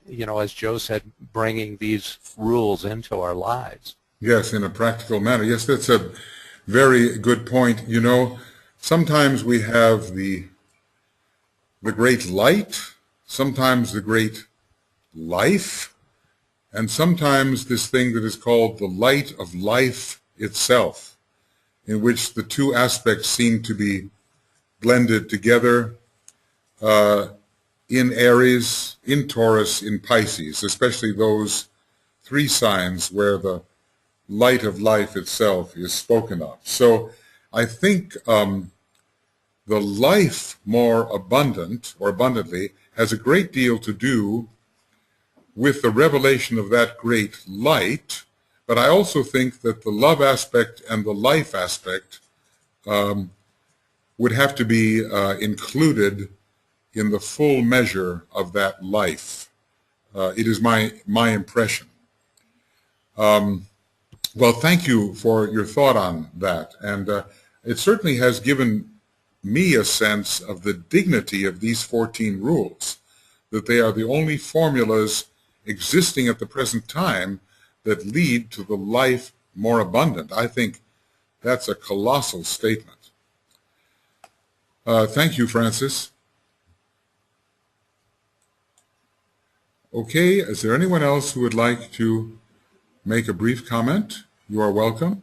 you know, as Joe said, bringing these rules into our lives. Yes, in a practical manner. Yes, that's a very good point. You know, sometimes we have the great light, sometimes the great life, and sometimes this thing that is called the light of life itself, in which the two aspects seem to be blended together in Aries, in Taurus, in Pisces, especially those three signs where the light of life itself is spoken of. So I think the life more abundant or abundantly has a great deal to do with the revelation of that great light, but I also think that the love aspect and the life aspect would have to be included in the full measure of that life. It is my impression. Well, thank you for your thought on that. And it certainly has given me a sense of the dignity of these 14 rules, that they are the only formulas existing at the present time that lead to the life more abundant. I think that's a colossal statement. Thank you, Francis. Okay, is there anyone else who would like to make a brief comment? You are welcome.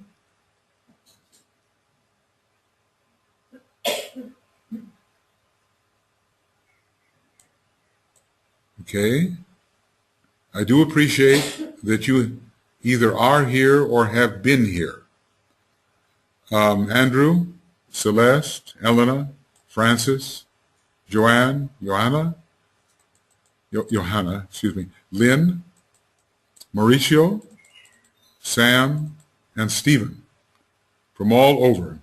Okay. I do appreciate that you either are here or have been here. Andrew, Celeste, Elena, Francis, Joanne, Johanna, Lynn, Mauricio, Sam, and Stephen from all over.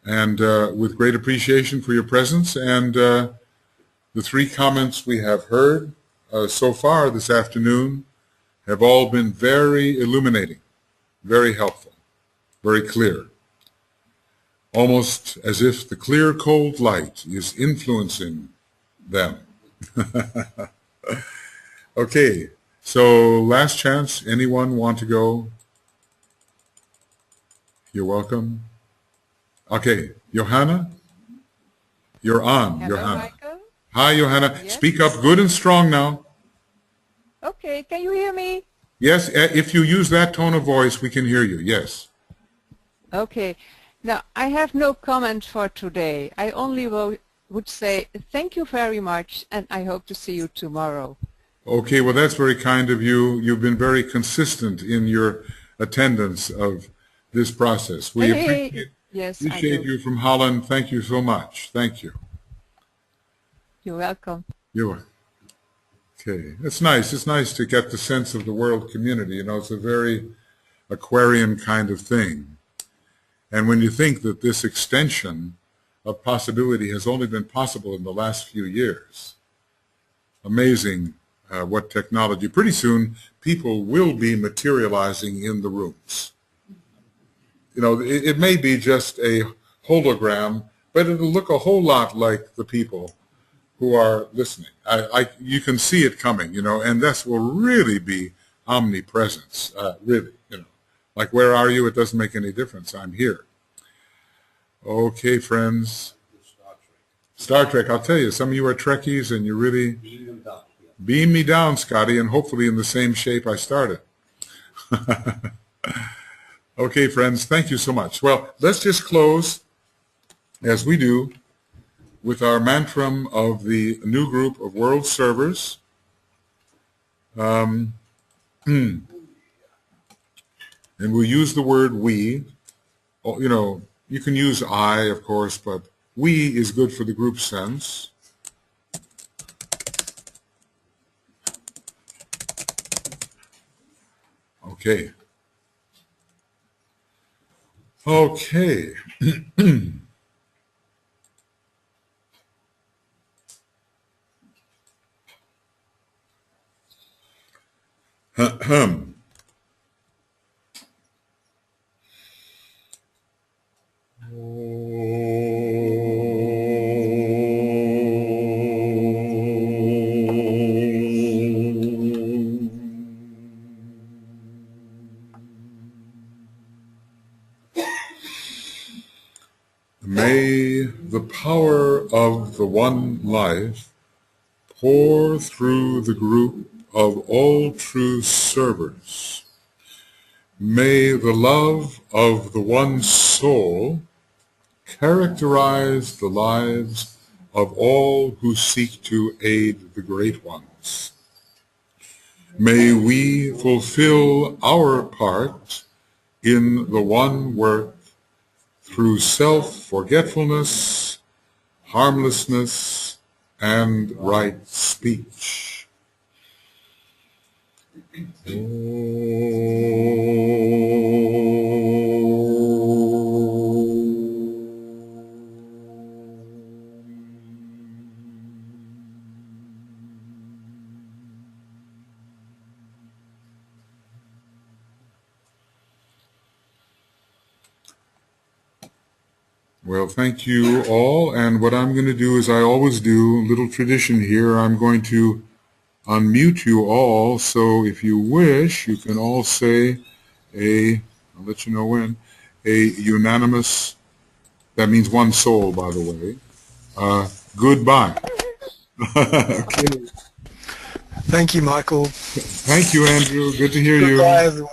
And with great appreciation for your presence and the three comments we have heard so far this afternoon have all been very illuminating, very helpful, very clear. Almost as if the clear, cold light is influencing them. Okay, so last chance. Anyone want to go? You're welcome. Okay, Johanna, you're on. Hello, Johanna. Michael. Hi, Johanna. Yes. Speak up good and strong now. Okay, can you hear me? Yes, if you use that tone of voice, we can hear you. Yes. Okay. Now, I have no comment for today. I only would say thank you very much, and I hope to see you tomorrow. Okay, well, that's very kind of you. You've been very consistent in your attendance of this process. We appreciate you from Holland. Thank you so much. Thank you. You're welcome. You're okay. It's nice. It's nice to get the sense of the world community. You know, it's a very Aquarian kind of thing. And when you think that this extension of possibility has only been possible in the last few years, amazing what technology. Pretty soon, people will be materializing in the rooms. You know, it may be just a hologram, but it'll look a whole lot like the people who are listening. You can see it coming, you know, and this will really be omnipresence, really, you know. Like, where are you? It doesn't make any difference. I'm here. Okay, friends. Star Trek, I'll tell you, some of you are Trekkies and you really beam me down, Scotty, and hopefully in the same shape I started. Okay, friends, thank you so much. Well, let's just close, as we do, with our mantram of the new group of world servers. And we'll use the word we. You know, you can use I, of course, but we is good for the group sense. Okay. Okay. May the power of the one life pour through the group of all true servers. May the love of the one soul characterize the lives of all who seek to aid the great ones. May we fulfill our part in the one work through self-forgetfulness, harmlessness, and right speech. Well, thank you all, and what I'm going to do is I always do, a little tradition here, I'm going to unmute you all, so if you wish, you can all say I'll let you know when, a unanimous, that means one soul, by the way, goodbye. Okay. Thank you, Michael. Thank you, Andrew. Good to hear you. Goodbye, everyone.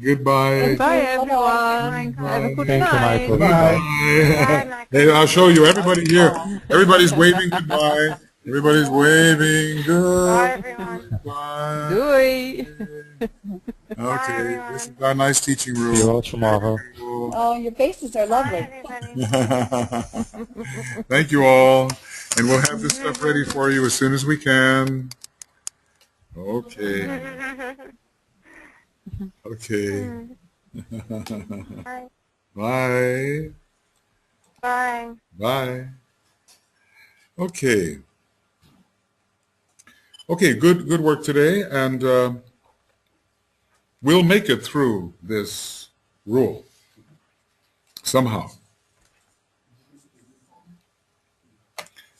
Goodbye. Bye, everyone. Have a good Thank you, night. Michael. Bye. Hey, I'll show you. Everybody here. Everybody's waving goodbye. Everybody's waving goodbye. Doei. Okay, this is our nice teaching room. See you all tomorrow. Oh, your faces are lovely. Thank you all. And we'll have this stuff ready for you as soon as we can. Okay. Okay. Bye. Bye. Bye. Okay. Okay, good work today, and we'll make it through this rule somehow.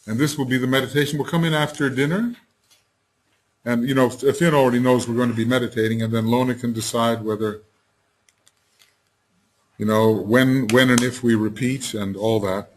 And this will be the meditation. We'll come in after dinner. And, you know, Finn already knows we're going to be meditating, and then Lona can decide whether, you know, when and if we repeat and all that.